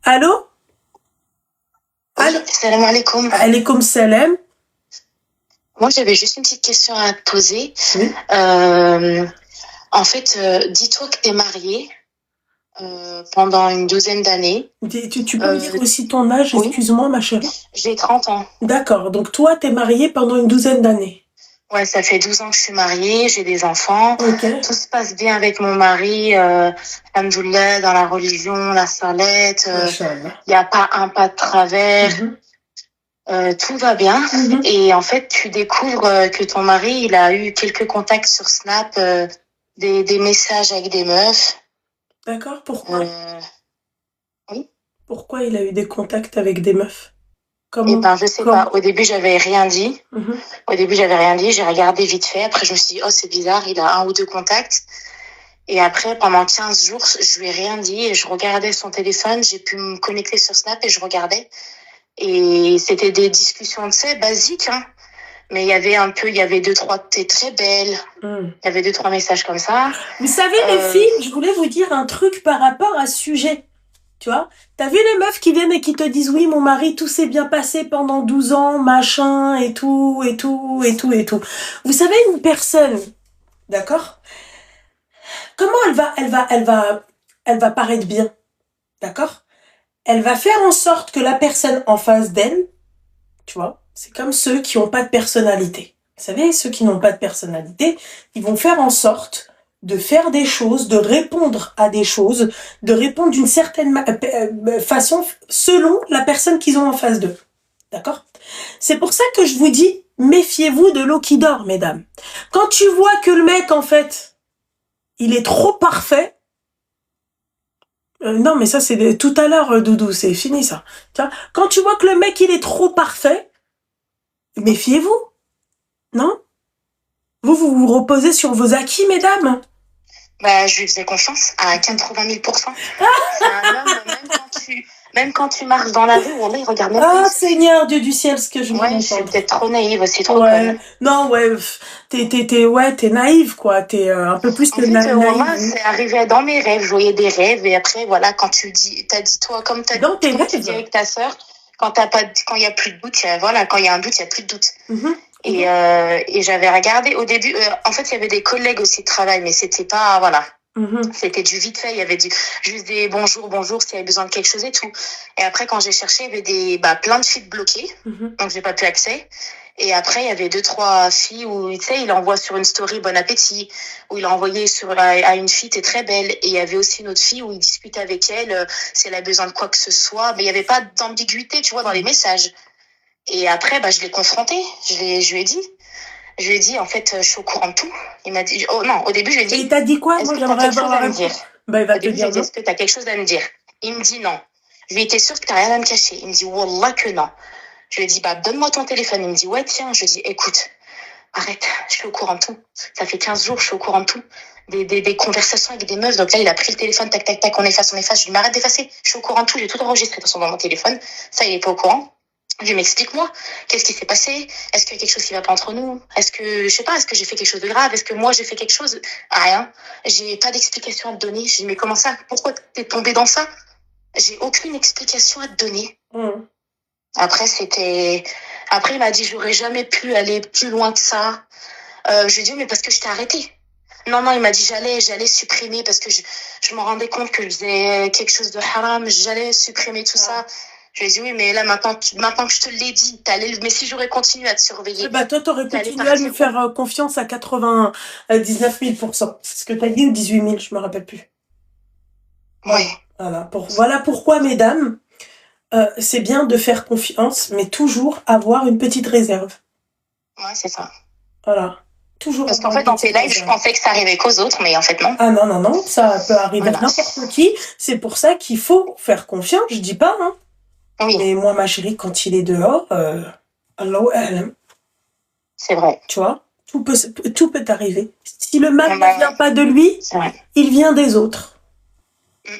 Allô? Oui, Allô? salam alaikum. Alaykoum salam. Moi, j'avais juste une petite question à te poser. Oui. Euh, dis-toi que tu es mariée pendant une douzaine d'années. Tu peux me dire Euh, aussi ton âge, oui, excuse-moi, ma chérie? j'ai 30 ans. D'accord. Donc toi, t'es mariée pendant une douzaine d'années. Ouais, ça fait 12 ans que je suis mariée, j'ai des enfants. Ok. Tout se passe bien avec mon mari. Alhamdoulilah, dans la religion, la salette. Machallah. Il n'y a pas un pas de travers. Mhm. Tout va bien. Mhm. Et en fait, tu découvres que ton mari, il a eu quelques contacts sur Snap, des messages avec des meufs. D'accord. Pourquoi? Oui. Pourquoi il a eu des contacts avec des meufs? Et Comment? ben, je sais pas. Comment? Au début, j'avais rien dit. Mhm. Au début, j'avais rien dit. J'ai regardé vite fait. Après, je me suis dit, oh, c'est bizarre, il a un ou deux contacts. Et après, pendant 15 jours, je lui ai rien dit et je regardais son téléphone. J'ai pu me connecter sur Snap et je regardais. Et c'était des discussions, tu sais, basiques, hein. Mais il y avait deux, trois, t'es très belle. Mm. Il y avait deux, trois messages comme ça. Vous savez, les filles, je voulais vous dire un truc par rapport à ce sujet. Tu vois? T'as vu les meufs qui viennent et qui te disent oui, mon mari, tout s'est bien passé pendant 12 ans, machin, et tout, et tout, et tout, et tout. Vous savez, une personne, d'accord? Comment elle va paraître bien, d'accord? Elle va faire en sorte que la personne en face d'elle, tu vois, c'est comme ceux qui n'ont pas de personnalité. Vous savez, ceux qui n'ont pas de personnalité, ils vont faire en sorte de faire des choses, de répondre à des choses, de répondre d'une certaine façon selon la personne qu'ils ont en face d'eux. D'accord? C'est pour ça que je vous dis, méfiez-vous de l'eau qui dort, mesdames. Quand tu vois que le mec, en fait, il est trop parfait, non, mais ça, c'est tout à l'heure, Doudou, c'est fini, ça. Tu vois, quand tu vois que le mec, il est trop parfait, méfiez-vous, non? Vous vous reposez sur vos acquis, mesdames? Bah, je lui faisais confiance à 80 000 %. C'est un homme, même quand tu marches dans la rue, wallah, il regarde même pas. Ah, Seigneur, Dieu du ciel, ce que je viens Ouais, je suis d'entendre. peut-être trop naïve aussi, trop Ouais, conne. non, ouais, t'es naïve, quoi. T'es un peu plus En que fait, naïve. wallah, c'est arrivé dans mes rêves. Je voyais des rêves et après, voilà, quand tu dis, t'as dit toi, Dans tes comme tu dis rêves. avec ta sœur, quand il y a plus de doute, voilà, quand il y a un doute, il y a plus de doute. Mhm. Et j'avais regardé au début, en fait, il y avait des collègues aussi de travail, mais c'était pas, voilà. Mhm. C'était du vite fait, il y avait juste des bonjour, s'il y avait besoin de quelque chose et tout. Et après, quand j'ai cherché, il y avait plein de feeds bloqués, Mhm. donc j'ai pas pu accès. Et après, il y avait deux, trois filles où, tu sais, il envoie sur une story bon appétit, où il a envoyé à une fille, t'es très belle. Et il y avait aussi une autre fille où il discutait avec elle, si elle a besoin de quoi que ce soit. Mais il y avait pas d'ambiguïté, tu vois, dans les messages. Et après, je l'ai confronté, je lui ai dit. Je lui ai dit, en fait, je suis au courant de tout. Il m'a dit, oh non, au début, je lui ai dit, Et t'as dit quoi? est-ce Moi, que tu as j'aimerais quelque avoir chose la à me réponse. dire? Bah, il va Au te début, je lui dire ai dit, non. est-ce que tu as quelque chose à me dire? Il me dit non. Je lui ai dit, t'es sûr que tu n'as rien à me cacher? Il me dit, wallah que non. Je lui ai dit, donne-moi ton téléphone. Il me dit, ouais, tiens. Je lui ai dit, écoute, arrête, je suis au courant de tout. Ça fait 15 jours, je suis au courant de tout. Des conversations avec des meufs. Donc là, il a pris le téléphone, tac, tac, tac, on efface. Je lui ai dit, m'arrête d'effacer. Je suis au courant de tout, j'ai tout enregistré de toute façon dans mon téléphone. Ça, il est pas au courant. Je lui ai dit, explique-moi, qu'est-ce qui s'est passé? Est-ce qu'il y a quelque chose qui va pas entre nous? Est-ce que, je sais pas, est-ce que j'ai fait quelque chose de grave? Est-ce que moi j'ai fait quelque chose? Rien. J'ai pas d'explication à te donner. Je lui ai dit, mais comment ça? Pourquoi t'es tombé dans ça? J'ai aucune explication à te donner. Mhm. Après, il m'a dit, j'aurais jamais pu aller plus loin que ça. Je lui ai dit, mais parce que je t'ai arrêté. Non, il m'a dit, j'allais supprimer parce que je me rendais compte que je faisais quelque chose de haram. J'allais supprimer tout ça. Je lui ai dit, oui, mais là, maintenant que je te l'ai dit, mais si j'aurais continué à te surveiller, Bah, toi, t'aurais t'allais continué à me partir. faire confiance à 99 000 %. C'est ce que t'as dit, ou 18 000, je me rappelle plus. Ouais. Voilà pourquoi, mesdames, c'est bien de faire confiance, mais toujours avoir une petite réserve. Ouais, c'est ça. Voilà. Toujours Parce qu'en avoir fait, une dans tes petite lives, je réserve. pensais que ça arrivait qu'aux autres, mais en fait, non. Ah non, ça peut arriver à Voilà. n'importe qui. C'est pour ça qu'il faut faire confiance, je dis pas, hein. Oui, Mais moi, ma chérie, quand il est dehors, Allahu a'lam, c'est vrai. tu vois, tout peut arriver. Si le mal Bah, ne vient pas de lui, c'est vrai. il vient des autres. Mm.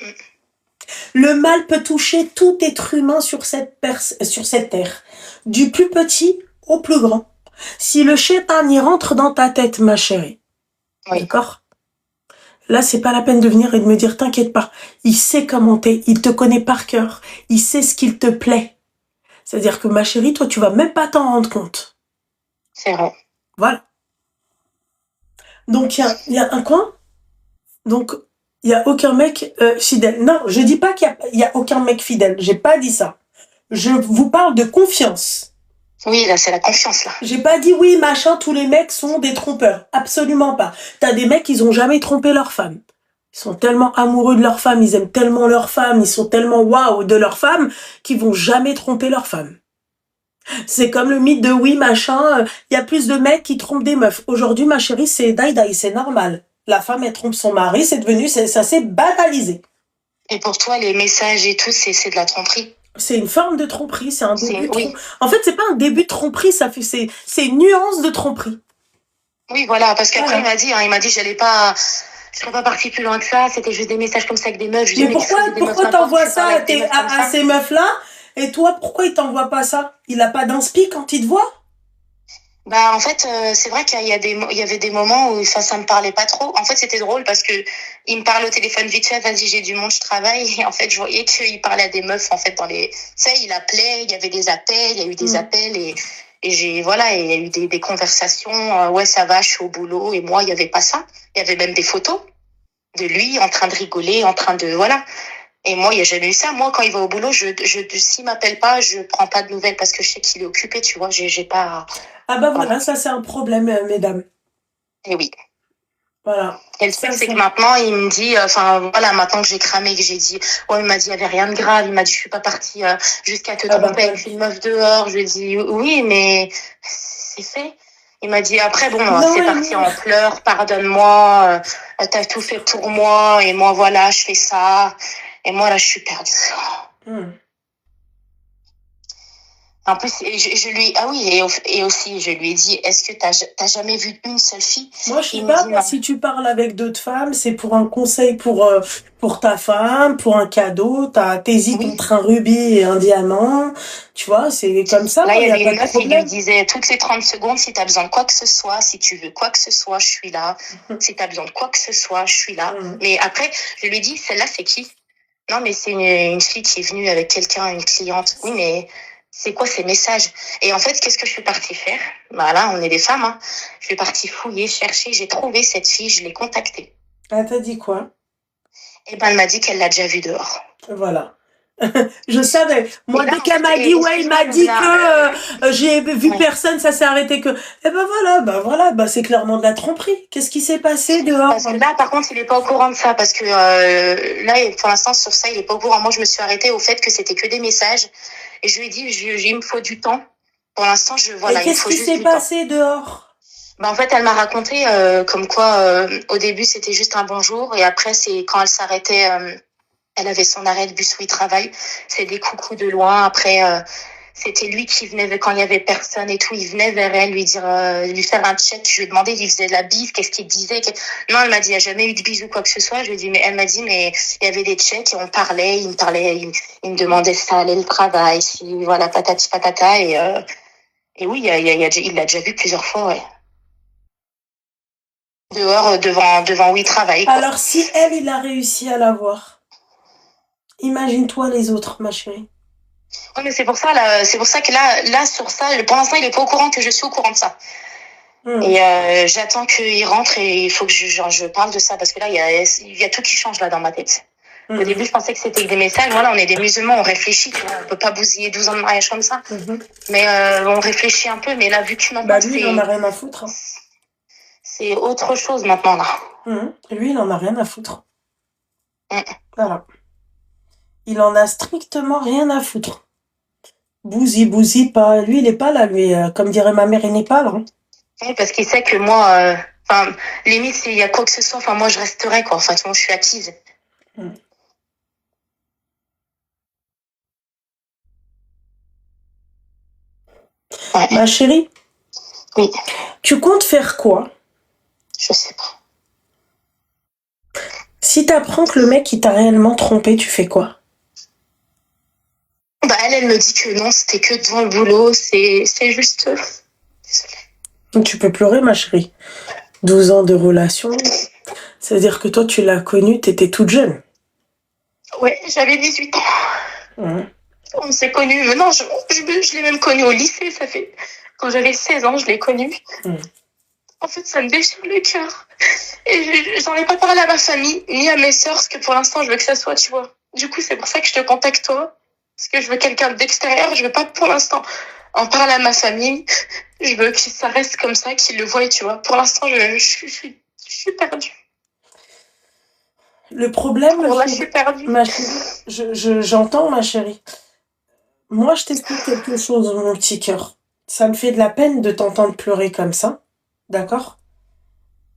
Le mal peut toucher tout être humain sur cette terre, du plus petit au plus grand. Si le shaitan y rentre dans ta tête, ma chérie, Oui. d'accord? Là, c'est pas la peine de venir et de me dire, t'inquiète pas. Il sait comment t'es, il te connaît par cœur, il sait ce qu'il te plaît. C'est-à-dire que ma chérie, toi, tu vas même pas t'en rendre compte. C'est vrai. Voilà. Donc, il y a un coin. Donc, il y a aucun mec fidèle. Non, je dis pas qu'il y a aucun mec fidèle. J'ai pas dit ça. Je vous parle de confiance. Oui, là, c'est la confiance, là. J'ai pas dit oui, machin, tous les mecs sont des trompeurs. Absolument pas. T'as des mecs, ils ont jamais trompé leur femme. Ils sont tellement amoureux de leur femme, ils aiment tellement leur femme, ils sont tellement waouh de leur femme, qu'ils vont jamais tromper leur femme. C'est comme le mythe de oui, machin, y a plus de mecs qui trompent des meufs. Aujourd'hui, ma chérie, c'est die-die, c'est normal. La femme, elle trompe son mari, c'est devenu, ça s'est banalisé. Et pour toi, les messages et tout, c'est de la tromperie? C'est une forme de tromperie, c'est un début de Oui. tromperie. En fait, c'est pas un début de tromperie, c'est une nuance de tromperie. Oui, voilà, parce qu'après, Voilà. il m'a dit, je serais pas partie plus loin que ça, c'était juste des messages comme ça avec des meufs. Je dis, Mais pourquoi t'envoies ça à ces meufs-là, et toi, pourquoi il t'envoie pas ça? Il a pas d'inspi quand il te voit? Bah, en fait, c'est vrai qu'il y avait des moments où ça me parlait pas trop. En fait, c'était drôle parce que il me parle au téléphone vite fait, vas-y, j'ai du monde, je travaille. Et en fait, je voyais qu'il parlait à des meufs, en fait, tu sais, il appelait, il y avait des appels, il y a eu des appels et voilà, et il y a eu des conversations, ouais, ça va, je suis au boulot. Et moi, il y avait pas ça. Il y avait même des photos de lui en train de rigoler, en train de, voilà. Et moi, il n'y a jamais eu ça. Moi, quand il va au boulot, s'il m'appelle pas, je prends pas de nouvelles parce que je sais qu'il est occupé, tu vois. J'ai pas. Ah bah voilà, ça c'est un problème, mesdames. Et oui. Voilà. Et le truc, c'est que maintenant, il me dit, voilà, maintenant que j'ai cramé, que j'ai dit, il m'a dit, il y avait rien de grave. Il m'a dit, je suis pas partie jusqu'à te tromper avec une meuf dehors. Je lui ai dit, oui, mais c'est fait. Il m'a dit, après, bon, c'est parti en pleurs, pardonne-moi, t'as tout fait pour moi, et moi, voilà, je fais ça. Et moi, là, je suis perdue. En plus, je lui, ah oui, et aussi, je lui ai dit, est-ce que t'as jamais vu une seule fille? Moi, je sais pas, moi, si tu parles avec d'autres femmes, c'est pour un conseil pour ta femme, pour un cadeau, t'hésites entre un rubis et un diamant, tu vois, c'est comme ça. Là, il y avait une meuf qui lui disait toutes les 30 secondes, si t'as besoin de quoi que ce soit, si tu veux quoi que ce soit, je suis là. Si t'as besoin de quoi que ce soit, je suis là. Mais après, je lui ai dit, celle-là, c'est qui? Non, mais c'est une fille qui est venue avec quelqu'un, une cliente. Oui, mais c'est quoi ces messages? Et en fait, qu'est-ce que je suis partie faire? Voilà, on est des femmes, hein. Je suis partie fouiller, chercher, j'ai trouvé cette fille, je l'ai contactée. Elle t'a dit quoi? Eh ben, elle m'a dit qu'elle l'a déjà vue dehors. Voilà. Je savais. Moi, dès qu'elle m'a dit, ouais, il m'a dit que j'ai vu personne, ça s'est arrêté que. Eh ben voilà, c'est clairement de la tromperie. Qu'est-ce qui s'est passé dehors? Parce que là, par contre, il est pas au courant de ça, parce que là, pour l'instant, sur ça, il est pas au courant. Moi, je me suis arrêtée au fait que c'était que des messages. Et je lui ai dit, il me faut du temps. Pour l'instant, voilà. Et qu'est-ce qui s'est passé dehors? Bah, en fait, elle m'a raconté comme quoi, au début, c'était juste un bonjour. Et après, c'est quand elle s'arrêtait, elle avait son arrêt de bus où il travaille. C'est des coucous de loin. Après, c'était lui qui venait quand il y avait personne et tout. Il venait vers elle, lui dire, lui faire un check. Je lui ai demandé, il lui faisait de la bise, qu'est-ce qu'il disait. Non, elle m'a dit, il n'y a jamais eu de bise ou quoi que ce soit. Je lui ai dit, mais elle m'a dit, mais il y avait des checks et on parlait. Il me demandait si ça allait le travail, si, voilà, patati patata. Et oui, il l'a déjà vu plusieurs fois, ouais. Dehors, devant où il travaille, quoi. Alors, si elle, il a réussi à la voir, imagine-toi les autres, ma chérie. Oui, mais c'est pour ça que là, sur ça, pour l'instant, il est pas au courant que je suis au courant de ça. Et j'attends qu'il rentre et il faut que je parle de ça parce que là, il y a tout qui change là dans ma tête. Au début, je pensais que c'était des messages. Voilà, on est des musulmans, on réfléchit, tu vois, on peut pas bousiller 12 ans de mariage comme ça. Mais on réfléchit un peu, mais là, vu que maintenant, lui, il en a rien à foutre. C'est autre chose maintenant, là. Lui, il en a rien à foutre. Voilà. Il en a strictement rien à foutre. Bousille pas. Lui, il est pas là, lui. Comme dirait ma mère, il n'est pas là. Oui, parce qu'il sait que moi, limite, s'il y a quoi que ce soit, moi, je resterai, quoi. Enfin, moi, je suis acquise. Ouais. Ma chérie? Oui. Tu comptes faire quoi? Je sais pas. Si t'apprends que le mec, il t'a réellement trompé, tu fais quoi? Bah, elle me dit que non, c'était que devant le boulot, c'est juste... Désolée. Tu peux pleurer, ma chérie. 12 ans de relation, C'est-à-dire que toi, tu l'as connue, t'étais toute jeune. Ouais, j'avais 18 ans. Mhm. On s'est connus. Maintenant, je l'ai même connu au lycée. Ça fait quand j'avais 16 ans, je l'ai connu. Mhm. En fait, ça me déchire le cœur. Et j'en ai pas parlé à ma famille ni à mes sœurs, parce que pour l'instant, je veux que ça soit, tu vois. Du coup, c'est pour ça que je te contacte toi, parce que je veux quelqu'un d'extérieur. Je veux pas pour l'instant en parler à ma famille. Je veux que ça reste comme ça, qu'ils le voient, tu vois. Pour l'instant, je suis perdue. Le problème, Bon, là, je suis perdue. ma chérie, j'entends, ma chérie. Moi, je t'explique quelque chose, mon petit cœur. Ça me fait de la peine de t'entendre pleurer comme ça. D'accord?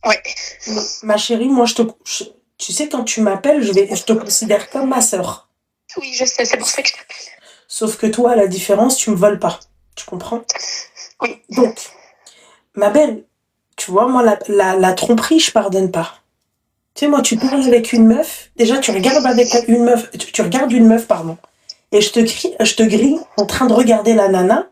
Ouais. Mais, ma chérie, moi, tu sais, quand tu m'appelles, je te considère comme ma sœur. Oui, je sais, c'est pour ça que je t'appelle. Sauf que toi, à la différence, tu me voles pas. Tu comprends? Oui. Donc, ma belle, tu vois, moi, la tromperie, je pardonne pas. Tu sais, moi, tu parles avec une meuf. Déjà, tu regardes avec une meuf. Tu regardes une meuf, pardon. Et je te grille en train de regarder la nana.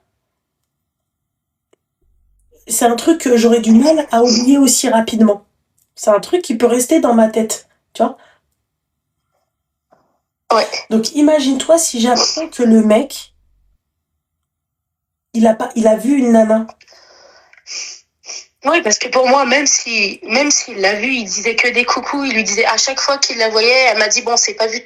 C'est un truc que j'aurais du mal à oublier aussi rapidement. C'est un truc qui peut rester dans ma tête. Tu vois? Ouais. Donc, imagine-toi si j'apprends que le mec, il a vu une nana. Oui, parce que pour moi, même s'il l'a vu, il disait que des coucous, il lui disait à chaque fois qu'il la voyait, elle m'a dit, bon, c'est pas vu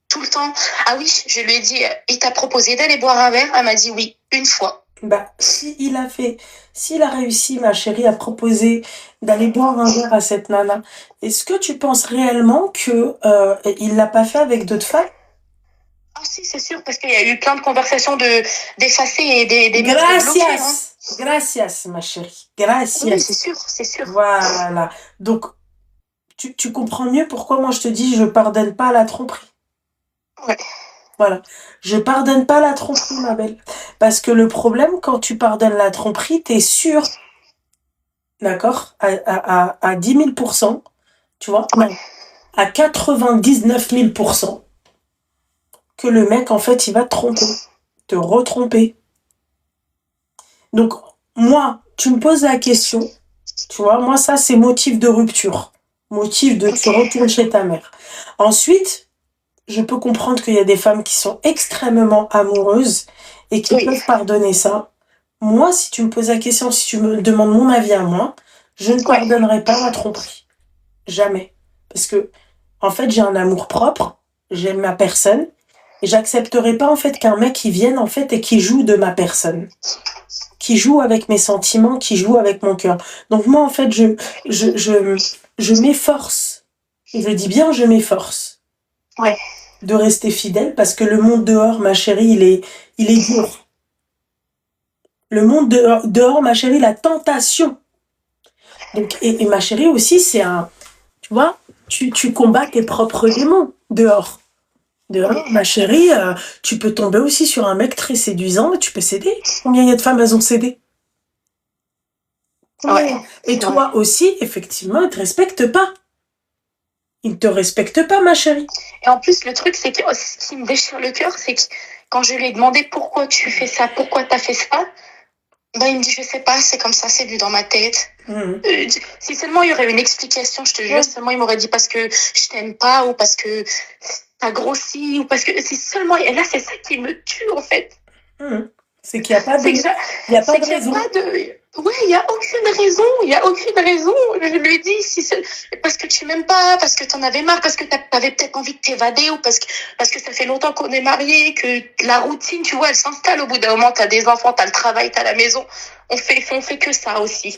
tout le temps. Ah oui, je lui ai dit, il t'a proposé d'aller boire un verre? Elle m'a dit oui, une fois. Bah, s'il a réussi, ma chérie, à proposer d'aller boire un verre à cette nana, est-ce que tu penses réellement que il l'a pas fait avec d'autres femmes? Ah si, c'est sûr, parce qu'il y a eu plein de conversations d'effacés et des meufs débloquées. Hein. Gracias, ma chérie. Oui, Gracias. c'est sûr, c'est sûr. Voilà. Donc, tu comprends mieux pourquoi moi je te dis je pardonne pas la tromperie. Ouais. Voilà. Je pardonne pas la tromperie, ma belle. Parce que le problème, quand tu pardonnes la tromperie, t'es sûr, d'accord, à 10 000%, tu vois, non, à 99 000%, que le mec, en fait, il va te tromper, te retromper. Donc, moi, tu me poses la question, tu vois, moi, ça, c'est motif de rupture. Motif de tu retournes chez ta mère. Ensuite, je peux comprendre qu'il y a des femmes qui sont extrêmement amoureuses et qui Oui. peuvent pardonner ça. Moi, si tu me poses la question, si tu me demandes mon avis à moi, je ne pardonnerai pas la tromperie. Jamais. Parce que, en fait, j'ai un amour propre, j'aime ma personne, et j'accepterai pas, en fait, qu'un mec qui vienne, en fait, et qui joue de ma personne. Qui joue avec mes sentiments, qui joue avec mon cœur. Donc moi, en fait, je m'efforce. Et je dis bien, je m'efforce. Ouais. De rester fidèle parce que le monde dehors, ma chérie, il est dur. Le monde dehors, ma chérie, la tentation. Donc, et ma chérie aussi, tu vois, tu combats tes propres démons dehors. Dehors, ma chérie, tu peux tomber aussi sur un mec très séduisant et tu peux céder. Combien il y a de femmes, elles ont cédé? Ouais. Et toi aussi, effectivement, ils te respectent pas. Ils ne te respectent pas, ma chérie. Et en plus, le truc, c'est que ce qui me déchire le cœur, c'est que quand je lui ai demandé pourquoi tu fais ça, pourquoi t'as fait ça, ben, il me dit, je sais pas, c'est comme ça, c'est vu dans ma tête. Si seulement il y aurait une explication, je te jure, seulement il m'aurait dit parce que je t'aime pas ou parce que t'as grossi ou parce que si seulement, et là, c'est ça qui me tue, en fait. C'est qu'il n'y a pas de, il y a pas de raison. Ouais, il y a aucune raison, il y a aucune raison. Je lui ai dit si c'est parce que tu m'aimes pas, parce que t'en avais marre, parce que t'avais peut-être envie de t'évader ou parce que ça fait longtemps qu'on est mariés, que la routine, tu vois, elle s'installe au bout d'un moment, t'as des enfants, t'as le travail, t'as la maison. On fait que ça aussi.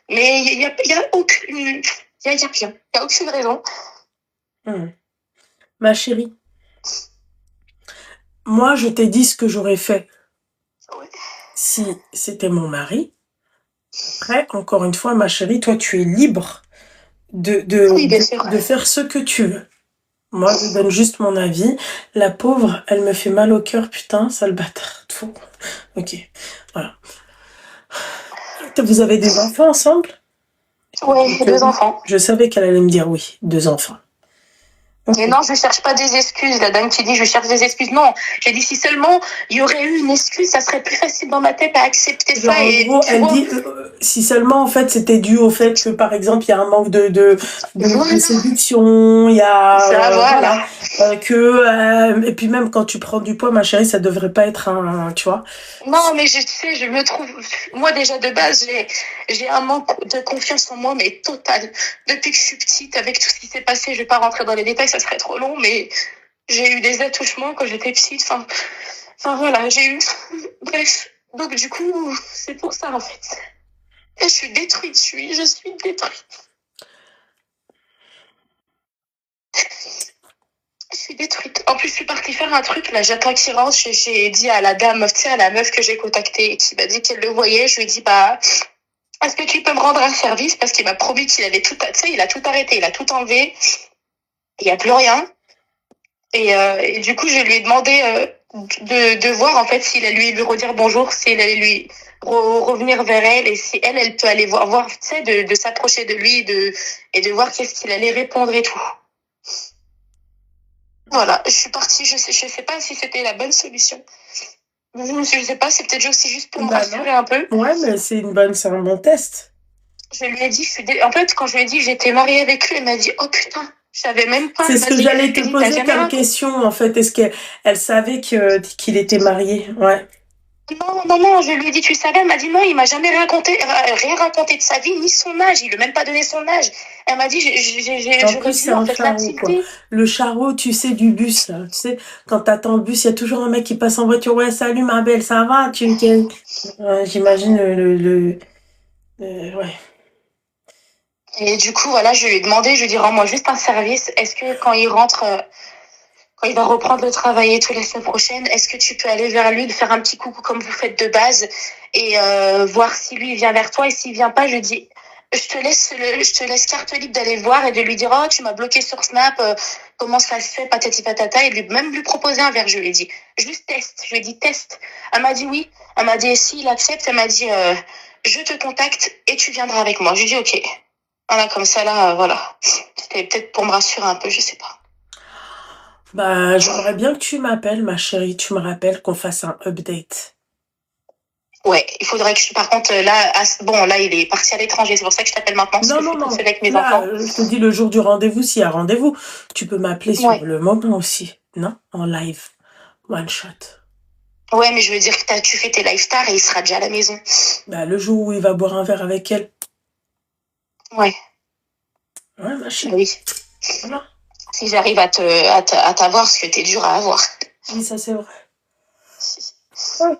Mais il y a aucune, il y a rien, il y a aucune raison. Ma chérie, moi je t'ai dit ce que j'aurais fait si c'était mon mari. Après, encore une fois, ma chérie, toi tu es libre de faire ce que tu veux. Moi, je donne juste mon avis. La pauvre, elle me fait mal au cœur, putain, sale bâtard. Ok, voilà. Vous avez des enfants ensemble? Ouais, j'ai 2 enfants. Je savais qu'elle allait me dire oui, 2 enfants. Mais non, je cherche pas des excuses. La dame qui dit je cherche des excuses. Non, j'ai dit si seulement il y aurait eu une excuse, ça serait plus facile dans ma tête à accepter Genre, ça. en Et gros, tu elle vois, dit, si seulement, en fait, c'était dû au fait que, par exemple, il y a un manque de voilà, séduction, il y a, ça, voilà. voilà, et puis même quand tu prends du poids, ma chérie, ça devrait pas être tu vois. Non, mais tu sais, je me trouve, moi déjà de base, j'ai un manque de confiance en moi, mais total. Depuis que je suis petite, avec tout ce qui s'est passé, je vais pas rentrer dans les détails, ça serait trop long, mais j'ai eu des attouchements quand j'étais petite. Enfin voilà, j'ai eu, bref. Donc du coup, c'est pour ça en fait. Et je suis détruite, je suis détruite. Je suis détruite. En plus, je suis partie faire un truc, là, j'attends qu'il rentre. J'ai dit à la dame, tu sais, à la meuf que j'ai contactée et qui m'a dit qu'elle le voyait, je lui ai dit, bah, est-ce que tu peux me rendre un service? Parce qu'il m'a promis qu'il allait tout, tu sais, il a tout arrêté, il a tout enlevé. Il n'y a plus rien. Et du coup, je lui ai demandé de voir, en fait, s'il allait lui redire bonjour, s'il allait lui revenir vers elle et si elle peut aller voir tu sais, de s'approcher de lui et de voir qu'est-ce qu'il allait répondre et tout. Voilà, je suis partie, je sais pas si c'était la bonne solution. Je sais pas, c'est peut-être aussi juste pour me Bah rassurer non. un peu. Ouais, mais c'est un bon test. Je lui ai dit, en fait, quand je lui ai dit que j'étais mariée avec lui, elle m'a dit, oh putain, je savais même pas. C'est Elle ce m'a que dit, j'allais te elle dit, t'as poser jamais comme raconté. question, en fait. Est-ce qu'elle savait qu'il était marié? Ouais. Non, je lui ai dit, tu savais, elle m'a dit, non, il m'a jamais rien raconté de sa vie, ni son âge, il a même pas donné son âge. Elle m'a dit, En j'aurais plus, c'est dû, en un fait, charreau, quoi. l'intimider. Le charreau, tu sais, du bus, là. Tu sais, quand t'attends le bus, il y a toujours un mec qui passe en voiture. Ouais, salut, ma belle, ça va? J'imagine ouais. Et du coup, voilà, je lui ai demandé, je lui ai dit, rends-moi juste un service. Est-ce que quand il rentre, quand il va reprendre le travail et tout la semaine prochaine, est-ce que tu peux aller vers lui, de faire un petit coucou comme vous faites de base et voir si lui il vient vers toi et s'il vient pas, je dis je te laisse carte libre d'aller le voir et de lui dire oh tu m'as bloqué sur Snap, comment ça se fait patati patata et même lui proposer un verre, je lui ai dit juste teste, je lui ai dit teste. Elle m'a dit oui, elle m'a dit s'il accepte, elle m'a dit je te contacte et tu viendras avec moi. Je lui ai dit ok. Voilà, comme ça là, voilà. C'était peut-être pour me rassurer un peu, je sais pas. Bah, j'aimerais bien que tu m'appelles, ma chérie. Tu me rappelles qu'on fasse un update. Ouais, il faudrait que par contre, là, bon, là, il est parti à l'étranger. C'est pour ça que je t'appelle maintenant, parce que je suis toute seule avec mes Là, enfants. je te dis le jour du rendez-vous, s'il y a rendez-vous. Tu peux m'appeler sur Ouais. le moment aussi. Non? En live. One shot. Ouais, mais je veux dire que tu fais tes live tard et il sera déjà à la maison. Bah, le jour où il va boire un verre avec elle. Ouais. Ouais, ma chérie. Oui. Voilà. Si j'arrive à t'avoir, parce que t'es dur à avoir. Oui, ça c'est vrai. Ouais.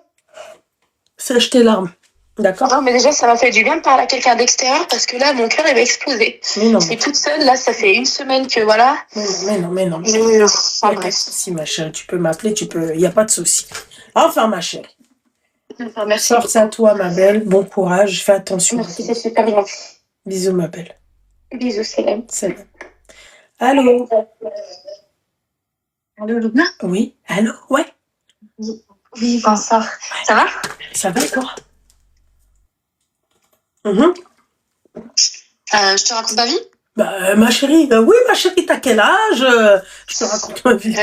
Sèche tes larmes. D'accord? Non, mais déjà, ça m'a fait du bien de parler à quelqu'un d'extérieur, parce que là, mon cœur, il va exploser. Mais non. Je suis toute seule, là, ça fait une semaine que, voilà. Mais non. Enfin, Pas de souci, ma chérie. Tu peux m'appeler, il n'y a pas de souci. Enfin, ma chérie. Enfin, merci. Force à toi, ma belle. Bon courage. Fais attention. Merci, c'est super gentil. Bisous, ma belle. Bisous, Célène. Salut. Allô? Allô, Luna? Oui. Allô? Ouais. Oui, bonsoir. Ça va? Ça va, toi? Je te raconte ma vie? Bah, ma chérie, oui, ma chérie, t'as quel âge? Je te raconte ma vie.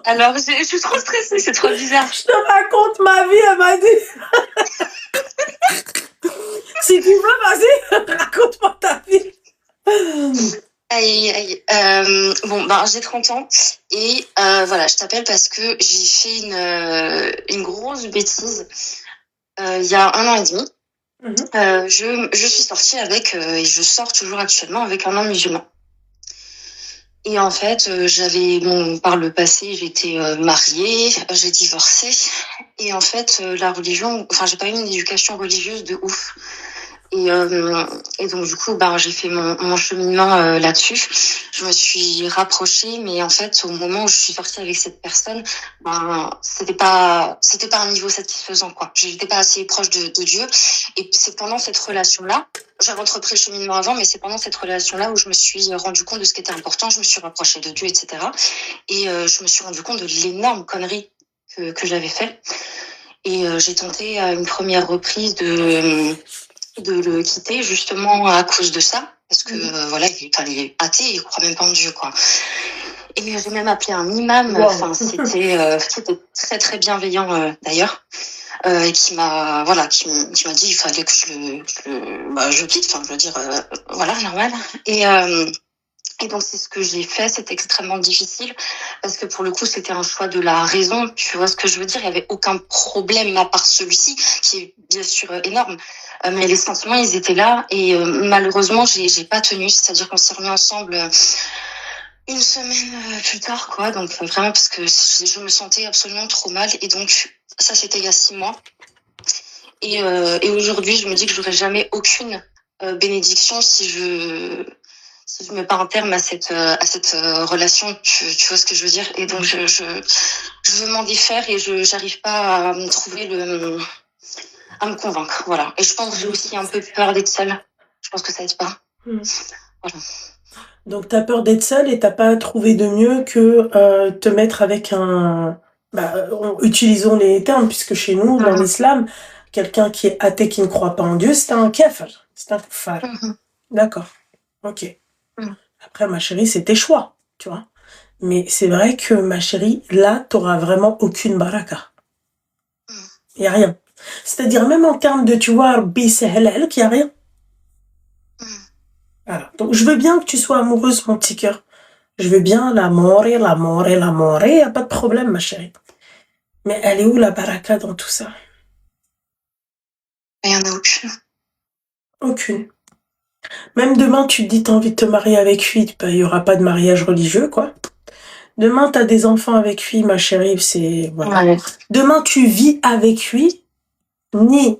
Alors, je suis trop stressée, c'est trop bizarre. Je te raconte ma vie, elle m'a dit. Si tu veux, vas-y, raconte-moi ta vie. Aïe. Bon, ben, j'ai 30 ans et voilà, je t'appelle parce que j'ai fait une grosse bêtise il y a 1 an et demi. Je suis sortie avec, et je sors toujours actuellement avec un homme musulman. Et en fait, par le passé, j'étais mariée, j'ai divorcé. Et en fait, la religion, enfin, j'ai pas eu une éducation religieuse de ouf. Et donc du coup, j'ai fait mon cheminement là-dessus. Je me suis rapprochée, mais en fait, au moment où je suis sortie avec cette personne, c'était pas un niveau satisfaisant, quoi. J'étais pas assez proche de Dieu. Et c'est pendant cette relation-là, j'avais entrepris le cheminement avant, mais c'est pendant cette relation-là où je me suis rendu compte de ce qui était important. Je me suis rapprochée de Dieu, etc. Et je me suis rendu compte de l'énorme connerie que j'avais fait. Et j'ai tenté à une première reprise de le quitter justement à cause de ça, parce que voilà, il est athée, il croit même pas en Dieu, quoi. Et j'ai même appelé un imam. Wow. Enfin, c'était très très bienveillant d'ailleurs, et qui m'a dit il fallait que je quitte. Enfin, je veux dire, voilà, normal. Et donc c'est ce que j'ai fait. C'était extrêmement difficile parce que pour le coup c'était un choix de la raison. Tu vois ce que je veux dire? Il y avait aucun problème à part celui-ci qui est bien sûr énorme. Mais les sentiments ils étaient là et malheureusement j'ai pas tenu. C'est-à-dire qu'on s'est remis ensemble une semaine plus tard, quoi. Donc vraiment parce que je me sentais absolument trop mal. Et donc ça c'était il y a 6 mois. Et aujourd'hui je me dis que j'aurais jamais aucune bénédiction si je mets pas un terme à cette relation. Tu vois ce que je veux dire? Et donc je veux m'en défaire et j'arrive pas à me trouver à me convaincre, voilà. Et je pense que j'ai aussi un peu peur d'être seule. Je pense que ça aide pas. Voilà. Donc t'as peur d'être seule et t'as pas trouvé de mieux que te mettre avec utilisons les termes, puisque chez nous, dans l'islam, quelqu'un qui est athée, qui ne croit pas en Dieu, c'est un kafir, c'est un kuffar. D'accord, ok. Après, ma chérie, c'est tes choix, tu vois. Mais c'est vrai que, ma chérie, là, t'auras vraiment aucune baraka. Il y a rien. C'est-à-dire, même en termes de, tu vois, Rabbi Sahel, qu'il y a rien. Voilà. Donc, je veux bien que tu sois amoureuse, mon petit cœur. Je veux bien l'amour, y a pas de problème, ma chérie. Mais elle est où la baraka dans tout ça? Il y en a aucune. Aucune. Même demain, tu te dis t'as envie de te marier avec lui, il y aura pas de mariage religieux, quoi. Demain, t'as des enfants avec lui, ma chérie, c'est... Voilà. Ouais. Demain, tu vis avec lui, ni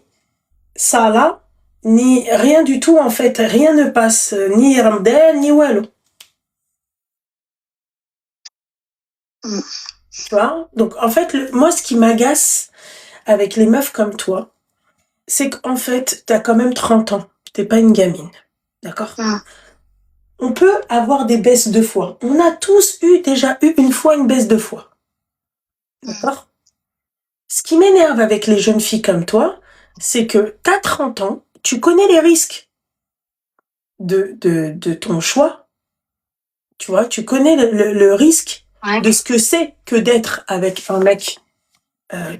ça là, ni rien du tout, en fait. Rien ne passe, ni Ramadan, ni Wallo. Tu vois? Donc, en fait, moi, ce qui m'agace avec les meufs comme toi, c'est qu'en fait, t'as quand même 30 ans. T'es pas une gamine. D'accord? On peut avoir des baisses de foi. On a tous déjà eu une fois une baisse de foi. D'accord? Ce qui m'énerve avec les jeunes filles comme toi, c'est que t'as 30 ans, tu connais les risques de ton choix. Tu vois, tu connais le risque de ce que c'est que d'être avec un mec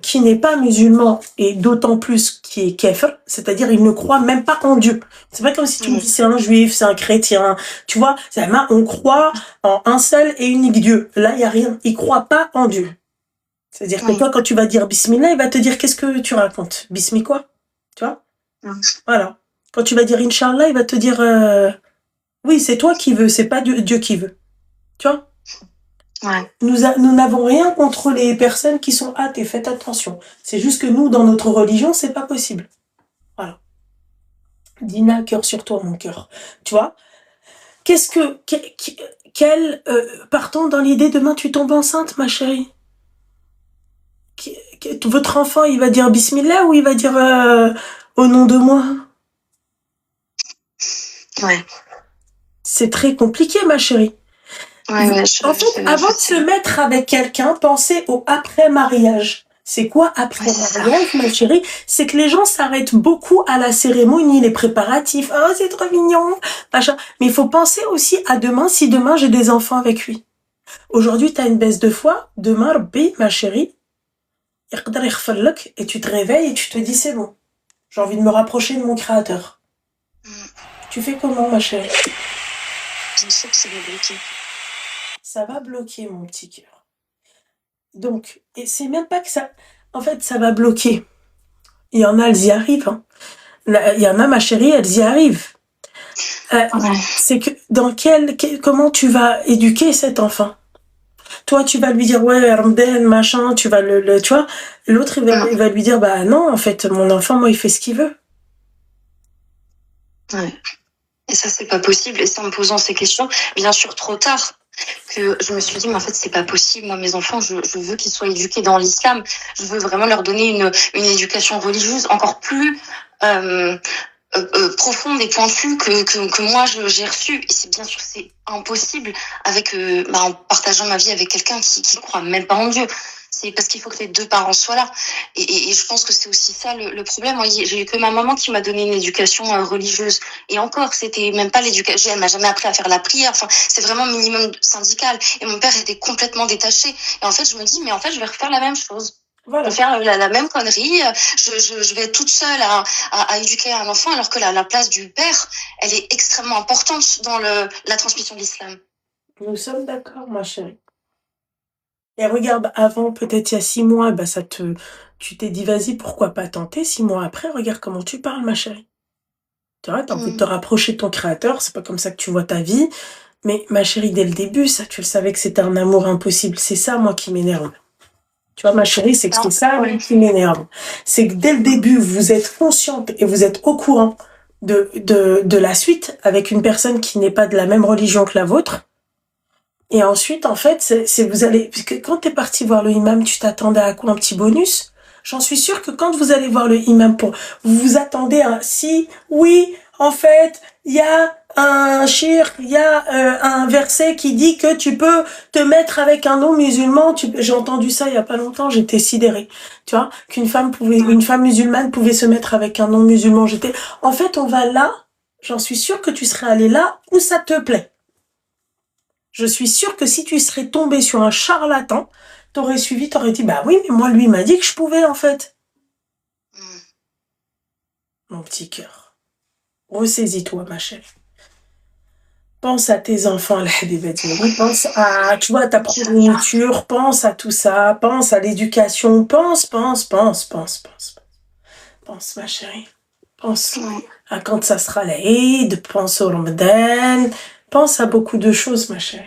qui n'est pas musulman et d'autant plus qui est kafir, c'est-à-dire il ne croit même pas en Dieu. C'est pas comme si tu me dis c'est un juif, c'est un chrétien, tu vois, on croit en un seul et unique Dieu. Là, il y a rien, il croit pas en Dieu. C'est-à-dire que toi, quand tu vas dire Bismillah, il va te dire qu'est-ce que tu racontes? Bismi quoi? Tu vois? Voilà. Quand tu vas dire Inch'Allah, il va te dire oui, c'est toi qui veux, c'est pas Dieu qui veut. Tu vois? Ouais. Nous n'avons rien contre les personnes qui sont athées, faites attention. C'est juste que nous, dans notre religion, c'est pas possible. Voilà. Dina, cœur sur toi, mon cœur. Tu vois? Partons dans l'idée, demain tu tombes enceinte, ma chérie. Votre enfant, il va dire Bismillah ou il va dire au nom de moi? Ouais. C'est très compliqué, ma chérie. Ouais, en fait, avant de se mettre avec quelqu'un, pensez au après-mariage. C'est quoi après-mariage, ma chérie? C'est que les gens s'arrêtent beaucoup à la cérémonie, les préparatifs. Oh, c'est trop mignon, machin. Mais il faut penser aussi à demain, si demain j'ai des enfants avec lui. Aujourd'hui, t'as une baisse de foi. Demain, Rabbi, ma chérie, et tu te réveilles et tu te dis c'est bon. J'ai envie de me rapprocher de mon créateur. Tu fais comment, ma chérie? Je sais que ça va bloquer. Ça va bloquer, mon petit cœur. Donc, et c'est même pas que ça... En fait, ça va bloquer. Il y en a, elles y arrivent. Hein. Il y en a, ma chérie, elles y arrivent. C'est que comment tu vas éduquer cet enfant? Toi, tu vas lui dire, ouais, Ramadan, machin, tu vas tu vois. L'autre, il va lui dire, bah non, en fait, mon enfant, moi, il fait ce qu'il veut. Ouais. Et ça, c'est pas possible. Et c'est en me posant ces questions, bien sûr, trop tard, que je me suis dit, mais en fait, c'est pas possible. Moi, mes enfants, je veux qu'ils soient éduqués dans l'islam. Je veux vraiment leur donner une éducation religieuse encore plus profonde et pointue que moi j'ai reçue. Et c'est bien sûr c'est impossible avec en partageant ma vie avec quelqu'un qui croit même pas en Dieu. C'est parce qu'il faut que les deux parents soient là. Et je pense que c'est aussi ça le problème. Moi, j'ai eu que ma maman qui m'a donné une éducation religieuse. Et encore, c'était même pas l'éducation. Elle m'a jamais appris à faire la prière. Enfin, c'est vraiment minimum syndical. Et mon père était complètement détaché. Et en fait, je me dis, mais en fait, je vais refaire la même chose. Voilà. Je vais faire la même connerie. Je vais être toute seule à éduquer un enfant, alors que la place du père, elle est extrêmement importante dans la transmission de l'islam. Nous sommes d'accord, ma chérie. Et regarde, avant, peut-être il y a 6 mois, bah tu t'es dit, vas-y, pourquoi pas tenter. 6 mois après, regarde comment tu parles, ma chérie. Tu vois, t'as envie de te rapprocher de ton créateur, c'est pas comme ça que tu vois ta vie. Mais ma chérie, dès le début, ça, tu le savais que c'était un amour impossible. C'est ça, moi, qui m'énerve. Tu vois, ma chérie, c'est que c'est ça qui m'énerve. C'est que dès le début, vous êtes consciente et vous êtes au courant de la suite avec une personne qui n'est pas de la même religion que la vôtre. Et ensuite, en fait, c'est vous allez, puisque quand t'es parti voir le imam, tu t'attendais à quoi? Un petit bonus? J'en suis sûre que quand vous allez voir le imam vous vous attendez à, si, oui, en fait, il y a un shirk, il y a un verset qui dit que tu peux te mettre avec un non-musulman. J'ai entendu ça il y a pas longtemps, j'étais sidérée. Tu vois, une femme musulmane pouvait se mettre avec un non-musulman. En fait, on va là, j'en suis sûre que tu serais allé là où ça te plaît. Je suis sûre que si tu serais tombé sur un charlatan, t'aurais suivi, t'aurais dit, bah oui, mais moi, lui, il m'a dit que je pouvais, en fait. Mon petit cœur. Ressaisis-toi, ma chérie. Pense à tes enfants, la Habibati. Pense à, tu vois, ta progéniture, pense à tout ça, pense à l'éducation, pense, ma chérie. Pense à quand ça sera l'Aïd, pense au Ramadan, pense à beaucoup de choses, ma chérie.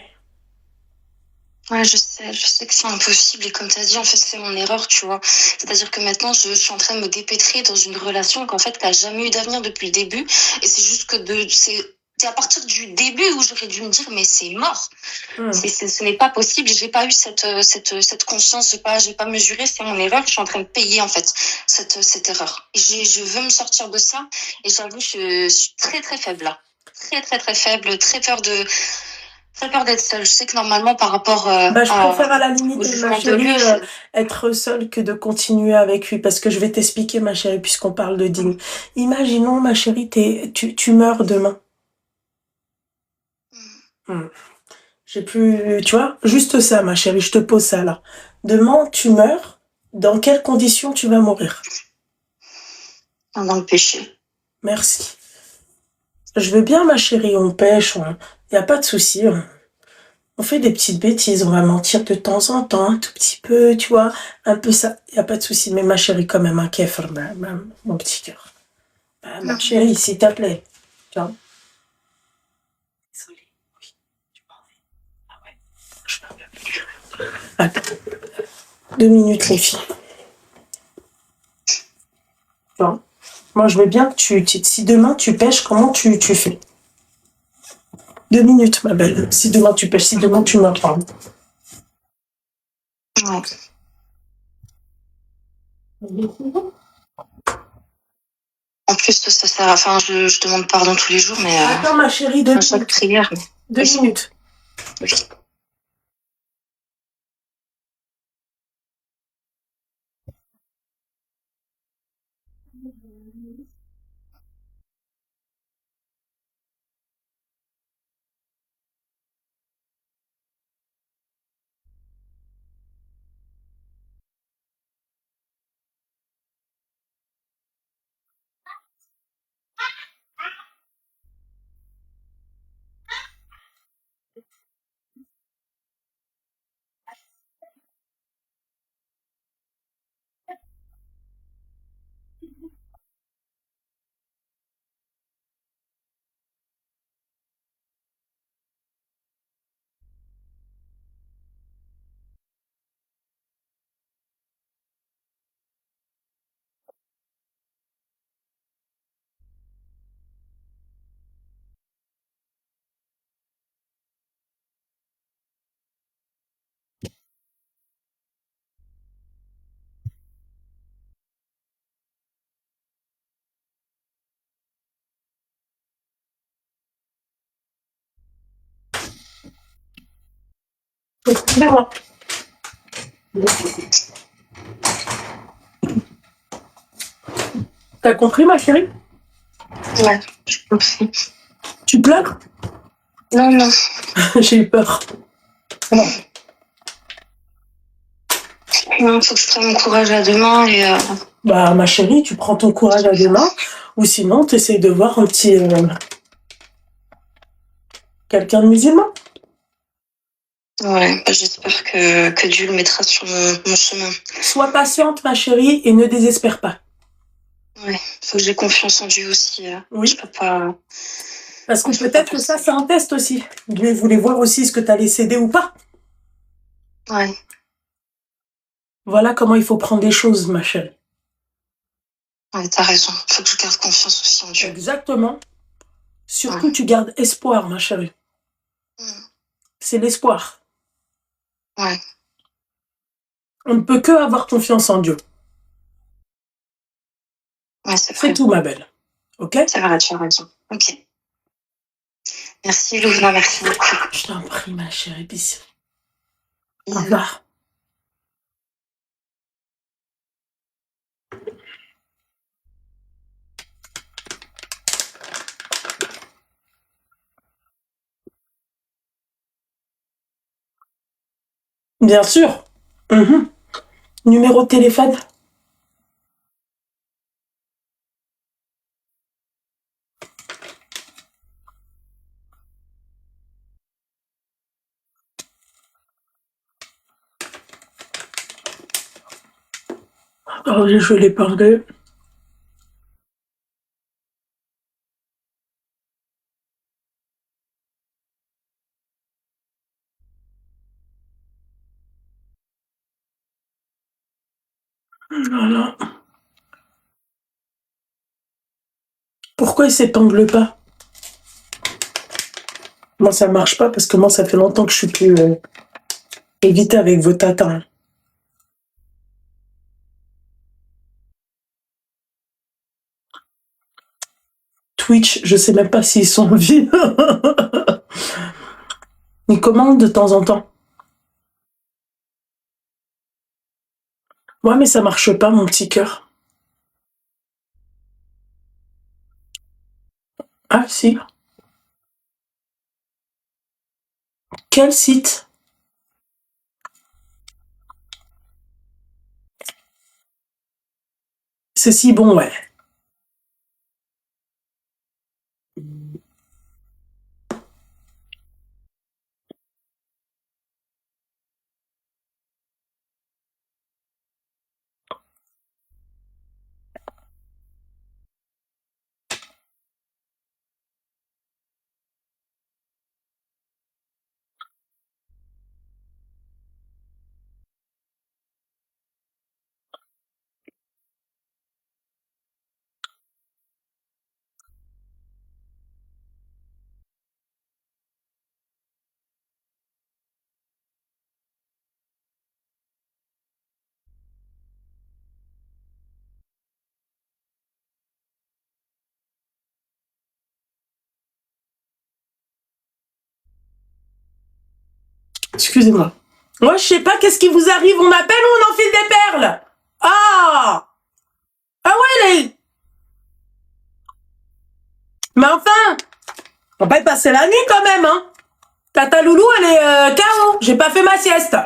Ouais, je sais que c'est impossible et comme tu as dit, en fait, c'est mon erreur, tu vois. C'est-à-dire que maintenant, je suis en train de me dépêtrer dans une relation qu'en fait, qui n'a jamais eu d'avenir depuis le début. Et c'est juste que c'est à partir du début où j'aurais dû me dire, mais c'est mort. Ce n'est pas possible. J'ai pas eu cette conscience, j'ai pas mesuré, c'est mon erreur. Je suis en train de payer, en fait, cette erreur. Et je veux me sortir de ça. Et j'avoue, je suis très, très faible là. Très, très, très faible. Très peur d'être seule. Je sais que normalement, par rapport je préfère à la limite, ma chérie, Dieu, être seule que de continuer avec lui. Parce que je vais t'expliquer, ma chérie, puisqu'on parle de dîner. Imaginons, ma chérie, tu meurs demain. J'ai plus, tu vois, juste ça, ma chérie, je te pose ça là. Demain, tu meurs. Dans quelles conditions tu vas mourir? Dans le péché. Merci. Je veux bien, ma chérie, on pêche, y a pas de souci. On fait des petites bêtises, on va mentir de temps en temps, un tout petit peu, tu vois, un peu ça, y a pas de souci. Mais ma chérie, quand même, un kéfir, mon petit cœur. Ma chérie, s'il te plaît, tu vois. Désolée, oui, tu m'en veux. Ah ouais, je parle plus. Attends, 2 minutes, les filles. Tu vois. Moi, je veux bien que si demain tu pêches, comment tu fais? 2 minutes, ma belle. Si demain tu pêches, si demain tu m'entends. Ouais. En plus, ça sert enfin, je demande pardon tous les jours, mais. Attends, ma chérie, 2 minutes. Chaque prière. 2 minutes. Oui. D'accord. T'as compris, ma chérie? Ouais, j'ai compris. Tu pleures? Non, non. J'ai eu peur. Non, faut que je prenne mon courage à deux mains et... Bah, ma chérie, tu prends ton courage à deux mains, ou sinon, t'essayes de voir un petit... quelqu'un de musulman. Ouais, bah, j'espère que Dieu le mettra sur mon chemin. Sois patiente, ma chérie, et ne désespère pas. Ouais, faut que j'ai confiance en Dieu aussi. Oui. Je peux pas... Parce que peut-être que ça, c'est un test aussi. Dieu voulait voir aussi ce que t'allais céder ou pas. Ouais. Voilà comment il faut prendre les choses, ma chérie. Ouais, t'as raison. Faut que je garde confiance aussi en Dieu. Exactement. Surtout, tu gardes espoir, ma chérie. C'est l'espoir. Ouais. On ne peut que avoir confiance en Dieu. Ouais, c'est vrai. C'est tout, ma belle. Ok? C'est vrai, tu as raison. Ok. Merci, Louvna, merci beaucoup. Je t'en prie, ma chérie. Bisous. Au revoir. Bien sûr. Numéro de téléphone? Oh, je l'ai parlé. Voilà. Pourquoi il s'épingle pas? Moi, ça marche pas parce que moi, ça fait longtemps que je suis plus évitée avec vos tatins. Twitch, je sais même pas s'ils sont en vie. Ils commandent de temps en temps. Ouais, mais ça marche pas, mon petit cœur. Ah, si. Quel site? C'est si bon, ouais. Excusez-moi. Moi, je sais pas qu'est-ce qui vous arrive. On m'appelle ou on enfile des perles? Ah! Ah ouais, les... Mais enfin, on va pas y passer la nuit quand même, hein. Tata Loulou, elle est KO. J'ai pas fait ma sieste.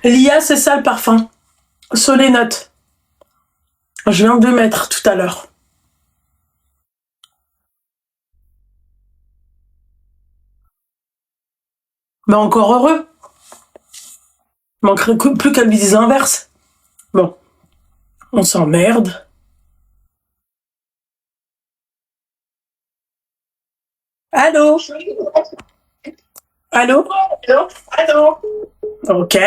L'IA, c'est ça le parfum. Solénote. Je viens de mettre tout à l'heure. Mais encore heureux. Manquerait plus qu'elle me dise l'inverse. Bon, on s'emmerde. Allô? Allô? Allô? Ok.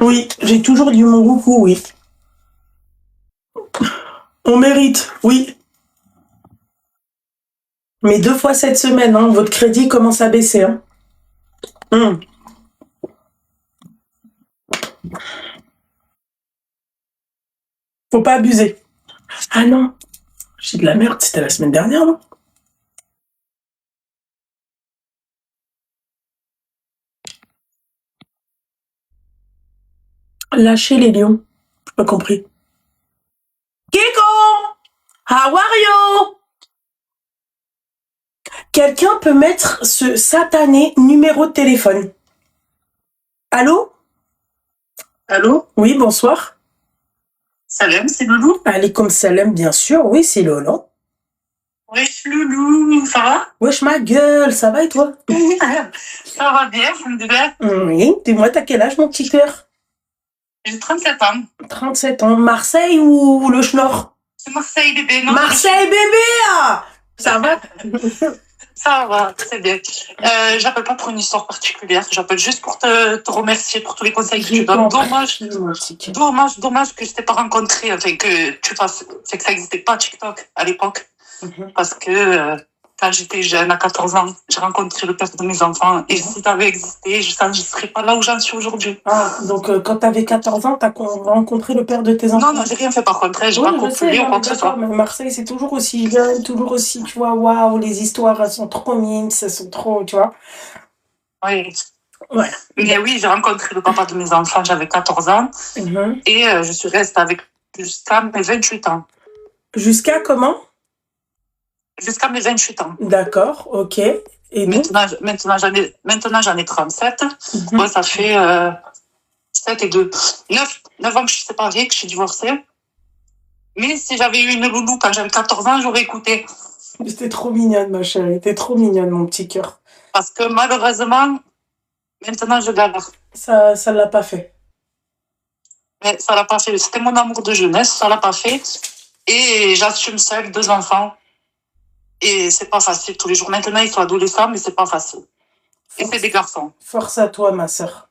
Oui, j'ai toujours dit mon coucou, oui. On mérite, oui. Mais 2 fois cette semaine, hein, votre crédit commence à baisser. Hein. Faut pas abuser. Ah non, j'ai de la merde, c'était la semaine dernière, non? Lâchez les lions. J'ai pas compris. Kiko! How are you? Quelqu'un peut mettre ce satané numéro de téléphone. Allô? Allô? Oui, bonsoir. Salam, c'est Loulou? Alaykoum salam, bien sûr. Oui, c'est Lolo. Wesh Loulou, ça va? Wesh ma gueule, ça va et toi? Ça va bien, alhamdoulilah. Oui, dis-moi, t'as quel âge mon petit cœur? J'ai 37 ans. 37 ans. Marseille ou le Schnorr? C'est Marseille bébé, non? Marseille bébé ah. Ça va? Ça va, c'est bien. J'appelle pas pour une histoire particulière, j'appelle juste pour te remercier pour tous les conseils que tu donnes. Dommage que je t'ai pas rencontré, enfin que tu fasses, c'est que ça n'existait pas TikTok à l'époque. Parce que quand j'étais jeune, à 14 ans, j'ai rencontré le père de mes enfants. Et si t'avais existé, je serais pas là où j'en suis aujourd'hui. Ah, donc quand t'avais 14 ans, t'as rencontré le père de tes enfants? Non, j'ai rien fait par contre. J'ai pas copulé ou quoi que ce soit. Mais Marseille, c'est toujours aussi jeune, toujours aussi, tu vois, waouh, les histoires, elles sont trop mignonnes, elles sont trop, tu vois. Oui. Ouais. Mais oui, j'ai rencontré le papa de mes enfants, j'avais 14 ans. Et je suis restée avec jusqu'à mes 28 ans. Jusqu'à comment? Jusqu'à mes 28 ans. D'accord, ok. Et maintenant, j'en ai 37. Moi, ça fait 7 et 2. 9 ans que je suis séparée, que je suis divorcée. Mais si j'avais eu une loulou quand j'avais 14 ans, j'aurais écouté. C'était trop mignonne, ma chérie. T'es trop mignonne, mon petit cœur. Parce que malheureusement, maintenant, je galère. Ça l'a pas fait. Mais ça l'a pas fait. C'était mon amour de jeunesse, ça l'a pas fait. Et j'assume seule 2 enfants. Et c'est pas facile tous les jours. Maintenant, ils sont adolescents, mais c'est pas facile. Et c'est des garçons. Force à toi, ma sœur.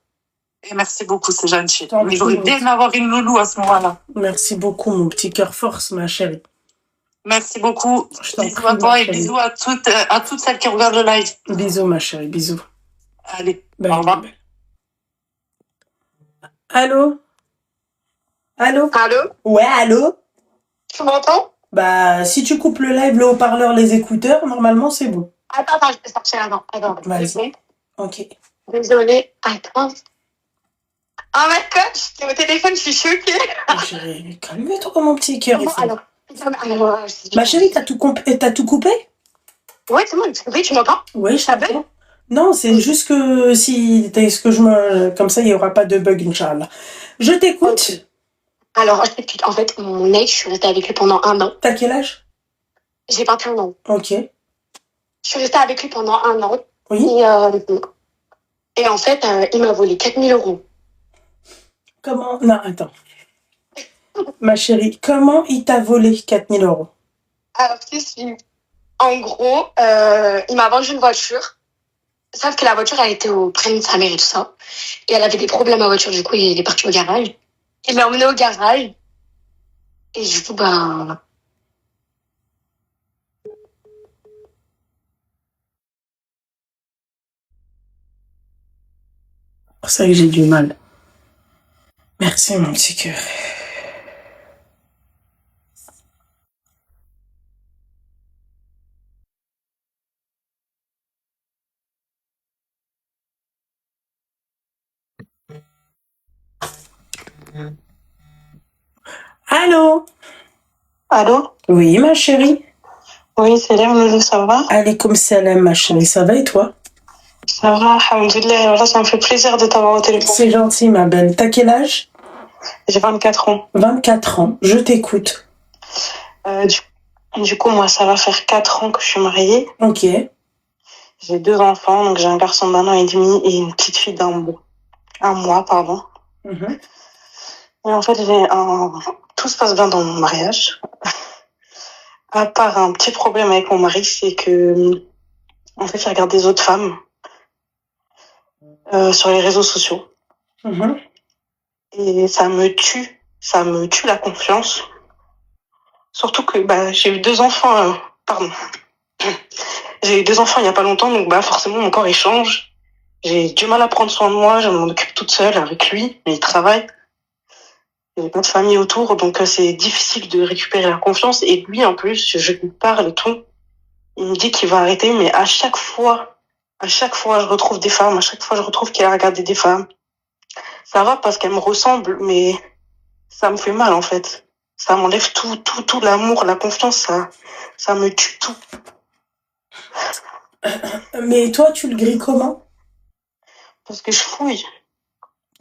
Et merci beaucoup, c'est gentil. Mais j'aurais bien avoir une loulou à ce moment-là. Merci beaucoup, mon petit cœur. Force, ma chérie. Merci beaucoup. Bisous à toi et bisous à toutes celles qui regardent le live. Bisous, ma chérie. Bisous. Allez, au revoir. Allô? Allô? Allô? Ouais, allô? Tu m'entends? Bah, si tu coupes le live, le haut-parleur, les écouteurs, normalement, c'est bon. Attends, je vais sortir. Attends. Vas-y. Ok. Désolée. Attends. Oh my god, j'étais au téléphone, je suis choquée. Chérie, calme-toi, mon petit cœur. Alors, ma chérie, t'as tout coupé? Ouais, c'est bon. Oui, tu m'entends? Oui, je t'appelle. Non, c'est juste que si t'as ce que je me... Comme ça, il n'y aura pas de bug, Inch'Allah. Je t'écoute. Okay. Alors, en fait, mon ex, je suis restée avec lui pendant 1 an. T'as quel âge? J'ai 21 ans. Ok. Je suis restée avec lui pendant 1 an. Oui. Et en fait, il m'a volé 4 000 euros. Comment? Non, attends. Ma chérie, comment il t'a volé 4 000 euros? Alors, en gros, il m'a vendu une voiture. Sauf que la voiture, elle était au prénom de sa mère et tout ça. Et elle avait des problèmes à la voiture, du coup, il est parti au garage. Il m'a emmené au garage. Et du coup, ben... C'est ça que j'ai du mal. Merci, mon petit cœur. Allô? Allô? Oui, ma chérie. Oui, salam, Loulou, ça va? Alaykoum salam, ma chérie. Ça va et toi? Ça va, alhamdoulilah. Voilà, ça me fait plaisir de t'avoir au téléphone. C'est gentil, ma belle. T'as quel âge? J'ai 24 ans. 24 ans. Je t'écoute. Du coup, moi, ça va faire 4 ans que je suis mariée. Ok. J'ai 2 enfants, donc j'ai un garçon d'1 an et demi et une petite fille d'1 mois, pardon. Et en fait, tout se passe bien dans mon mariage. À part un petit problème avec mon mari, c'est que, en fait, il regarde des autres femmes sur les réseaux sociaux. Et ça me tue la confiance. Surtout que j'ai eu 2 enfants, pardon, j'ai eu 2 enfants il y a pas longtemps, donc forcément mon corps il change. J'ai du mal à prendre soin de moi, je m'en occupe toute seule avec lui, mais il travaille. Il n'y a pas de famille autour, donc c'est difficile de récupérer la confiance. Et lui, en plus, je lui parle et tout. Il me dit qu'il va arrêter, mais à chaque fois, je retrouve des femmes, à chaque fois, je retrouve qu'il a regardé des femmes. Ça va parce qu'elles me ressemblent, mais ça me fait mal, en fait. Ça m'enlève tout l'amour, la confiance, ça me tue tout. Mais toi, tu le grilles comment? Parce que je fouille.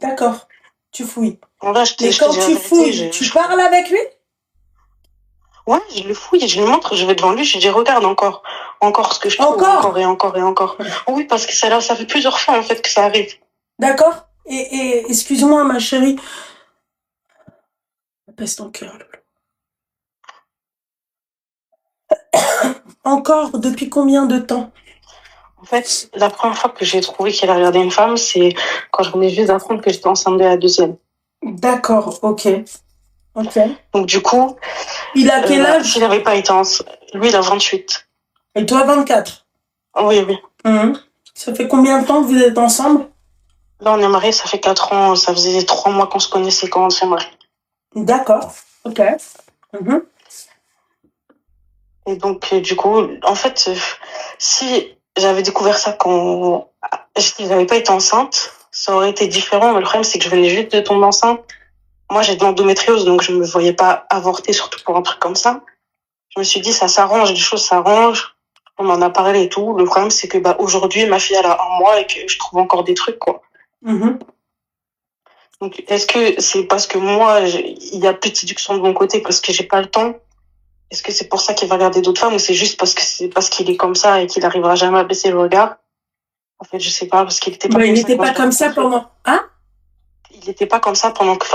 D'accord, tu fouilles. Là, Mais quand tu fouilles, tu parles avec lui? Ouais, je le fouille, je lui montre, je vais devant lui, je lui dis regarde encore ce que je trouve, encore et encore. Oui, parce que ça fait plusieurs fois en fait que ça arrive. D'accord. Et excuse-moi ma chérie. Pèse ton cœur, Loulou. Encore depuis combien de temps? En fait, la première fois que j'ai trouvé qu'il a regardé une femme, c'est quand je venais juste d'apprendre que j'étais enceinte de la deuxième. D'accord, ok. Donc du coup, il a quel âge? S'il n'avait pas été enceinte, lui il a 28. Et toi 24? Oui. Ça fait combien de temps que vous êtes ensemble? Là on est mariés, ça fait 4 ans, ça faisait 3 mois qu'on se connaissait quand on s'est mariés. D'accord, ok. Et donc du coup, en fait, si j'avais découvert ça quand je n'avais pas été enceinte, ça aurait été différent. Mais le problème, c'est que je venais juste de tomber enceinte. Moi, j'ai de l'endométriose, donc je me voyais pas avorter, surtout pour un truc comme ça. Je me suis dit, ça s'arrange, les choses s'arrangent. On m'en a parlé et tout. Le problème, c'est que aujourd'hui, ma fille, elle a 1 mois et que je trouve encore des trucs, quoi. Donc, est-ce que c'est parce que moi, il y a plus de séduction de mon côté parce que j'ai pas le temps? Est-ce que c'est pour ça qu'il va regarder d'autres femmes ou c'est juste parce qu'il est comme ça et qu'il n'arrivera jamais à baisser le regard? En fait, je sais pas, parce qu'il était pas il n'était pas comme ça pendant... Hein? Il n'était pas comme ça pendant que...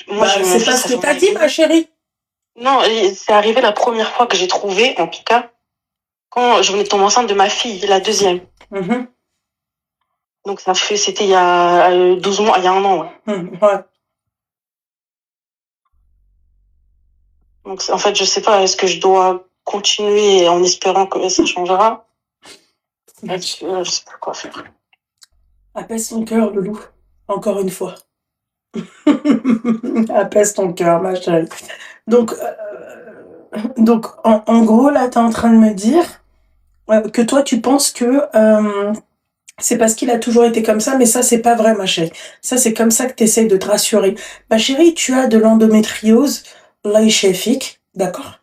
moi, c'est pas ce que t'as dit, ma chérie. Non, c'est arrivé la première fois que j'ai trouvé, en tout cas, quand je venais de tomber enceinte de ma fille, la deuxième. Donc c'était il y a 12 mois, il y a 1 an, ouais. Donc en fait, je sais pas, est-ce que je dois continuer en espérant que ça changera? Je sais pas quoi faire. Apaise ton cœur, Loulou. Encore une fois. Apaise ton cœur, ma chérie. Donc en gros, là, t'es en train de me dire que toi, tu penses que c'est parce qu'il a toujours été comme ça, mais ça, c'est pas vrai, ma chérie. Ça, c'est comme ça que tu essayes de te rassurer. Ma chérie, tu as de l'endométriose laïchéfique, d'accord?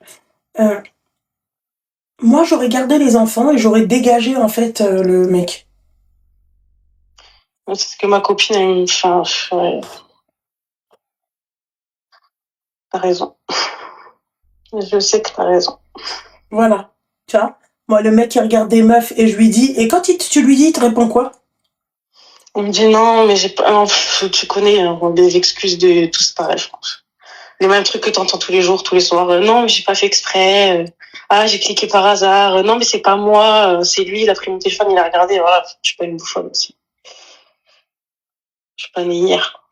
Moi, j'aurais gardé les enfants et j'aurais dégagé, en fait, le mec. C'est ce que ma copine a mis. T'as raison. Je sais que t'as raison. Voilà. Tu vois? Moi, le mec, il regarde des meufs et je lui dis... Et quand tu lui dis, il te répond quoi? Il me dit non, mais j'ai pas... tu connais les excuses de tous pareil, je pense. Les mêmes trucs que t'entends tous les jours, tous les soirs. Non, mais j'ai pas fait exprès. J'ai cliqué par hasard. Non, mais c'est pas moi. C'est lui, il a pris mon téléphone, il a regardé. Voilà, je suis pas une bouffonne aussi. Je suis pas née hier.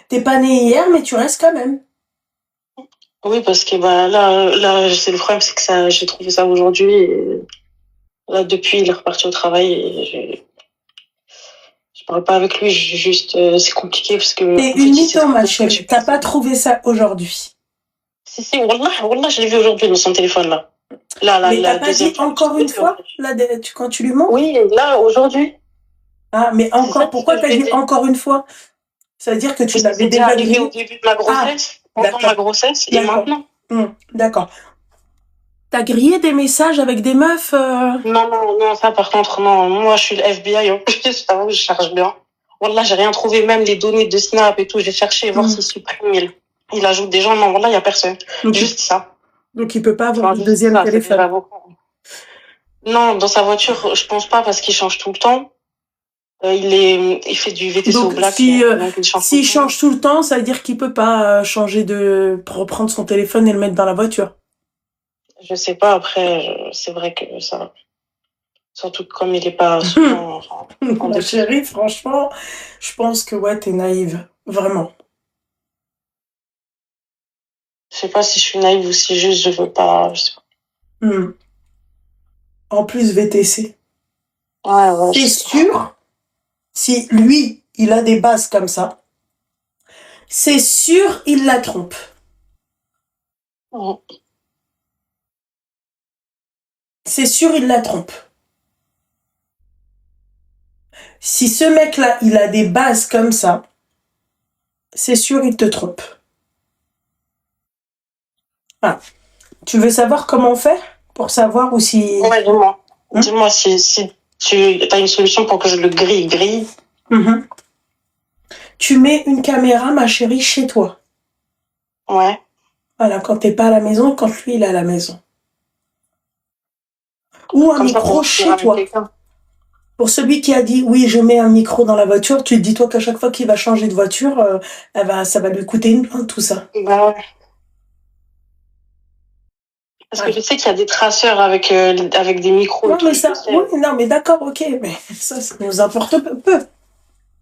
T'es pas née hier, mais tu restes quand même. Oui, parce que là, c'est le problème, c'est que j'ai trouvé ça aujourd'hui. Et là, depuis, il est reparti au travail et je parle pas avec lui. Juste, c'est compliqué parce que. T'es une mytho, ma chérie. T'as pas trouvé ça aujourd'hui. Si, wallah, je l'ai vu aujourd'hui dans son téléphone là. Mais t'as pas dit encore une fois là, quand tu lui montres? Oui, là, aujourd'hui. Ah, mais encore, pourquoi t'as dit encore une fois? Ça veut dire que tu l'avais déjà arrivé au début de ma grossesse, pendant ma grossesse et maintenant. D'accord. T'as grillé des messages avec des meufs Non, ça par contre, non. Moi, je suis le FBI, en plus, je cherche bien. Wallah, j'ai rien trouvé, même les données de Snap et tout, j'ai cherché, voir s'il supprime, il ajoute des gens, non, wallah, il n'y a personne. Juste ça. Donc il peut pas avoir un deuxième téléphone. Non, dans sa voiture, je pense pas parce qu'il change tout le temps. Il fait du VTC au black. S'il change tout le temps, ça veut dire qu'il peut pas changer reprendre son téléphone et le mettre dans la voiture. Je sais pas, après, c'est vrai que ça Surtout que comme il est pas souvent en Ma chérie, franchement, je pense que ouais, t'es naïve. Vraiment. Je sais pas si je suis naïve ou si juste je veux pas. Je sais pas. En plus, VTC. Ouais, C'est sûr, si lui, il a des bases comme ça, c'est sûr, il la trompe. Ouais. C'est sûr, il la trompe. Si ce mec-là, il a des bases comme ça, c'est sûr, il te trompe. Ah. Tu veux savoir comment on fait pour savoir ou si... Ouais, dis-moi. Dis-moi si tu as une solution pour que je le grille. Tu mets une caméra, ma chérie, chez toi. Ouais. Voilà, quand t'es pas à la maison et quand lui, il est à la maison. Ou un Comme ça, micro pour chez toi. Pour celui qui a dit, oui, je mets un micro dans la voiture, tu te dis, toi, qu'à chaque fois qu'il va changer de voiture, ça va lui coûter une blinde, tout ça. Bah ouais. Parce que je sais qu'il y a des traceurs avec des micros. Non, mais ça, oui, non, mais d'accord, ok, mais ça nous importe peu.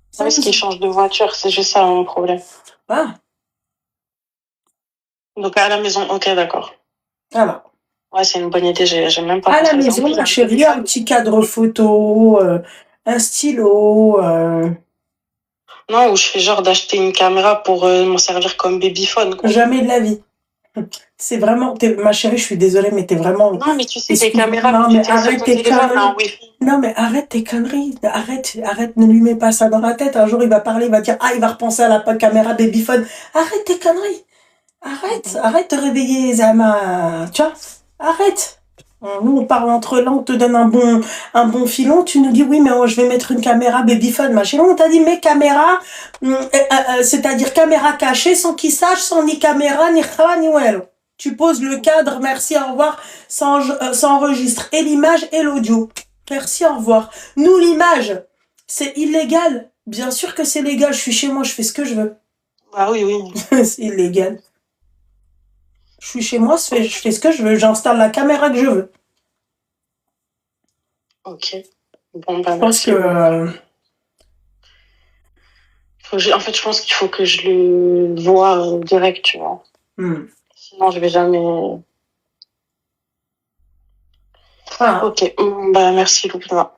C'est parce qu'il change de voiture, c'est juste ça mon problème. Ah. Donc à la maison, ok, d'accord. Voilà. Ouais, c'est une bonne idée, j'ai même pas à pensé la maison, ma chérie, un petit cadre photo, un stylo. Non, ou je fais genre d'acheter une caméra pour m'en servir comme babyphone. Quoi. Jamais de la vie. C'est vraiment, ma chérie, je suis désolée, mais t'es vraiment... Non, mais tu sais, des caméras, non, mais arrête tes conneries. Non, mais arrête tes conneries. Arrête, ne lui mets pas ça dans la tête. Un jour, il va parler, il va dire, ah, il va repenser à la caméra babyphone. Arrête tes conneries. Arrête de réveiller Zama. Tu vois, arrête. Nous, on parle entre là, on te donne un bon filon. Tu nous dis, oui, mais je vais mettre une caméra babyphone, ma chérie. On t'a dit, mais caméra, c'est-à-dire caméra cachée, sans qu'il sache, sans ni caméra, ni khala, ni well. Tu poses le cadre, merci, au revoir, ça enregistre et l'image et l'audio. Merci, au revoir. Nous, l'image, c'est illégal. Bien sûr que c'est légal. Je suis chez moi, je fais ce que je veux. Ah oui. C'est illégal. Je suis chez moi, je fais ce que je veux. J'installe la caméra que je veux. Ok. Bon, bah, je pense que... en fait, je pense qu'il faut que je le voie direct, tu vois. Sinon, je vais jamais... Ah. Ok. Bah, merci, Loupina.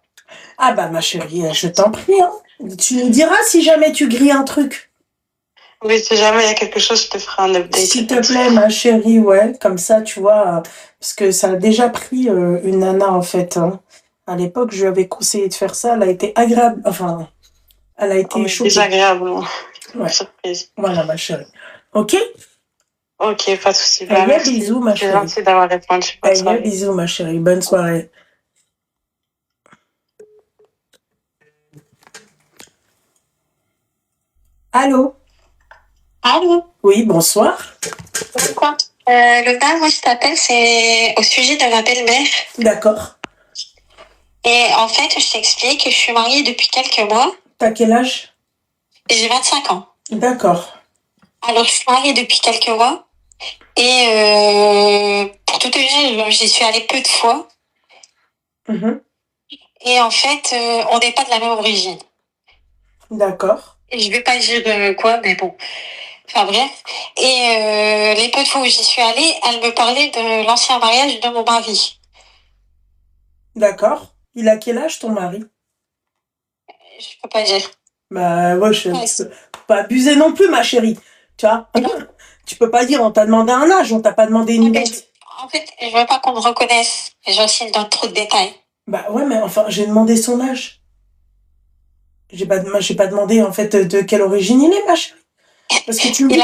Ah bah, ma chérie, je t'en prie. Hein. Tu nous diras si jamais tu grilles un truc. Oui, si jamais il y a quelque chose, je te ferai un update. S'il te plaît, ma chérie, ouais. Comme ça, tu vois, parce que ça a déjà pris une nana, en fait. Hein. À l'époque, je lui avais conseillé de faire ça. Elle a été agréable. Enfin, elle a été choquée. Désagréable. Ouais. Surprise. Voilà, ma chérie. Ok? Ok, pas de soucis. Bah, merci. Bisous, ma chérie. C'est gentil d'avoir répondu. Bisous, ma chérie. Bonne soirée. Allô? Allô? Oui, bonsoir. Pourquoi? Lola, moi je t'appelle, c'est au sujet de ma belle-mère. D'accord. Et en fait, je t'explique, je suis mariée depuis quelques mois. T'as quel âge? J'ai 25 ans. D'accord. Alors, je suis mariée depuis quelques mois. Et pour tout te dire, j'y suis allée peu de fois. Et en fait, on n'est pas de la même origine. D'accord. Et je vais pas dire quoi, mais bon. Enfin bref. Et les peu de fois où j'y suis allée, elle me parlait de l'ancien mariage de mon mari. D'accord. Il a quel âge, ton mari? Je peux pas dire. Bah ouais, faut pas abuser non plus, ma chérie. Tu vois? Tu peux pas dire, on t'a demandé un âge, on t'a pas demandé une date. En fait, je veux pas qu'on me reconnaisse. J'en signe dans trop de détails. Bah ouais, mais enfin, j'ai demandé son âge. J'ai pas demandé, en fait, de quelle origine il est, ma chérie. Parce que tu me dis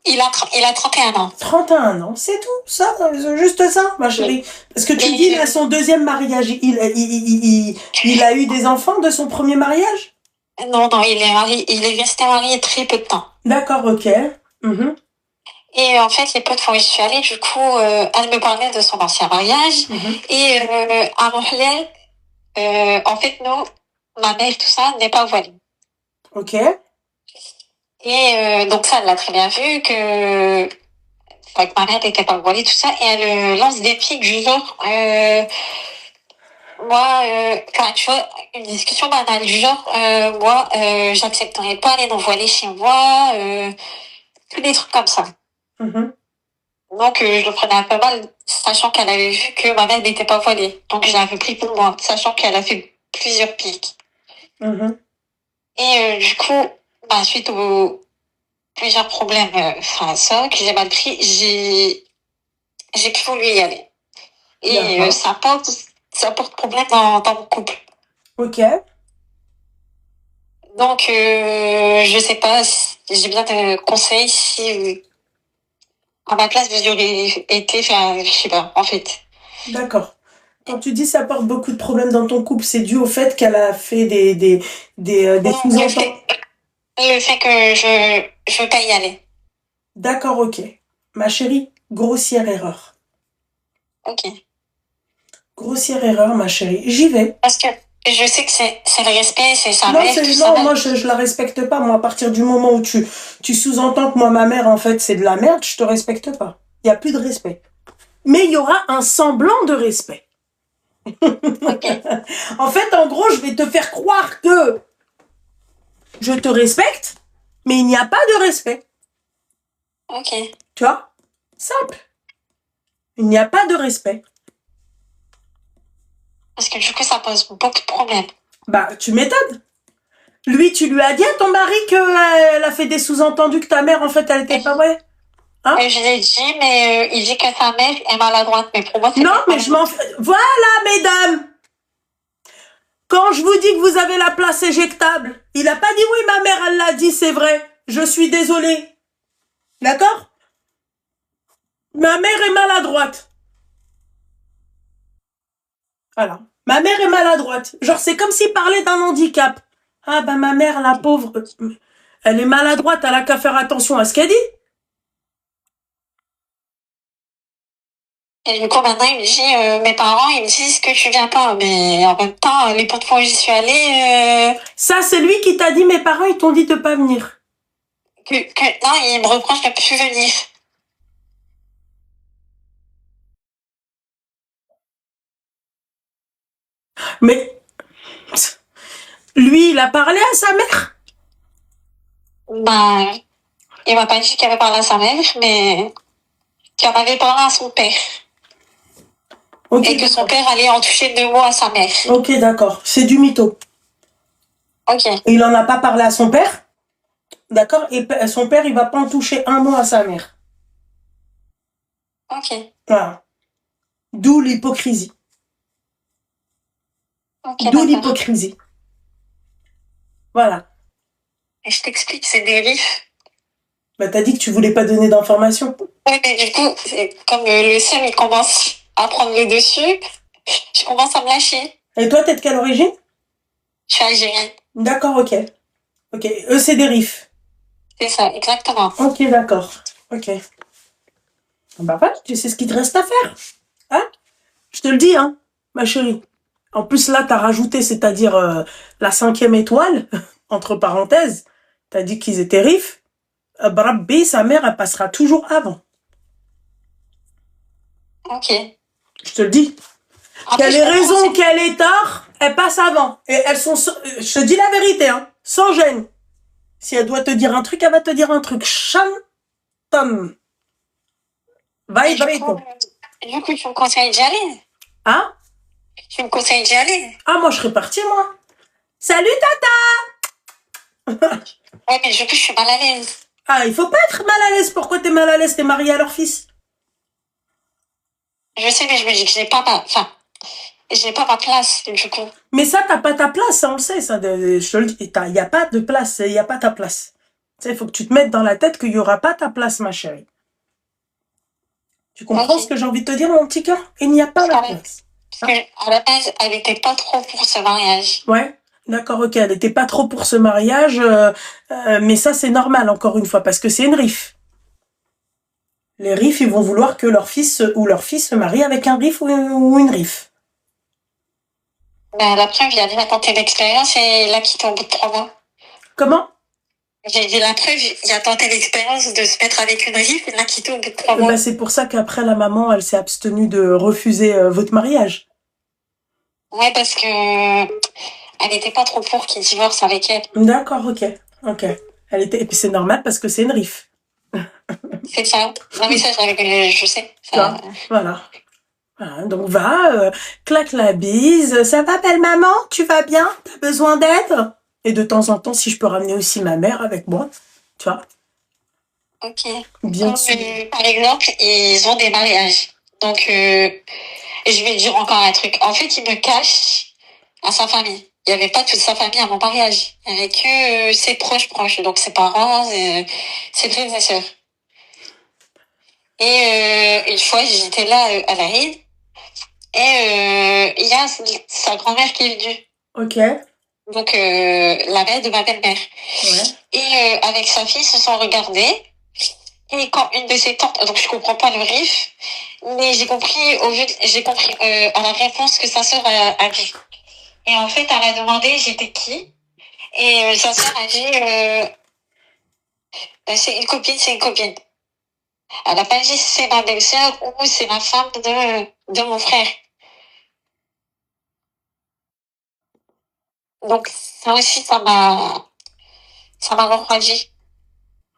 il a 31 ans. 31 ans, c'est tout, ça, juste ça, ma chérie. Parce que tu dis, à son deuxième mariage, il a eu des enfants de son premier mariage? Non, il est resté marié très peu de temps. D'accord, ok. Et en fait, les peu de fois où je suis allée, du coup, elle me parlait de son ancien mariage. Et à Montréal, en fait, nous, ma mère, tout ça, n'est pas voilée. Ok. Et donc ça, elle l'a très bien vu que ma mère n'était pas voilée, tout ça. Et elle lance des pics du genre, moi, tu vois, une discussion banale du genre, moi, j'accepterais pas les non-voilés chez moi, tous des trucs comme ça. Mhm. Donc, je le prenais un peu mal, sachant qu'elle avait vu que ma mère n'était pas voilée. Donc, je l'avais pris pour moi, sachant qu'elle a fait plusieurs pics. Mhm. Et du coup, suite aux plusieurs problèmes, ça, que j'ai mal pris, j'ai plus voulu y aller. Et D'accord. ça porte problème dans mon couple. Ok. Donc, je sais pas si j'ai bien des conseils si, à ma place, vous auriez été, je sais pas, en fait. D'accord. Quand tu dis ça porte beaucoup de problèmes dans ton couple, c'est dû au fait qu'elle a fait des Non, sous-entendus. le fait que je veux pas y aller. D'accord, ok. Ma chérie, grossière erreur. Ok. Grossière erreur, ma chérie. J'y vais. Parce que je sais que c'est le respect, c'est sa Non, mère, tout ça. non, moi je la respecte pas. Moi, à partir du moment où tu sous-entends que moi, ma mère, en fait, c'est de la merde, je te respecte pas. Il y a plus de respect. Mais il y aura un semblant de respect. Ok. En fait, en gros, je vais te faire croire que je te respecte, mais il n'y a pas de respect. Ok. Tu vois? Simple. Il n'y a pas de respect. Parce que du coup, ça pose beaucoup de problèmes. Bah, tu m'étonnes. Lui, tu lui as dit à ton mari qu'elle a fait des sous-entendus que ta mère, en fait, elle était pas vraie? Hein? Je l'ai dit, mais il dit que sa mère est maladroite. Mais pour moi, c'est Non, pas mais je m'en fais. Voilà, mesdames! Quand je vous dis que vous avez la place éjectable, il a pas dit oui, ma mère, elle l'a dit, c'est vrai. Je suis désolée. D'accord? Ma mère est maladroite. Voilà. Ma mère est maladroite. Genre, c'est comme s'il parlait d'un handicap. Ah, bah, ma mère, la pauvre, elle est maladroite, elle a qu'à faire attention à ce qu'elle dit. Et du coup, maintenant, il me dit, mes parents, ils me disent que tu viens pas. Mais en même temps, les peu de fois où j'y suis allée, Ça, c'est lui qui t'a dit, mes parents, ils t'ont dit de pas venir. non, il me reproche de plus venir. Mais, lui, il a parlé à sa mère? Ben, il m'a pas dit qu'il avait parlé à sa mère, mais qu'il en avait parlé à son père. Ok, Et que son d'accord. père allait en toucher 2 mots à sa mère. Ok, d'accord. C'est du mytho. Ok. Il en a pas parlé à son père? D'accord? Et son père, il va pas en toucher un mot à sa mère. Ok. Voilà. D'où l'hypocrisie. Ok, D'où d'accord. l'hypocrisie. Voilà. Et je t'explique, c'est des rifs. Bah, t'as dit que tu voulais pas donner d'informations. Oui, mais du coup, comme le seum, il commence à prendre le dessus, je commence à me lâcher. Et toi, t'es de quelle origine? Je suis algérienne. D'accord, ok. Ok. Eux, c'est des rifs. C'est ça, exactement. Ok, d'accord. Ok. Bah, voilà, tu sais ce qu'il te reste à faire. Hein? Je te le dis, hein, ma chérie. En plus, là, t'as rajouté, c'est-à-dire la 5e étoile, entre parenthèses. T'as dit qu'ils étaient rifs. Brabbi, sa mère, elle passera toujours avant. Ok. Je te le dis. Qu'elle ait raison ou qu'elle ait tort, elle passe avant. Et elles sont... Je te dis la vérité, hein, sans gêne. Si elle doit te dire un truc, elle va te dire un truc. Chantam. Vai, Du coup, tu me conseilles d'y aller? Hein? Tu me conseilles d'y aller? Ah, moi, je serais partie, moi. Salut, tata. Ouais, mais du coup, je suis mal à l'aise. Ah, il faut pas être mal à l'aise. Pourquoi t'es mal à l'aise? T'es mariée à leur fils. Je sais, mais je me dis que j'ai pas ma place, du coup. Mais ça, t'as pas ta place, ça, on le sait, ça. Je te le dis, il y a pas de place, il y a pas ta place. Tu sais, il faut que tu te mettes dans la tête qu'il y aura pas ta place, ma chérie. Tu comprends ce que j'ai envie de te dire, mon petit cœur? Il n'y a pas la place. Parce que, à la base, elle était pas trop pour ce mariage. Ouais. D'accord, ok, elle était pas trop pour ce mariage, mais ça, c'est normal, encore une fois, parce que c'est une RIF. Les RIF, ils vont vouloir que leur fils se marie avec un RIF ou une RIF. Ben, la preuve, il a déjà tenté l'expérience et il a quitté au bout de 3 mois. Comment? J'ai dit la preuve, il a tenté l'expérience de se mettre avec une RIF et il l'a quitté au bout de 3 mois. Ben, c'est pour ça qu'après, la maman, elle s'est abstenue de refuser votre mariage. Ouais, parce que elle n'était pas trop pour qu'il divorce avec elle. D'accord, ok. Ok. Elle était... Et puis c'est normal parce que c'est une rif. C'est ça. Non, mais ça, je sais. Tu vois. Voilà. Voilà. Donc claque la bise. Ça va, belle maman? Tu vas bien? T'as besoin d'aide? Et de temps en temps, si je peux ramener aussi ma mère avec moi, tu vois. Ok. Bien sûr. Par exemple, ils ont des mariages. Donc, je vais dire encore un truc. En fait, il me cache à sa famille. Il n'y avait pas toute sa famille à mon mariage. Il n'y avait que ses proches. Donc, ses parents, ses frères et sœurs. Et une fois, j'étais là à la Ride. Et il y a sa grand-mère qui est venue. Ok. Donc, la mère de ma belle-mère. Ouais. Et avec sa fille, ils se sont regardés. Et quand une de ses tantes, donc je comprends pas le riff, mais j'ai compris à la réponse que sa sœur a dit. Et en fait, elle a demandé j'étais qui, et sa sœur a dit c'est une copine. Elle a pas dit c'est ma belle-sœur ou c'est la femme de mon frère. Donc ça aussi, ça m'a refroidi.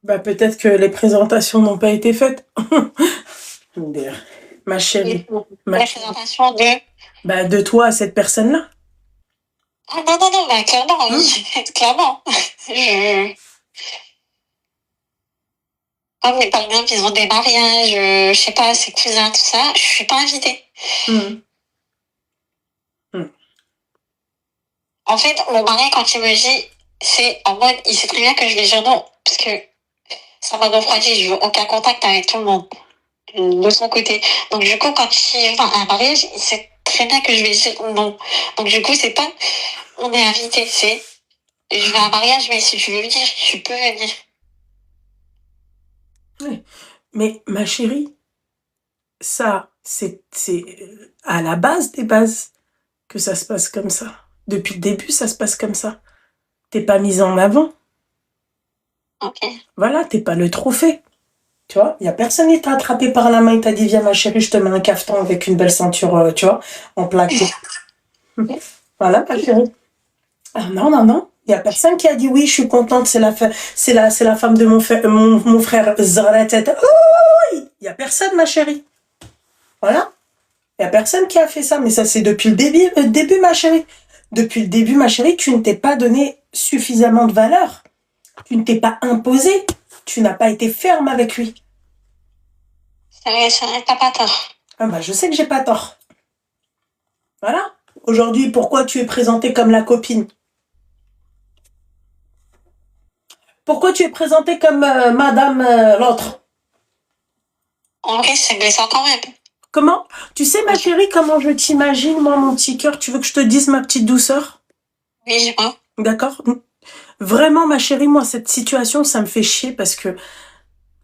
Bah peut-être que les présentations n'ont pas été faites. Ma chérie. La présentation de... Bah de toi à cette personne-là. Ah non, bah clairement, clairement. Comme par exemple, ils ont des mariages, je sais pas, ses cousins, tout ça, je suis pas invitée. En fait, mon mari, quand il me dit, c'est en mode, il sait très bien que je vais dire non, parce que ça m'a refroidi, je veux aucun contact avec tout le monde, de son côté. Donc du coup, quand il va à un mariage, il sait très bien que je vais dire non. Donc du coup, c'est pas, on est invité, c'est, je vais à un mariage, mais si tu veux venir, tu peux venir. Oui. Mais ma chérie, ça, c'est à la base des bases que ça se passe comme ça. Depuis le début, ça se passe comme ça. T'es pas mise en avant. Ok. Voilà, t'es pas le trophée. Tu vois, il y a personne qui t'a attrapé par la main et t'a dit viens ma chérie, je te mets un cafetan avec une belle ceinture, tu vois, en plaqué. Voilà, ma chérie. Ah non. Il y a personne qui a dit oui, je suis contente, c'est la femme de mon frère Zara. Il y a personne, ma chérie. Voilà. Il y a personne qui a fait ça, mais ça c'est depuis le début, ma chérie. Depuis le début, ma chérie, tu ne t'es pas donné suffisamment de valeur. Tu ne t'es pas imposé. Tu n'as pas été ferme avec lui. C'est vrai, t'as pas tort. Ah bah, je sais que j'ai pas tort. Voilà. Aujourd'hui, pourquoi tu es présentée comme la copine? Pourquoi tu es présentée comme madame l'autre? En vrai, c'est blessant quand même. Comment? Tu sais, ma chérie, comment je t'imagine, moi, mon petit cœur? Tu veux que je te dise ma petite douceur? Oui, dis-moi. D'accord? Vraiment, ma chérie, moi, cette situation, ça me fait chier parce que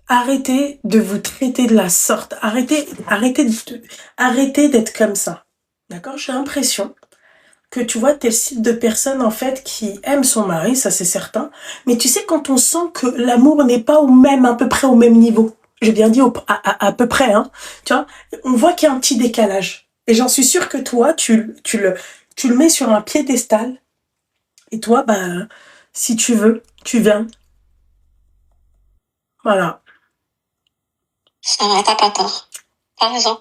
arrêtez de vous traiter de la sorte. Arrêtez d'être comme ça. D'accord? J'ai l'impression que tu vois, t'es le type de personne, en fait, qui aime son mari, ça c'est certain. Mais tu sais, quand on sent que l'amour n'est pas à peu près au même niveau. J'ai bien dit à peu près, hein. Tu vois, on voit qu'il y a un petit décalage. Et j'en suis sûre que toi, tu le mets sur un piédestal. Et toi, ben, si tu veux, tu viens. Voilà. C'est vrai, t'as pas tort. T'as raison.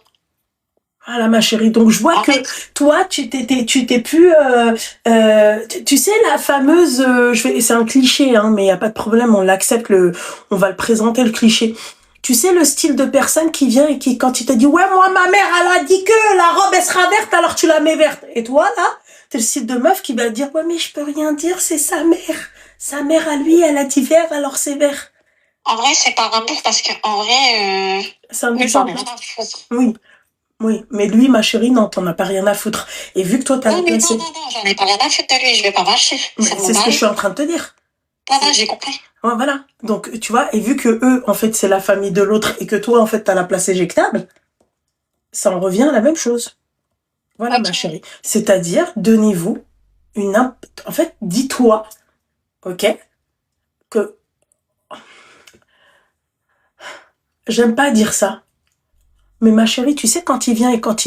Voilà, ma chérie. Donc, je vois que toi, tu t'es plus, tu sais, la fameuse, c'est un cliché, hein, mais y a pas de problème, on l'accepte, on va le présenter, le cliché. Tu sais, le style de personne qui vient et qui, quand il te dit, ouais, moi, ma mère, elle a dit que la robe, elle sera verte, alors tu la mets verte. Et toi, là, t'es le style de meuf qui va dire, ouais, mais je peux rien dire, c'est sa mère. Sa mère à lui, elle a dit vert, alors c'est vert. En vrai, c'est par amour parce que, en vrai, c'est un exemple. Oui, mais lui, ma chérie, non, t'en as pas rien à foutre. Et vu que toi, t'as... Non, j'en ai pas rien à foutre de lui, je vais pas marcher. C'est ce que je suis en train de te dire. Non, j'ai compris. Ouais, voilà. Donc, tu vois, et vu que eux, en fait, c'est la famille de l'autre et que toi, en fait, t'as la place éjectable, ça en revient à la même chose. Voilà, ma chérie. C'est-à-dire, donnez-vous en fait, dis-toi, ok, que j'aime pas dire ça, Mais ma chérie, tu sais, quand il vient et quand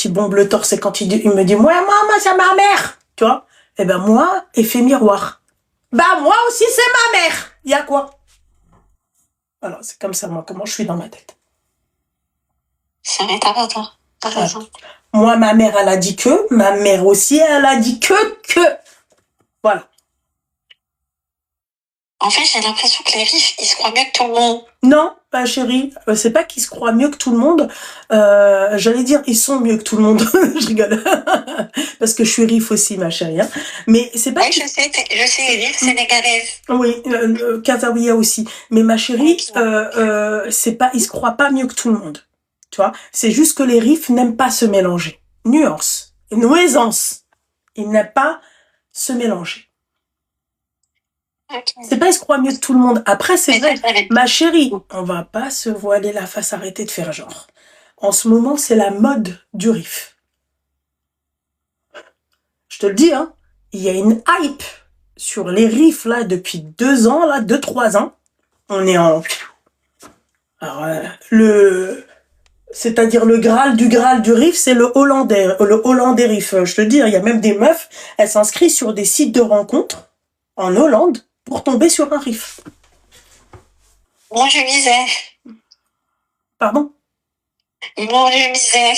il bombe le torse et quand il me dit, moi, maman, c'est ma mère. Tu vois? Eh ben, moi, effet miroir. Bah, moi aussi, c'est ma mère. Il y a quoi? Alors, c'est comme ça, moi, comment je suis dans ma tête. C'est vrai, t'as raison. T'as raison. Moi, ma mère, elle a dit que. Ma mère aussi, elle a dit que. Voilà. En fait, j'ai l'impression que les riches, ils se croient mieux que tout le monde. Non, ma chérie, c'est pas qu'ils se croient mieux que tout le monde. J'allais dire, ils sont mieux que tout le monde. Je rigole. Parce que je suis rif aussi, ma chérie. Hein. Mais c'est pas... Oui, je sais, rif sénégalaise. Oui, Kazaouia aussi. Mais ma chérie, c'est pas, ils se croient pas mieux que tout le monde. Tu vois, c'est juste que les rifs n'aiment pas se mélanger. Nuance, nuisance. Ils n'aiment pas se mélanger. Okay. C'est pas ils se croient mieux que tout le monde. Après, c'est vrai, ma chérie, on va pas se voiler la face, arrêter de faire genre. En ce moment, c'est la mode du rif. Je te le dis, hein, il y a une hype sur les rifs là depuis 2 ans, là, 2-3 ans. On est en... Alors, c'est-à-dire le Graal du riff, c'est le hollandais riff. Je te dis, il y a même des meufs, elles s'inscrivent sur des sites de rencontres en Hollande pour tomber sur un riff. Moi, je misais. Pardon? Moi, je misais.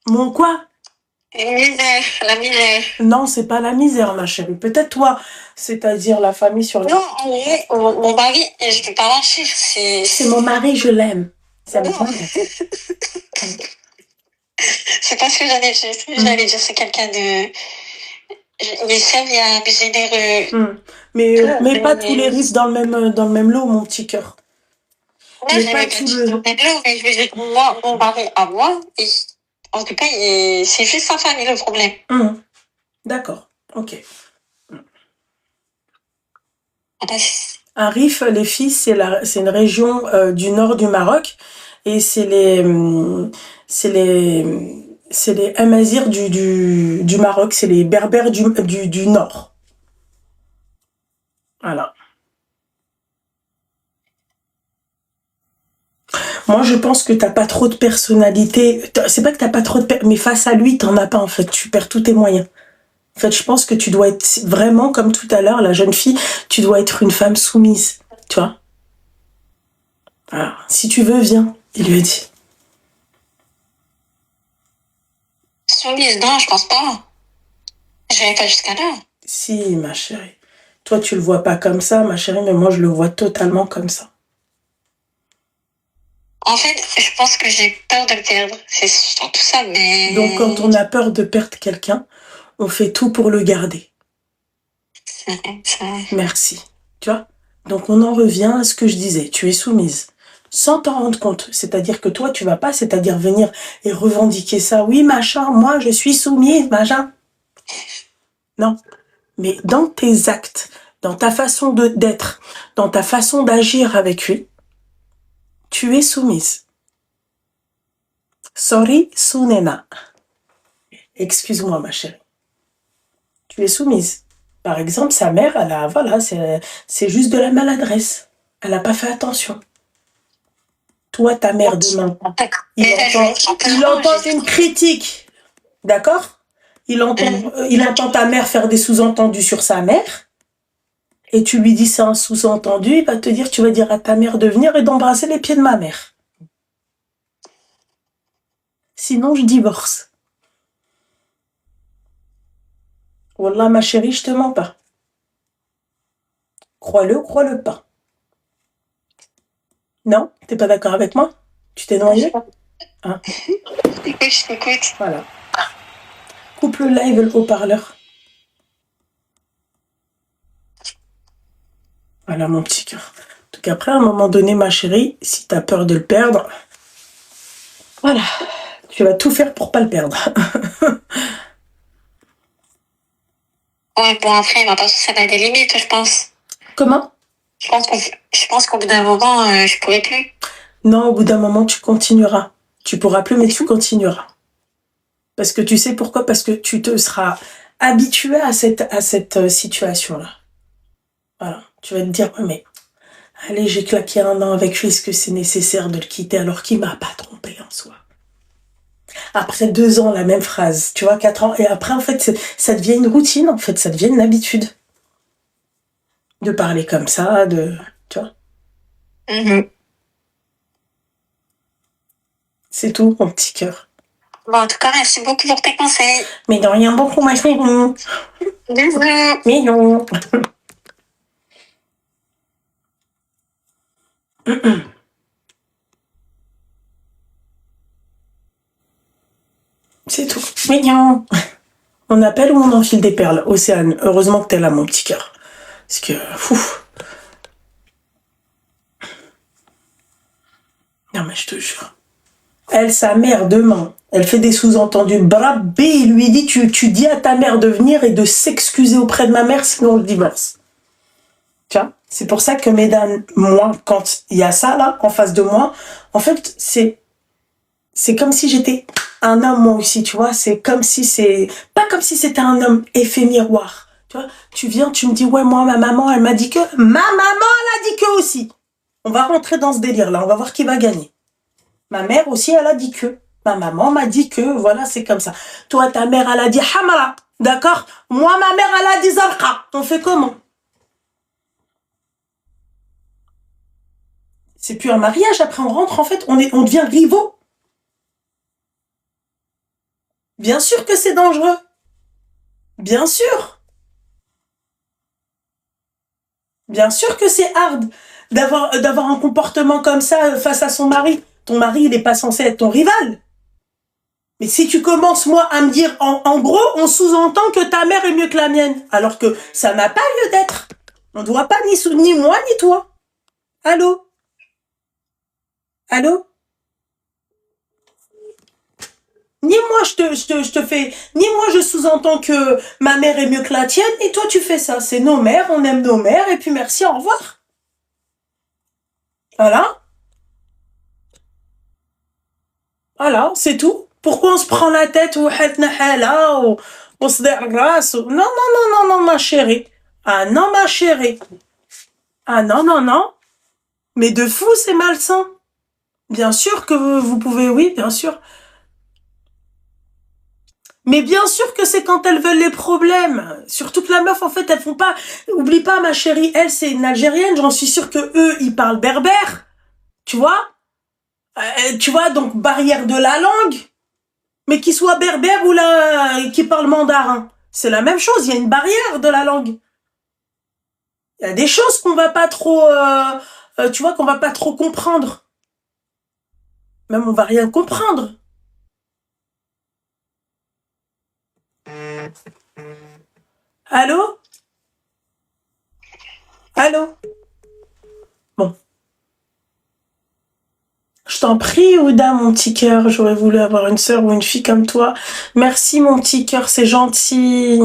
Mon quoi? Misère, la misère. Non, c'est pas la misère, ma chérie. Peut-être toi, c'est-à-dire la famille sur les... Non, en vrai, mon mari, je peux pas mentir, c'est mon mari, je l'aime. Ça me semble. C'est pas ce que j'allais dire. J'allais dire, c'est quelqu'un de... Il est serviable, généreux. Mais pas tous les riffs dans le même lot, mon petit cœur. Non, mais pas tout le... Mais je veux dire, moi, mon mari à moi, en tout cas, c'est juste sa famille le problème. D'accord, ok. Un rif, les filles, c'est une région du nord du Maroc et c'est les Amazirs du Maroc, c'est les Berbères du nord. Voilà. Moi, je pense que t'as pas trop de personnalité. C'est pas que t'as pas trop de mais face à lui, t'en as pas en fait. Tu perds tous tes moyens. En fait, je pense que tu dois être vraiment, comme tout à l'heure, la jeune fille, tu dois être une femme soumise, tu vois. Alors, si tu veux, viens, il lui a dit. Soumise, non, je pense pas. Je vais pas jusqu'à là. Si, ma chérie. Toi, tu le vois pas comme ça, ma chérie, mais moi, je le vois totalement comme ça. En fait, je pense que j'ai peur de le perdre. C'est surtout ça, mais... Donc, quand on a peur de perdre quelqu'un, on fait tout pour le garder. C'est vrai. Merci. Tu vois? Donc, on en revient à ce que je disais. Tu es soumise. Sans t'en rendre compte. C'est-à-dire que toi, tu vas pas, c'est-à-dire venir et revendiquer ça. Oui, machin, moi, je suis soumise, machin. Non. Mais dans tes actes, dans ta façon d'être, dans ta façon d'agir avec lui, tu es soumise. Sorry, Sunena. Excuse-moi, ma chérie. Tu es soumise. Par exemple, sa mère, voilà, c'est juste de la maladresse. Elle n'a pas fait attention. Toi, ta mère, demain, il entend une critique. D'accord? Il entend ta mère faire des sous-entendus sur sa mère. Et tu lui dis c'est un sous-entendu, il va te dire, tu vas dire à ta mère de venir et d'embrasser les pieds de ma mère. Sinon, je divorce. Wallah, ma chérie, je te mens pas. Crois-le ou crois-le pas. Non? T'es pas d'accord avec moi? Tu t'es noyée? Hein? Je t'écoute. Voilà. Coupe le live, le haut-parleur. Voilà, mon petit cœur. Donc après, à un moment donné, ma chérie, si t'as peur de le perdre, voilà, tu vas tout faire pour pas le perdre. Ouais, bon, après, ça a des limites, je pense. Comment? Je pense qu'au bout d'un moment, je pourrais plus. Non, au bout d'un moment, tu continueras. Tu pourras plus, mais tu continueras. Parce que tu sais pourquoi? Parce que tu te seras habitué à cette situation-là. Voilà. Tu vas te dire, mais Allez, j'ai claqué 1 an avec lui, est-ce que c'est nécessaire de le quitter alors qu'il m'a pas trompé en soi? Après 2 ans, la même phrase, tu vois, 4 ans. Et après, en fait, ça devient une routine, en fait, ça devient une habitude. De parler comme ça, tu vois. C'est tout, mon petit cœur. Bon, en tout cas, merci beaucoup pour tes conseils. Mais de rien beaucoup, ma chérie. Bisous. Mais non. C'est tout. Mignon. On appelle ou on enfile des perles? Océane, heureusement que t'es là, mon petit cœur. Parce que, Non, mais je te jure. Elle, sa mère, demain, elle fait des sous-entendus. Brabé, il lui dit, tu dis à ta mère de venir et de s'excuser auprès de ma mère, sinon on le divorce. Tu vois? C'est pour ça que, mesdames, moi, quand il y a ça, là, en face de moi, en fait, c'est comme si j'étais un homme, moi aussi, tu vois. C'est comme si pas comme si c'était un homme effet miroir. Tu vois, tu viens, tu me dis, ouais, moi, ma maman, elle m'a dit que. Ma maman, elle a dit que aussi. On va rentrer dans ce délire-là, on va voir qui va gagner. Ma mère aussi, elle a dit que. Ma maman m'a dit que, voilà, c'est comme ça. Toi, ta mère, elle a dit hamra, d'accord? Moi, ma mère, elle a dit zarqa. On fait comment? C'est plus un mariage, après on rentre, en fait, on devient rivaux. Bien sûr que c'est dangereux. Bien sûr. Bien sûr que c'est hard d'avoir un comportement comme ça face à son mari. Ton mari, il n'est pas censé être ton rival. Mais si tu commences, moi, à me dire, en gros, on sous-entend que ta mère est mieux que la mienne. Alors que ça n'a pas lieu d'être. On ne doit pas ni moi, ni toi. Allô? Allô? Ni moi je te fais, ni moi je sous-entends que ma mère est mieux que la tienne, et toi tu fais ça. C'est nos mères, on aime nos mères, et puis merci, au revoir. Voilà. Voilà, c'est tout. Pourquoi on se prend la tête ou on se dérasse? Non, non, non, non, non, ma chérie. Ah non, ma chérie. Ah non, non, non. Mais de fou, c'est malsain. Bien sûr que vous pouvez, oui, bien sûr. Mais bien sûr que c'est quand elles veulent les problèmes. Surtout que la meuf, en fait, elles font pas... Oublie pas, ma chérie, elle, c'est une Algérienne. J'en suis sûre que eux, ils parlent berbère. Tu vois? Donc, barrière de la langue. Mais qu'ils soient berbères ou qui parlent mandarin. C'est la même chose, il y a une barrière de la langue. Il y a des choses qu'on va pas trop... tu vois, qu'on va pas trop comprendre. Même on va rien comprendre. Allô? Allô? Bon. Je t'en prie, Ouda, mon petit cœur. J'aurais voulu avoir une sœur ou une fille comme toi. Merci, mon petit cœur, c'est gentil.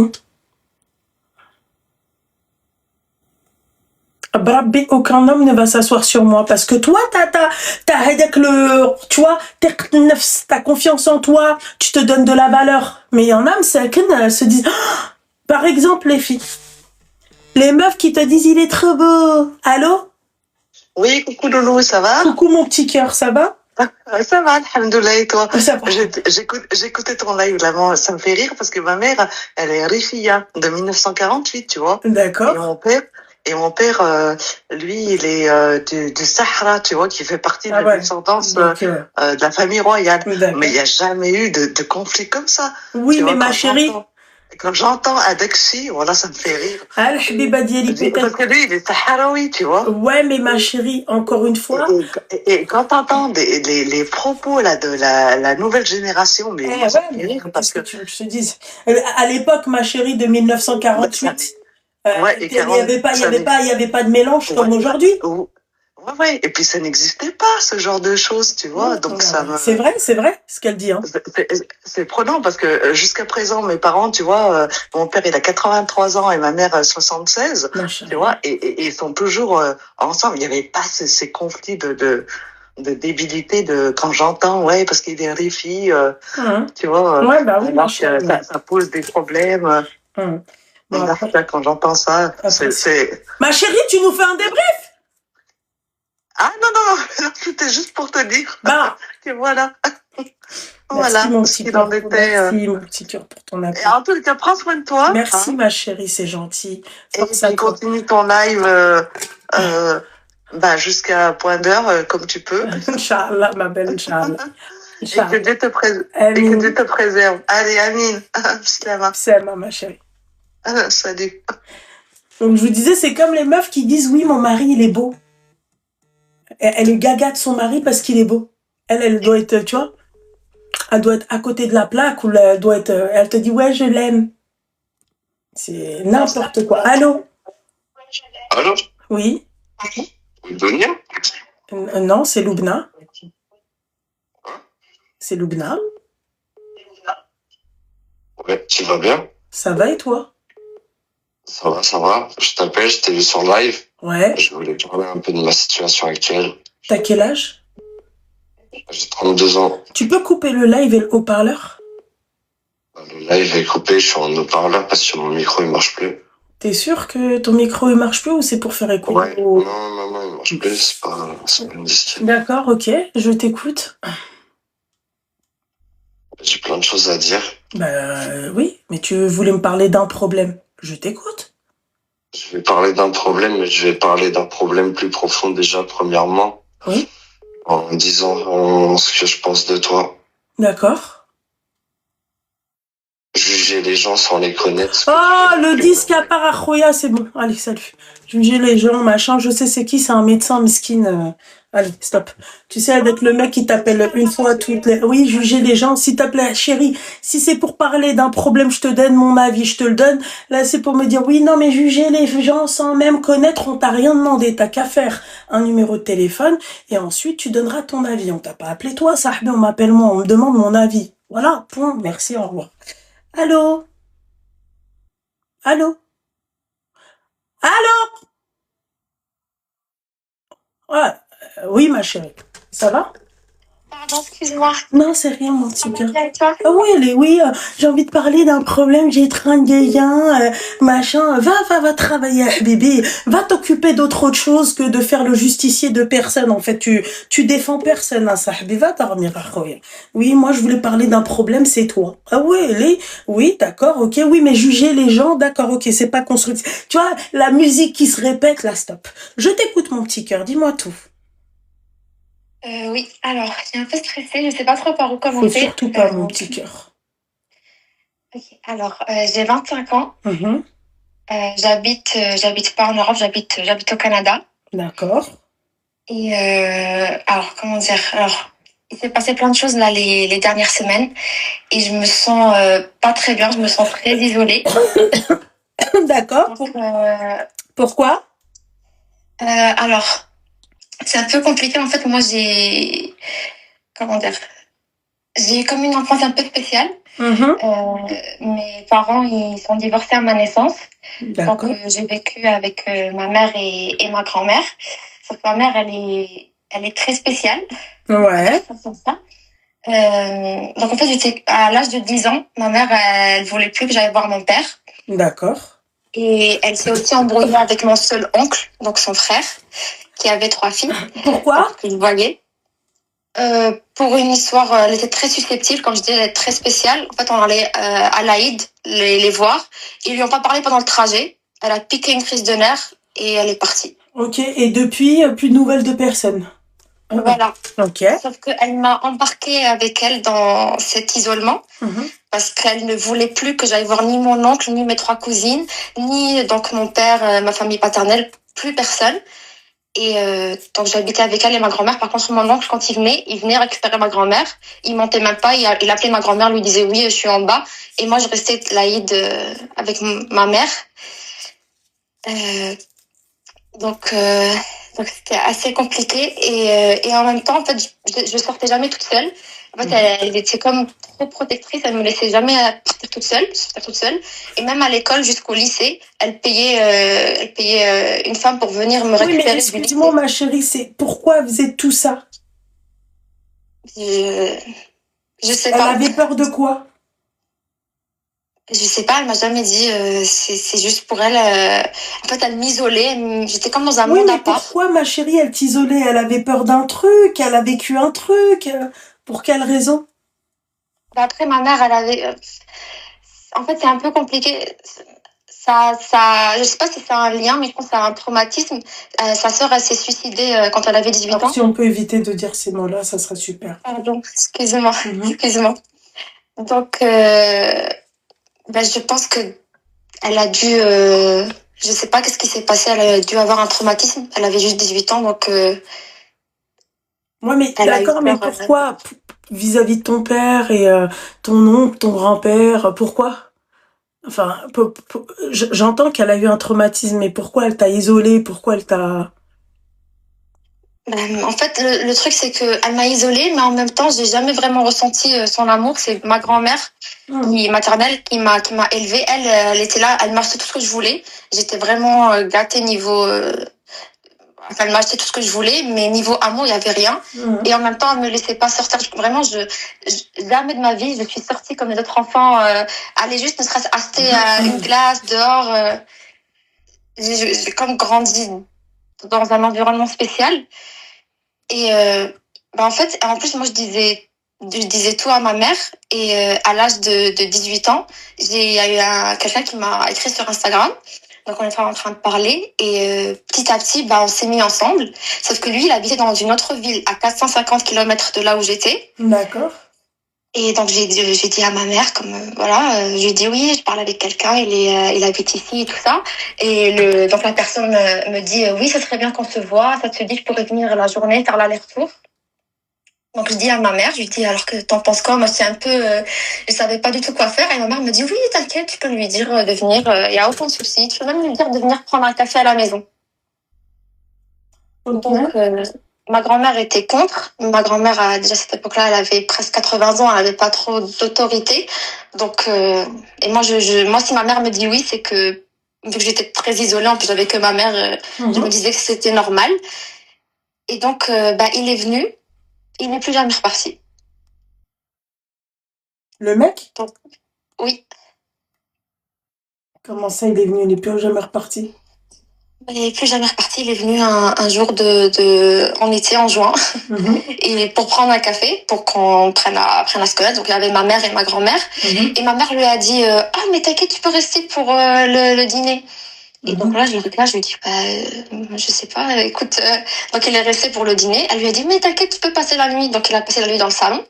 Brabbi, aucun homme ne va s'asseoir sur moi parce que toi, t'as avec tu vois, t'as confiance en toi, tu te donnes de la valeur. Mais il y en a, elles se disent, par exemple, les filles, les meufs qui te disent, il est trop beau. Allô? Oui, coucou Loulou, ça va? Coucou mon petit cœur, ça va? Ça va, alhamdoulilah, et toi? Ça va. J'écoutais ton live là, ça me fait rire parce que ma mère, elle est Rifia de 1948, tu vois. D'accord. Et mon père, lui, il est du Sahara, tu vois, qui fait partie de la descendance de la famille royale. Mais il n'y a jamais eu de conflit comme ça. Oui, mais ma chérie... Quand j'entends Adakshi, voilà, ça me fait rire. Parce que lui, il est saharaoui, tu vois. Ouais, mais ma chérie, encore une fois. Et quand t'entends les propos là de la nouvelle génération, mais ça me fait rire parce que tu veux que je te dise. À l'époque, ma chérie, de 1948, il y avait pas de mélange comme aujourd'hui. Ouais, et puis ça n'existait pas, ce genre de choses, tu vois, donc ça me... C'est vrai, ce qu'elle dit, hein. C'est prenant, parce que jusqu'à présent, mes parents, tu vois, mon père, il a 83 ans et ma mère, 76, tu vois, et ils sont toujours ensemble. Il n'y avait pas ces conflits de débilité quand j'entends, ouais, parce qu'il est des filles, tu vois, ouais, bah oui, ça pose des problèmes. Quand j'entends ça, c'est... Ma chérie, tu nous fais un débrief? Ah non, c'était juste pour te dire que voilà. Merci, mon ce petit qu'il cœur. en était. Merci, mon petit cœur, pour ton Et appel. en tout cas, prends soin de toi. Merci, ma chérie, c'est gentil. Et puis continue ton live jusqu'à point d'heure, comme tu peux. Inch'Allah, ma belle, Inch'Allah. Et que Dieu te préserve. Allez, Amine. Salam, ma chérie. Salut. Donc, je vous disais, c'est comme les meufs qui disent, oui, mon mari, il est beau. Elle est gaga de son mari parce qu'il est beau. Elle doit être, tu vois, elle doit être à côté de la plaque ou elle doit être, elle te dit, ouais, je l'aime. C'est n'importe quoi. Allô? Allô? Oui. Donia? Non, c'est Loubna. C'est Loubna. Ouais, tu vas bien? Ça va et toi? Ça va. Je t'appelle, je t'ai vu sur live. Ouais. Je voulais parler un peu de ma situation actuelle. T'as quel âge? J'ai 32 ans. Tu peux couper le live et le haut-parleur? Le live est coupé, je suis en haut-parleur parce que mon micro il marche plus. T'es sûr que ton micro il marche plus ou c'est pour faire écouter? Ouais. Non, il marche plus, c'est pas une disque. D'accord, ok, je t'écoute. J'ai plein de choses à dire. Oui, mais tu voulais me parler d'un problème. Je t'écoute. Je vais parler d'un problème, mais je vais parler d'un problème plus profond déjà, premièrement. Oui. En disant ce que je pense de toi. D'accord. Juger les gens sans les connaître. Oh, le disque à Parachoya, c'est bon. Allez, salut. Juger les gens, machin, je sais c'est qui, c'est un médecin mesquine. Allez, stop. Tu sais, avec le mec qui t'appelle une fois toutes les... Oui, juger les gens, s'il t'appelle, chérie, si c'est pour parler d'un problème, je te donne mon avis, je te le donne. Là, c'est pour me dire, oui, non, mais juger les gens sans même connaître, on t'a rien demandé. T'as qu'à faire un numéro de téléphone et ensuite, tu donneras ton avis. On t'a pas appelé toi, sahbé, on m'appelle moi, on me demande mon avis. Voilà, point. Merci, au revoir. Allô? Allô? Allô? Ouais, oui, ma chérie. Ça va? Pardon, excuse-moi. Non, c'est rien, mon petit cœur. Bien, et toi? Oui, j'ai envie de parler d'un problème, j'ai tringué, machin. Va travailler, bébé. Va t'occuper d'autre chose que de faire le justicier de personne. En fait, tu défends personne, hein, sahbi. Va dormir, akhoya. Oui, moi, je voulais parler d'un problème, c'est toi. Ah oui, d'accord, ok, oui, mais juger les gens, d'accord, ok, c'est pas constructif. Tu vois, la musique qui se répète, là, stop. Je t'écoute, mon petit cœur, dis-moi tout. Oui, alors, je suis un peu stressée, je sais pas trop par où commencer. Faut surtout pas, mon petit cœur. Ok, alors, j'ai 25 ans. J'habite pas en Europe, j'habite au Canada. D'accord. Et alors, comment dire? Alors, il s'est passé plein de choses là les dernières semaines et je me sens pas très bien, je me sens très isolée. D'accord. Pourquoi? Alors, c'est un peu compliqué en fait. Moi, j'ai eu comme une enfance un peu spéciale. Mes parents ils sont divorcés à ma naissance. D'accord. Donc j'ai vécu avec ma mère et ma grand-mère. Sauf que ma mère elle est très spéciale. Ouais. Donc en fait j'étais à l'âge de 10 ans. Ma mère elle voulait plus que j'aille voir mon père. D'accord. Et elle s'est aussi embrouillée avec mon seul oncle, donc son frère, qui avait 3 filles. Pourquoi? Que je voyais. Pour une histoire, elle était très susceptible, comme je disais, elle est très spéciale. En fait, on allait à l'Aïd les voir. Ils lui ont pas parlé pendant le trajet. Elle a piqué une crise de nerfs et elle est partie. Ok, et depuis, plus de nouvelles de personne. Voilà. Ok. Sauf qu'elle m'a embarquée avec elle dans cet isolement parce qu'elle ne voulait plus que j'aille voir ni mon oncle, ni mes 3 cousines, ni donc mon père, ma famille paternelle, plus personne. Et donc j'habitais avec elle et ma grand-mère. Par contre, mon oncle, quand il venait récupérer ma grand-mère. Il montait même pas, il appelait ma grand-mère, lui disait oui, je suis en bas. Et moi, je restais l'Aïd avec ma mère. Donc c'était assez compliqué. Et en même temps, en fait, je sortais jamais toute seule. En fait, elle était comme trop protectrice, elle me laissait jamais partir toute seule. Et même à l'école jusqu'au lycée, elle payait une femme pour venir me récupérer. Oui, mais excuse-moi, ma chérie, c'est pourquoi elle faisait tout ça? Je sais pas. Elle avait peur de quoi? Je sais pas, elle m'a jamais dit. C'est juste pour elle. En fait, elle m'isolait. J'étais comme dans un Oui, monde mais à part. pourquoi, ma chérie, elle t'isolait? Elle avait peur d'un truc, elle a vécu un truc. Pour quelle raison? Après, ma mère, elle avait. En fait, c'est un peu compliqué. Je sais pas si c'est un lien, mais je pense que c'est un traumatisme. Sa sœur, elle s'est suicidée quand elle avait 18 Alors, ans. si on peut éviter de dire ces mots-là, ça serait super. Pardon, excusez-moi, excusez-moi. Donc, je pense que elle a dû, je sais pas qu'est-ce qui s'est passé, elle a dû avoir un traumatisme. Elle avait juste 18 ans, donc Ouais, mais elle a eu d'accord, mais peur. pourquoi vis-à-vis de ton père et ton oncle, ton grand-père, pourquoi? Enfin, j'entends qu'elle a eu un traumatisme, mais pourquoi elle t'a isolée? Pourquoi elle t'a... En fait, le truc, c'est que elle m'a isolée, mais en même temps, j'ai jamais vraiment ressenti son amour. C'est ma grand-mère maternelle qui m'a élevée. Elle était là, elle m'a acheté tout ce que je voulais. J'étais vraiment gâtée niveau. Enfin, elle m'a acheté tout ce que je voulais, mais niveau amour, il y avait rien. Et en même temps, elle me laissait pas sortir. Vraiment, jamais de ma vie, je suis sortie comme les autres enfants. Aller juste ne serait-ce acheter une glace dehors. J'ai comme grandi dans un environnement spécial. Et en fait, en plus, moi, je disais tout à ma mère. Et à l'âge de 18 ans, il y a eu quelqu'un qui m'a écrit sur Instagram. Donc, on était en train de parler. Et petit à petit, on s'est mis ensemble. Sauf que lui, il habitait dans une autre ville, à 450 km de là où j'étais. D'accord. Et donc, j'ai dit à ma mère, comme, je lui ai dit, oui, je parle avec quelqu'un, il habite ici et tout ça. Et donc, la personne me dit, oui, ça serait bien qu'on se voit. Ça te dit, je pourrais venir la journée, faire l'aller-retour. Donc, je dis à ma mère, je lui dis, alors que t'en penses quoi? Moi, c'est un peu, je savais pas du tout quoi faire. Et ma mère me dit, oui, t'inquiète, tu peux lui dire de venir, il y a aucun souci. Tu peux même lui dire de venir prendre un café à la maison. Okay. Donc, ma grand-mère était contre. Ma grand-mère, déjà à cette époque-là, elle avait presque 80 ans, elle avait pas trop d'autorité. Donc, et moi, moi, si ma mère me dit oui, c'est que, vu que j'étais très isolée, en plus, j'avais que ma mère, je me disais que c'était normal. Et donc, il est venu. Il n'est plus jamais reparti. Le mec? Donc, oui. Comment ça, il est venu? Il n'est plus jamais reparti? Il n'est plus jamais reparti. Il est venu un jour en été, en juin, et pour prendre un café, pour qu'on apprenne à se connaître. Donc, il y avait ma mère et ma grand-mère. Et ma mère lui a dit, ah, mais t'inquiète, tu peux rester pour le dîner. Et donc là, je lui dis, je sais pas, écoute, donc il est resté pour le dîner. Elle lui a dit, mais t'inquiète, tu peux passer la nuit. Donc il a passé la nuit dans le salon.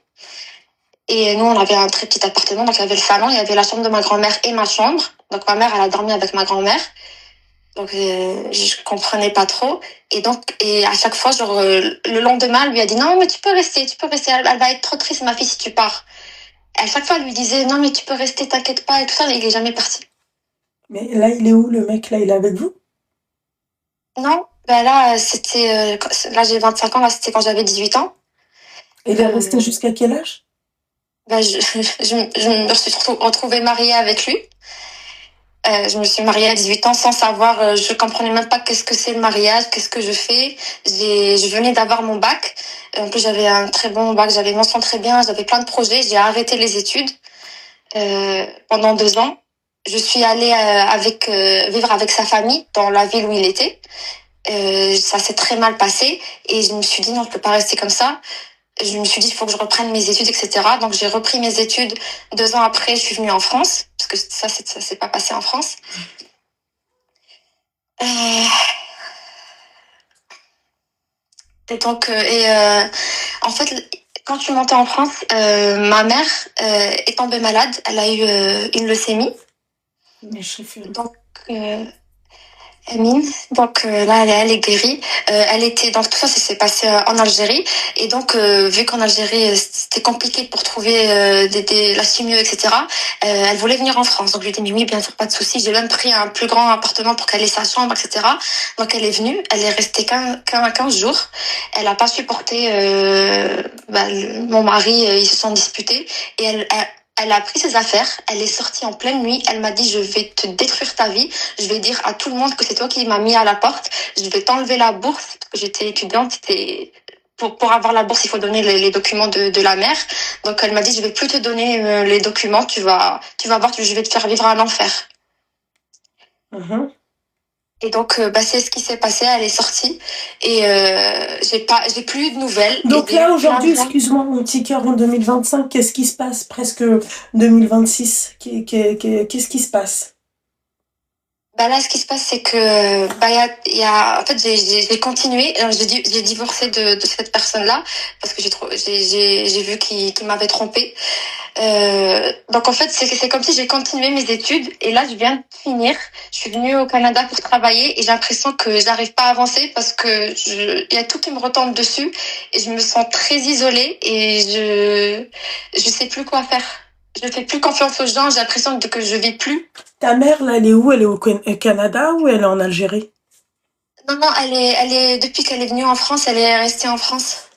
Et nous, on avait un très petit appartement, donc il y avait le salon, il y avait la chambre de ma grand-mère et ma chambre. Donc ma mère, elle a dormi avec ma grand-mère. Donc je comprenais pas trop. Et à chaque fois, le lendemain, elle lui a dit, non, mais tu peux rester. Elle va être trop triste, ma fille, si tu pars. À chaque fois, elle lui disait, non, mais tu peux rester, t'inquiète pas, et tout ça, il est jamais parti. Mais là, il est où, le mec? Là, il est avec vous? Non, là, c'était... là, j'ai 25 ans, là, c'était quand j'avais 18 ans. Et il est resté jusqu'à quel âge? Je me suis retrouvée mariée avec lui. Je me suis mariée à 18 ans sans savoir, je comprenais même pas qu'est-ce que c'est le mariage, qu'est-ce que je fais. Je venais d'avoir mon bac. En plus, j'avais un très bon bac, j'avais mention très bien, j'avais plein de projets. J'ai arrêté les études pendant 2 ans. Je suis allée vivre avec sa famille dans la ville où il était. Ça s'est très mal passé et je me suis dit non, je peux pas rester comme ça. Je me suis dit il faut que je reprenne mes études, etc. Donc j'ai repris mes études. 2 ans après, je suis venue en France parce que ça s'est pas passé en France. Et donc en fait, quand je suis montée en France, ma mère est tombée malade. Elle a eu une leucémie. Donc Amine. Donc là, elle est guérie. Donc tout ça, ça s'est passé en Algérie. Et donc, vu qu'en Algérie, c'était compliqué pour trouver la chimio, etc., elle voulait venir en France. Donc, je lui ai dit, mais oui, bien sûr, pas de souci. J'ai même pris un plus grand appartement pour qu'elle ait sa chambre, etc. Donc, elle est venue. Elle est restée 15 jours. Elle a pas supporté mon mari. Ils se sont disputés. Et elle a pris ses affaires, elle est sortie en pleine nuit, elle m'a dit je vais te détruire ta vie, je vais dire à tout le monde que c'est toi qui m'as mis à la porte, je vais t'enlever la bourse, parce que j'étais étudiante, c'était pour avoir la bourse, il faut donner les documents de la mère. Donc elle m'a dit, je vais plus te donner les documents, tu vas voir, je vais te faire vivre un enfer. Et donc, c'est ce qui s'est passé. Elle est sortie et j'ai plus eu de nouvelles. Donc là, aujourd'hui, excuse-moi, mon petit cœur, en 2025, qu'est-ce qui se passe? Presque 2026. Qu'est-ce qui se passe? Là, ce qui se passe, c'est que en fait, j'ai continué. Alors, j'ai divorcé de cette personne-là parce que j'ai vu qu'il m'avait trompée. Donc en fait, c'est comme si j'ai continué mes études et là, je viens de finir. Je suis venue au Canada pour travailler et j'ai l'impression que j'arrive pas à avancer parce que il y a tout qui me retombe dessus et je me sens très isolée et je sais plus quoi faire. Je fais plus confiance aux gens, j'ai l'impression que je vis plus. Ta mère, là, elle est où? Elle est au Canada ou elle est en Algérie? Non, elle est, depuis qu'elle est venue en France, elle est restée en France.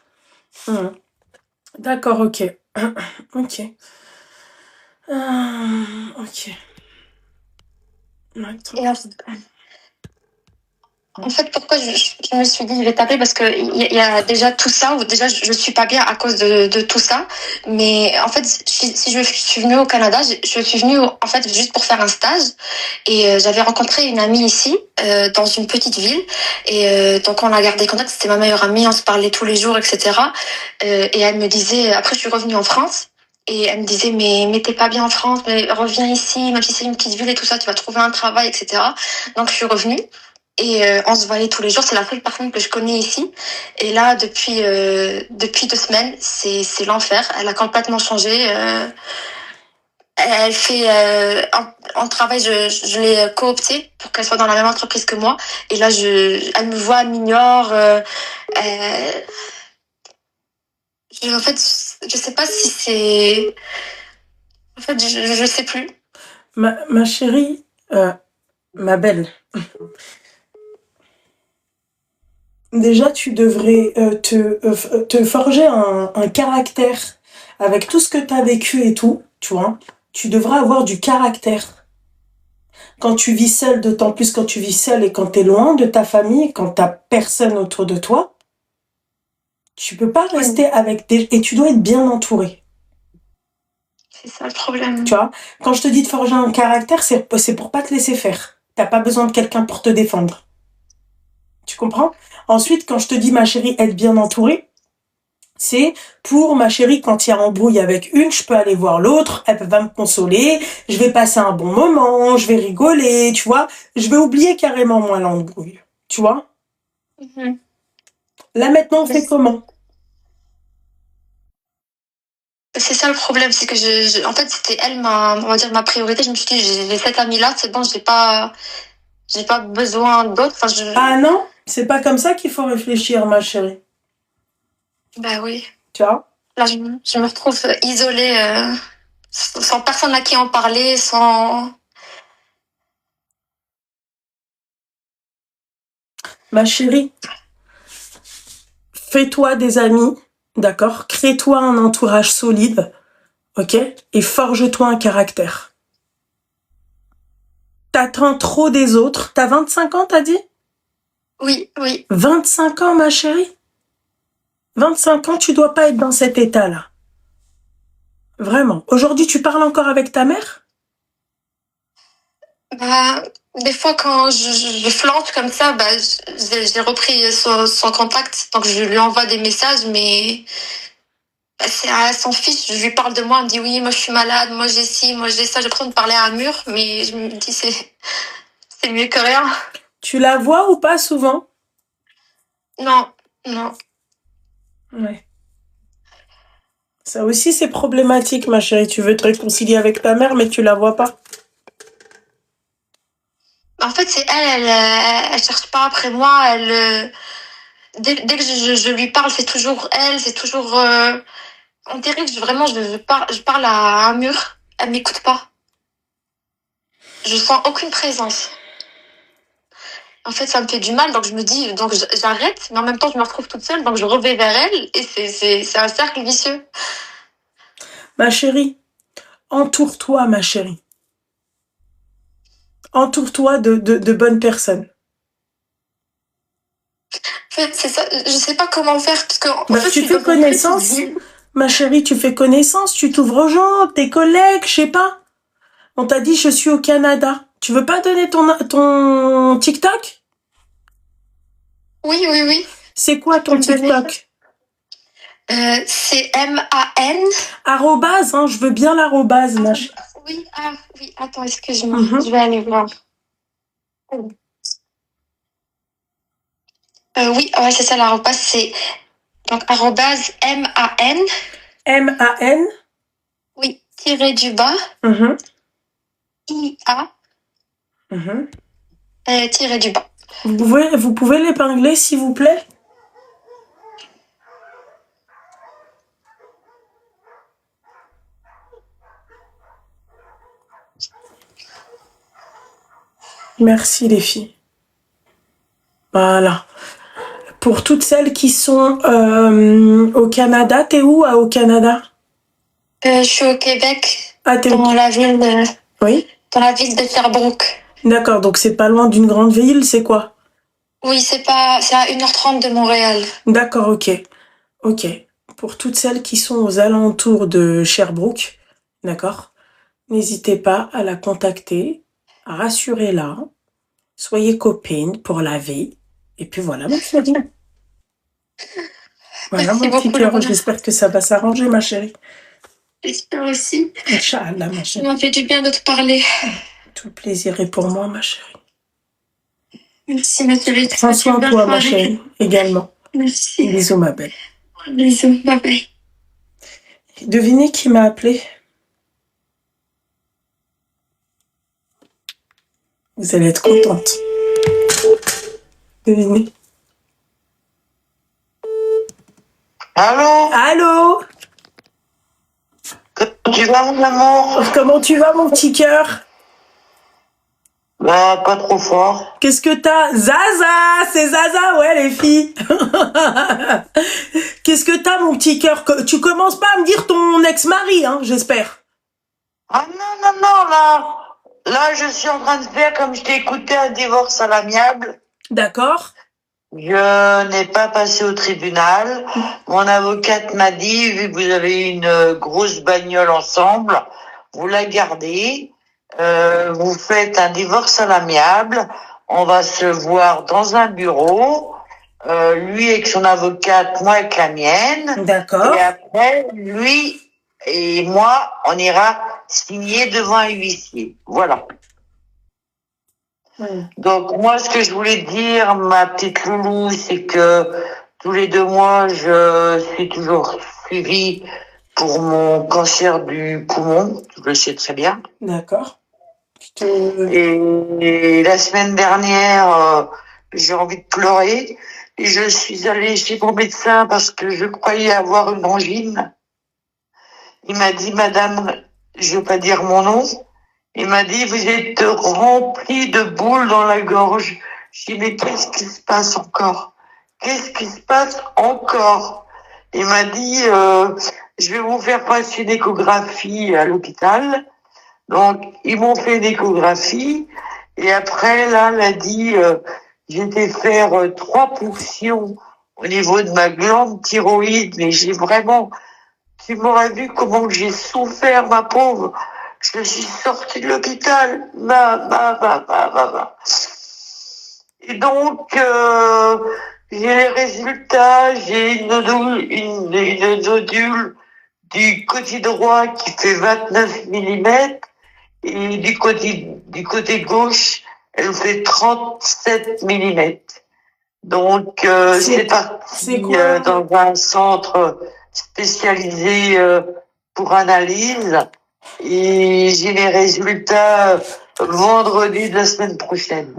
D'accord, ok. Ok. Ok. Et en fait, pourquoi je me suis dit je vais taper parce que il y a déjà tout ça, ou déjà je suis pas bien à cause de tout ça. Mais en fait, si je suis venue au Canada, je suis venue en fait juste pour faire un stage et j'avais rencontré une amie ici dans une petite ville et donc on a gardé contact. C'était ma meilleure amie, on se parlait tous les jours, etc. Et elle me disait après je suis revenue en France. Et elle me disait, mais t'es pas bien en France, mais reviens ici, même si c'est une petite ville et tout ça, tu vas trouver un travail, etc. Donc je suis revenue. Et on se voyait tous les jours, c'est la seule personne que je connais ici. Et là, depuis 2 semaines, c'est l'enfer. Elle a complètement changé. Elle fait en travail, je l'ai cooptée pour qu'elle soit dans la même entreprise que moi. Et là, elle me voit, elle m'ignore. En fait, je sais pas si c'est. En fait, je sais plus. Ma chérie, ma belle. Déjà, tu devrais te forger un caractère avec tout ce que tu as vécu et tout, tu vois. Tu devrais avoir du caractère. Quand tu vis seule, d'autant plus quand tu vis seule et quand tu es loin de ta famille, quand tu n'as personne autour de toi, tu peux pas rester avec des... Et tu dois être bien entouré. C'est ça le problème. Tu vois, quand je te dis de forger un caractère, c'est pour pas te laisser faire. T'as pas besoin de quelqu'un pour te défendre. Tu comprends? Ensuite, quand je te dis, ma chérie, être bien entourée, c'est pour ma chérie, quand il y a embrouille avec une, je peux aller voir l'autre, elle va me consoler, je vais passer un bon moment, je vais rigoler, tu vois. Je vais oublier carrément, moi, l'embrouille. Tu vois? Là, maintenant, on fait comment? C'est ça le problème, c'est que en fait, c'était elle, on va dire, ma priorité. Je me suis dit, j'ai cette amie-là, c'est bon, j'ai pas besoin d'autres. Ah non, c'est pas comme ça qu'il faut réfléchir, ma chérie. Bah oui. Tu vois? Là, je me retrouve isolée, sans personne à qui en parler, sans... Ma chérie, fais-toi des amis, d'accord? Crée-toi un entourage solide, ok? Et forge-toi un caractère. T'attends trop des autres. T'as 25 ans, t'as dit? Oui. 25 ans, ma chérie? 25 ans, tu dois pas être dans cet état-là. Vraiment. Aujourd'hui, tu parles encore avec ta mère? Des fois, quand je flanche comme ça, j'ai repris son contact. Donc, je lui envoie des messages, mais c'est à son fils. Je lui parle de moi. Elle me dit, oui, moi, je suis malade. Moi, j'ai ci, moi, j'ai ça. J'ai l'impression de parler à un mur, mais je me dis, c'est mieux que rien. Tu la vois ou pas souvent? Non. Ouais. Ça aussi, c'est problématique, ma chérie. Tu veux te réconcilier avec ta mère, mais tu la vois pas. En fait, c'est elle cherche pas après moi. Dès que je lui parle, c'est toujours elle. C'est toujours... On dirait que je parle à un mur. Elle m'écoute pas. Je sens aucune présence. En fait, ça me fait du mal, donc je me dis, donc j'arrête, mais en même temps, je me retrouve toute seule, donc je reviens vers elle, et c'est un cercle vicieux. Ma chérie, entoure-toi, ma chérie. Entoure-toi de bonnes personnes. fait, c'est ça. Je sais pas comment faire parce que en Bah, fait, je tu suis fais dans une petite connaissance, ville. ma chérie, tu fais connaissance, tu t'ouvres aux gens, tes collègues, je sais pas. On t'a dit, je suis au Canada. Tu veux pas donner ton TikTok? Oui, oui, oui. C'est quoi Tu peux ton me donner ça? TikTok? C'est MAN. Arrobase, hein, je veux bien l'arrobase, ma chérie. Oui, oui, attends, excuse-moi. Mhm. Je vais aller voir. Oui, ouais, c'est ça, l'arrobase, c'est donc arrobase MAN. MAN. Oui, tiré du bas, Mhm. IA, Mhm. tiré du bas. Vous pouvez l'épingler, s'il vous plaît? Merci, les filles. Voilà. Pour toutes celles qui sont au Canada, t'es où au Canada? Je suis au Québec, Ah, t'es dans la ville de, Oui. dans la ville de Sherbrooke. D'accord, donc c'est pas loin d'une grande ville, c'est quoi? Oui, c'est à 1h30 de Montréal. D'accord, ok. Ok. Pour toutes celles qui sont aux alentours de Sherbrooke, d'accord? N'hésitez pas à la contacter, rassurez-la, soyez copines pour la vie. Et puis voilà, ma chérie. Voilà, Merci mon petit beaucoup, cœur, Lorena. j'espère que ça va s'arranger, ma chérie. J'espère aussi. Inch'Allah, ma Ça chérie. m'a fait du bien de te parler. Tout le plaisir est pour moi, ma chérie. Merci, ma chérie. Prends soin de toi, ma chérie, également. Merci. Bisous, ma belle. Bisous, bye bye. Devinez qui m'a appelé? Vous allez être contente. Devinez. Allô? Allô? Tu vas, mon amour? Comment tu vas, mon petit cœur? Bah, pas trop fort. Qu'est-ce que t'as? Zaza! C'est Zaza, ouais, les filles. Qu'est-ce que t'as, mon petit cœur? Tu commences pas à me dire ton ex-mari, hein, j'espère. Ah non, là, je suis en train de faire, comme je t'ai écouté, un divorce à l'amiable. D'accord. Je n'ai pas passé au tribunal. Mon avocate m'a dit, vu que vous avez une grosse bagnole ensemble, vous la gardez, vous faites un divorce à l'amiable, on va se voir dans un bureau, lui avec son avocate, moi avec la mienne, D'accord. et après, lui et moi, on ira signer devant un huissier. Voilà. Donc moi, ce que je voulais dire, ma petite loulou, c'est que tous les 2 mois, je suis toujours suivie pour mon cancer du poumon, tu le sais très bien. D'accord. Et la semaine dernière, j'ai envie de pleurer et je suis allée chez mon médecin parce que je croyais avoir une angine. Il m'a dit, madame, je veux pas dire mon nom, il m'a dit, vous êtes rempli de boules dans la gorge. J'ai dit, mais qu'est-ce qui se passe encore? Qu'est-ce qui se passe encore? Il m'a dit, je vais vous faire passer une échographie à l'hôpital. Donc, ils m'ont fait une échographie. Et après, là, elle a dit, j'ai été faire 3 ponctions au niveau de ma glande thyroïde. Mais j'ai vraiment, tu m'aurais vu comment j'ai souffert, ma pauvre. Je suis sortie de l'hôpital. Et donc, j'ai les résultats. J'ai une nodule du côté droit qui fait 29 millimètres et du côté gauche, elle fait 37 millimètres. Donc, c'est parti dans un centre spécialisé pour analyse. Et j'ai les résultats vendredi de la semaine prochaine.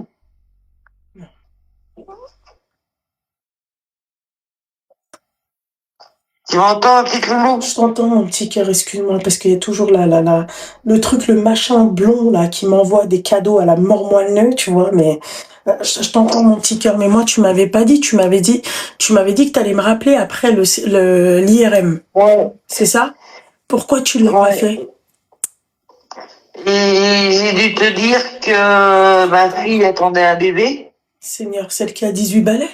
Tu m'entends, petit loulou? Je t'entends, mon petit cœur, excuse-moi, parce qu'il y a toujours le truc, le machin blond, là, qui m'envoie des cadeaux à la mort moelleux, tu vois, mais je t'entends, mon petit cœur, mais moi, tu m'avais pas dit, tu m'avais dit que t'allais me rappeler après l'IRM. Ouais. C'est ça? Pourquoi tu l'as pas fait? Et j'ai dû te dire que ma fille attendait un bébé. Seigneur, celle qui a 18 balais?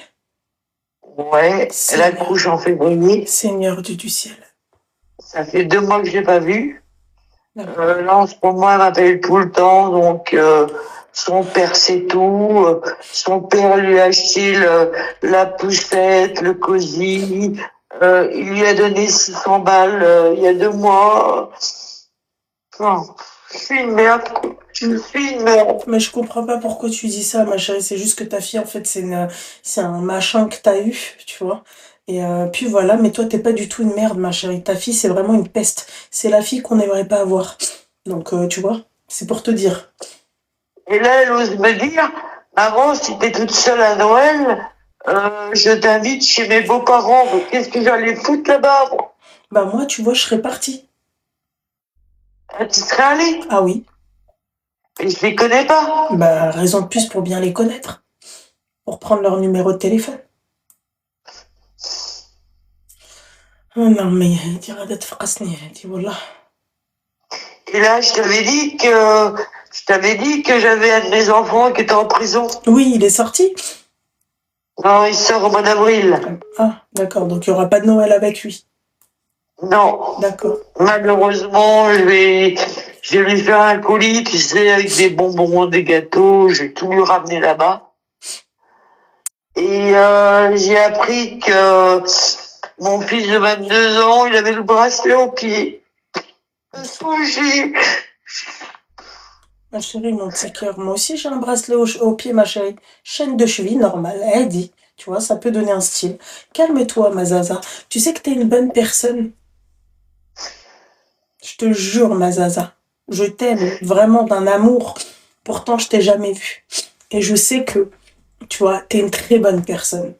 Ouais, elle accouche en février. Seigneur du ciel. Ça fait 2 mois que je l'ai pas vue. Là, en ce moment, elle m'appelle tout le temps, donc son père sait tout. Son père lui a acheté la poussette, le cosy. Il lui a donné 600 balles il y a 2 mois. Enfin, je suis une merde, quoi. Je suis une merde. Mais je comprends pas pourquoi tu dis ça, ma chérie. C'est juste que ta fille, en fait, c'est un machin que t'as eu, tu vois. Et puis voilà, mais toi, t'es pas du tout une merde, ma chérie. Ta fille, c'est vraiment une peste. C'est la fille qu'on n'aimerait pas avoir. Donc, tu vois, c'est pour te dire. Et là, elle ose me dire, maman, si t'es toute seule à Noël, je t'invite chez mes beaux-parents. Mais qu'est-ce que j'allais foutre là-bas, moi? Bah moi, tu vois, je serais partie. Ah, tu serais allée? Ah oui. Et je les connais pas. Bah, raison de plus pour bien les connaître. Pour prendre leur numéro de téléphone. Oh non, mais dire d'être frasné, dis voilà. Et là, je t'avais dit que j'avais un de mes enfants qui était en prison. Oui, il est sorti. Non, il sort au mois d'avril. Ah, d'accord, donc il n'y aura pas de Noël avec lui. Non. D'accord. Malheureusement, je vais lui faire un colis, tu sais, avec des bonbons, des gâteaux. Je vais tout lui ramener là-bas. Et j'ai appris que mon fils de 22 ans, il avait le bracelet au pied. Ma chérie, mon petit cœur, moi aussi j'ai un bracelet au pied, ma chérie. Chaîne de cheville normale, elle dit. Tu vois, ça peut donner un style. Calme-toi, ma zaza. Tu sais que t'es une bonne personne. Je te jure, ma zaza. Je t'aime vraiment d'un amour. Pourtant, je t'ai jamais vu. Et je sais que, tu vois, t'es une très bonne personne.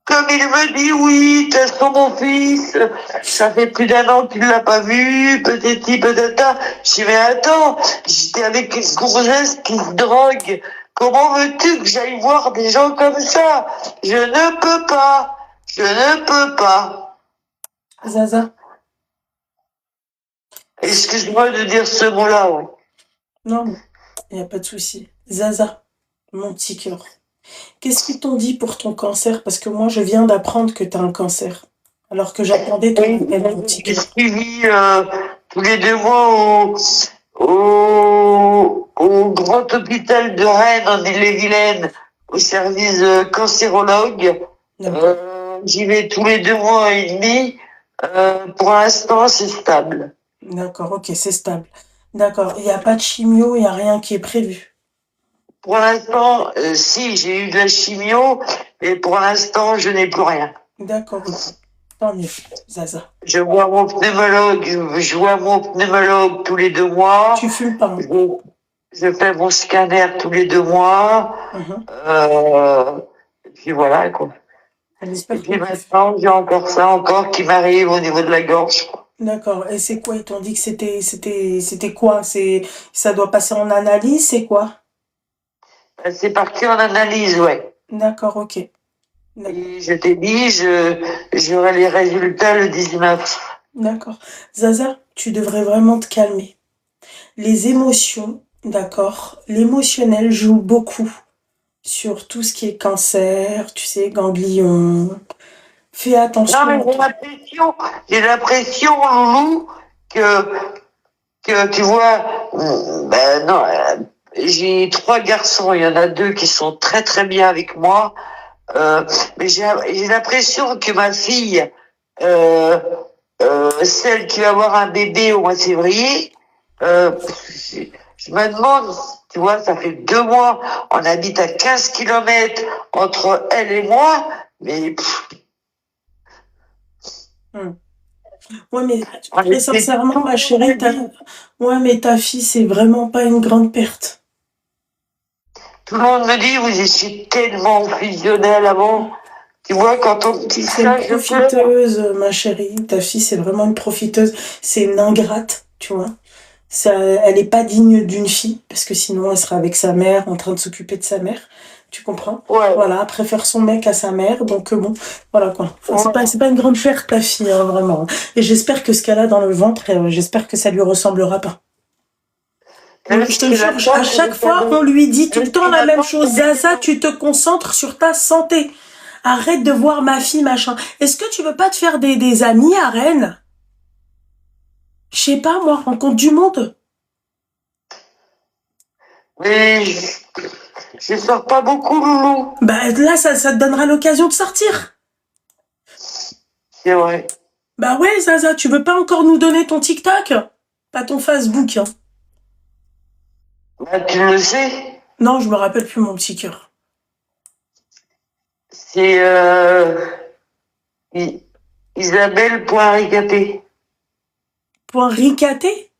Comme il me dit, oui, de toute façon, mon fils, ça fait plus d'1 an qu'il l'a pas vu, peut-être, peut-être. Je dis, mais attends, j'étais avec une gonzesse qui se drogue. Comment veux-tu que j'aille voir des gens comme ça? Je ne peux pas. Je ne peux pas. Zaza. Excuse-moi de dire ce mot-là, ouais. Non, il n'y a pas de souci. Zaza, mon petit cœur. Qu'est-ce qu'ils t'ont dit pour ton cancer? Parce que moi, je viens d'apprendre que tu as un cancer. Alors que j'attendais ton appel, mon petit cœur. J'ai suivi tous les 2 mois au grand hôpital de Rennes, en Ille-et-Vilaine, au service cancérologue. J'y vais tous les 2 mois et demi. Pour l'instant, c'est stable. D'accord, ok, c'est stable. D'accord, il n'y a pas de chimio, il n'y a rien qui est prévu. Pour l'instant, si, j'ai eu de la chimio, mais pour l'instant, je n'ai plus rien. D'accord, ok. Tant mieux, Zaza. Je vois mon pneumologue tous les 2 mois. Tu fumes pas, hein? Je fais mon scanner tous les 2 mois. Et puis voilà, quoi. Et puis maintenant, j'ai encore ça qui m'arrive au niveau de la gorge, quoi. D'accord. Et c'est quoi? Ils t'ont dit que c'était quoi? Ça doit passer en analyse, c'est quoi? C'est parti en analyse, ouais. D'accord, ok. Et je t'ai dit, j'aurai les résultats le 19. D'accord. Zaza, tu devrais vraiment te calmer. Les émotions, d'accord, l'émotionnel joue beaucoup sur tout ce qui est cancer, tu sais, ganglions. Fais attention. Non, mais j'ai l'impression, Loulou, que tu vois, non, j'ai 3 garçons, il y en a 2 qui sont très très bien avec moi, mais j'ai l'impression que ma fille, celle qui va avoir un bébé au mois de février, je me demande, tu vois, ça fait 2 mois, on habite à 15 kilomètres entre elle et moi, mais... Ouais, mais très sincèrement, ma chérie, ouais, mais ta fille, c'est vraiment pas une grande perte. Tout le monde me dit, vous étiez tellement fusionnel avant. Tu vois, quand on dit ça, je pleure. C'est une profiteuse, ma chérie. Ta fille, c'est vraiment une profiteuse. C'est une ingrate, tu vois. Elle est pas digne d'une fille, parce que sinon, elle sera avec sa mère, en train de s'occuper de sa mère. Tu comprends? Ouais. Voilà, elle préfère son mec à sa mère, donc bon, voilà quoi. Enfin, c'est pas une grande perte, ta fille, hein, vraiment. Et j'espère que ce qu'elle a dans le ventre, j'espère que ça lui ressemblera pas. Je te jure, à chaque fois, on lui dit tout le temps la même chose. Zaza, tu te concentres sur ta santé. Arrête de voir ma fille, machin. Est-ce que tu veux pas te faire des amis à Rennes? Je sais pas, moi, rencontre du monde. Mais je sors pas beaucoup, Loulou. Bah là, ça te donnera l'occasion de sortir. C'est vrai. Bah ouais, Zaza, tu veux pas encore nous donner ton TikTok? Pas ton Facebook, hein. Bah, tu le sais. Non, je me rappelle plus mon petit cœur. C'est Isabelle.ricapé. Point ricaté?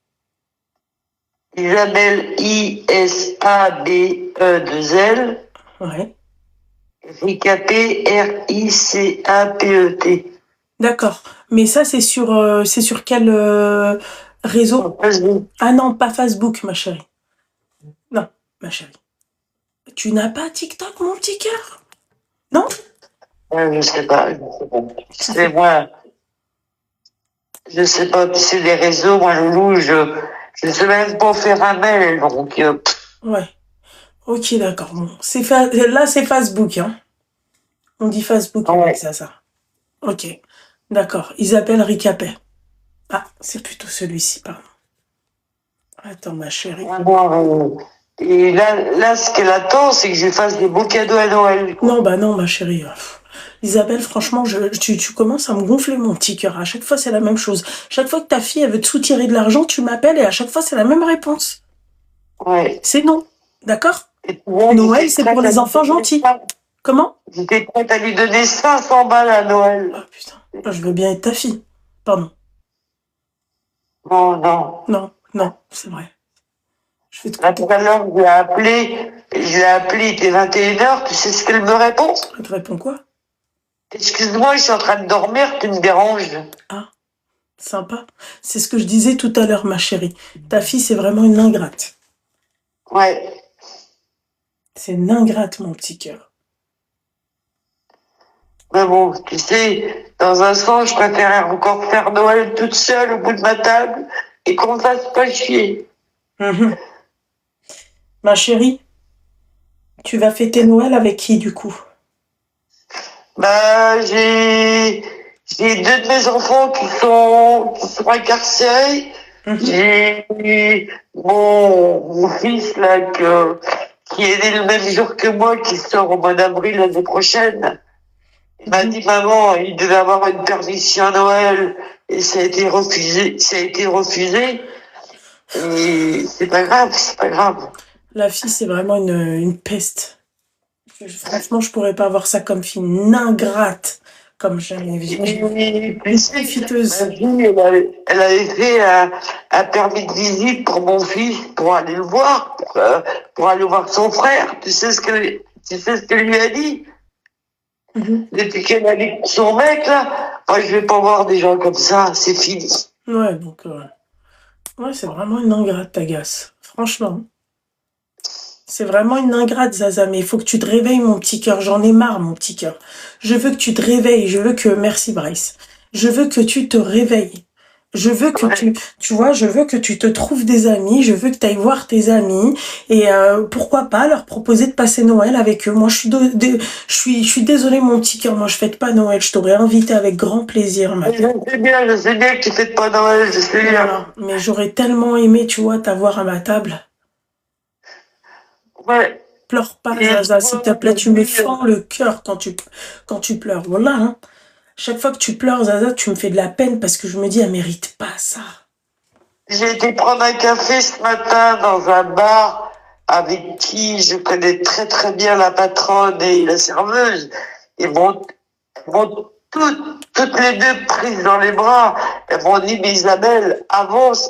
Isabelle, ISABE2L. Ouais. Ricapé, RICAPET. D'accord. Mais ça, c'est sur quel réseau? Facebook. Ah non, pas Facebook, ma chérie. Non, ma chérie. Tu n'as pas TikTok, mon petit cœur? Non? Je sais pas. C'est moi. Je sais pas, tu sais, les réseaux, moi, Loulou, je sais même pas faire un mail, donc... Ouais. Ok, d'accord. Bon, là, c'est Facebook, hein. On dit Facebook avec ça. Ok. D'accord. Isabelle Ricapet. Ah, c'est plutôt celui-ci, pardon. Attends, ma chérie. Et là, ce qu'elle attend, c'est que je lui fasse des beaux cadeaux à Noël. Non, bah non, ma chérie. Isabelle, franchement, tu commences à me gonfler mon petit cœur. À chaque fois, c'est la même chose. Chaque fois que ta fille, elle veut te soutirer de l'argent, tu m'appelles et à chaque fois, c'est la même réponse. Ouais. C'est non. D'accord? Noël, c'est pour les enfants gentils. Comment? J'étais prête à lui donner 500 balles à Noël. Oh putain. Je veux bien être ta fille. Pardon. Non. Non, c'est vrai. Je vais te Là, tout à l'heure, je l'ai appelé, il était 21h, tu sais ce qu'elle me répond? Elle te répond quoi? Excuse-moi, je suis en train de dormir, tu me déranges. Ah, sympa. C'est ce que je disais tout à l'heure, ma chérie. Ta fille, c'est vraiment une ingrate. Ouais. C'est une ingrate, mon petit cœur. Mais bon, tu sais, dans un sens, je préférais encore faire Noël toute seule au bout de ma table et qu'on me fasse pas chier. Ma chérie, tu vas fêter Noël avec qui, du coup? Bah, j'ai 2 de mes enfants qui sont incarcérés. J'ai mon fils, là, qui est né le même jour que moi, qui sort au mois d'avril l'année prochaine. Il m'a dit, maman, il devait avoir une permission à Noël et ça a été refusé. Et c'est pas grave. La fille, c'est vraiment une peste. Franchement, je pourrais pas avoir ça comme fille. Une ingrate. Comme jamais vu. Une profiteuse. Ma fille, elle avait fait un permis de visite pour mon fils, pour aller le voir, pour aller voir son frère. Tu sais ce qu'elle lui a dit? Depuis qu'elle a dit son mec, là, moi, je vais pas voir des gens comme ça, c'est fini. Ouais, donc, ouais, c'est vraiment une ingrate, ta gosse. Franchement. C'est vraiment une ingrate, Zaza, mais il faut que tu te réveilles, mon petit cœur. J'en ai marre, mon petit cœur. Je veux que tu te réveilles. Merci, Bryce. Je veux que tu te réveilles. Je veux que tu vois, je veux que tu te trouves des amis. Je veux que tu ailles voir tes amis. Et pourquoi pas leur proposer de passer Noël avec eux. Moi, je suis désolée, mon petit cœur. Moi, je fête pas Noël. Je t'aurais invité avec grand plaisir, ma Je sais bien que tu fêtes pas Noël, je sais bien. Voilà. Mais j'aurais tellement aimé, tu vois, t'avoir à ma table. Ouais. Pleure pas, Zaza, s'il te plaît. Tu me fends le cœur quand tu pleures. Voilà, hein. Chaque fois que tu pleures, Zaza, tu me fais de la peine parce que je me dis, elle mérite pas ça. J'ai été prendre un café ce matin dans un bar avec qui je connais très très bien la patronne et la serveuse. Ils m'ont toutes les deux prises dans les bras. Elles m'ont dit, mais Isabelle, avance.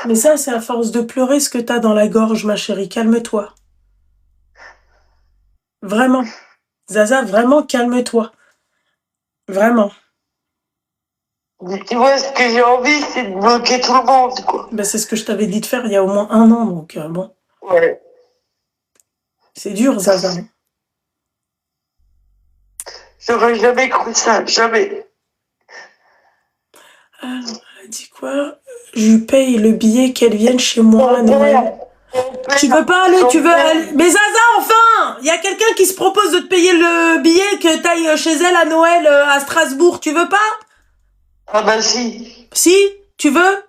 Mais ça, c'est à force de pleurer ce que t'as dans la gorge, ma chérie. Calme-toi. Vraiment. Zaza, vraiment, calme-toi. Vraiment. Mais tu vois, ce que j'ai envie, c'est de bloquer tout le monde, quoi. Ben, c'est ce que je t'avais dit de faire il y a au moins 1 an, donc bon. Ouais. C'est dur, Zaza. J'aurais jamais cru ça, jamais. Alors, elle a dit quoi? je lui paye le billet qu'elle vienne chez moi à Noël. Tu veux pas aller, tu veux aller. Mais Zaza, enfin! Il y a quelqu'un qui se propose de te payer le billet que t'ailles chez elle à Noël à Strasbourg. Tu veux pas? Ah bah si. Si? Tu veux?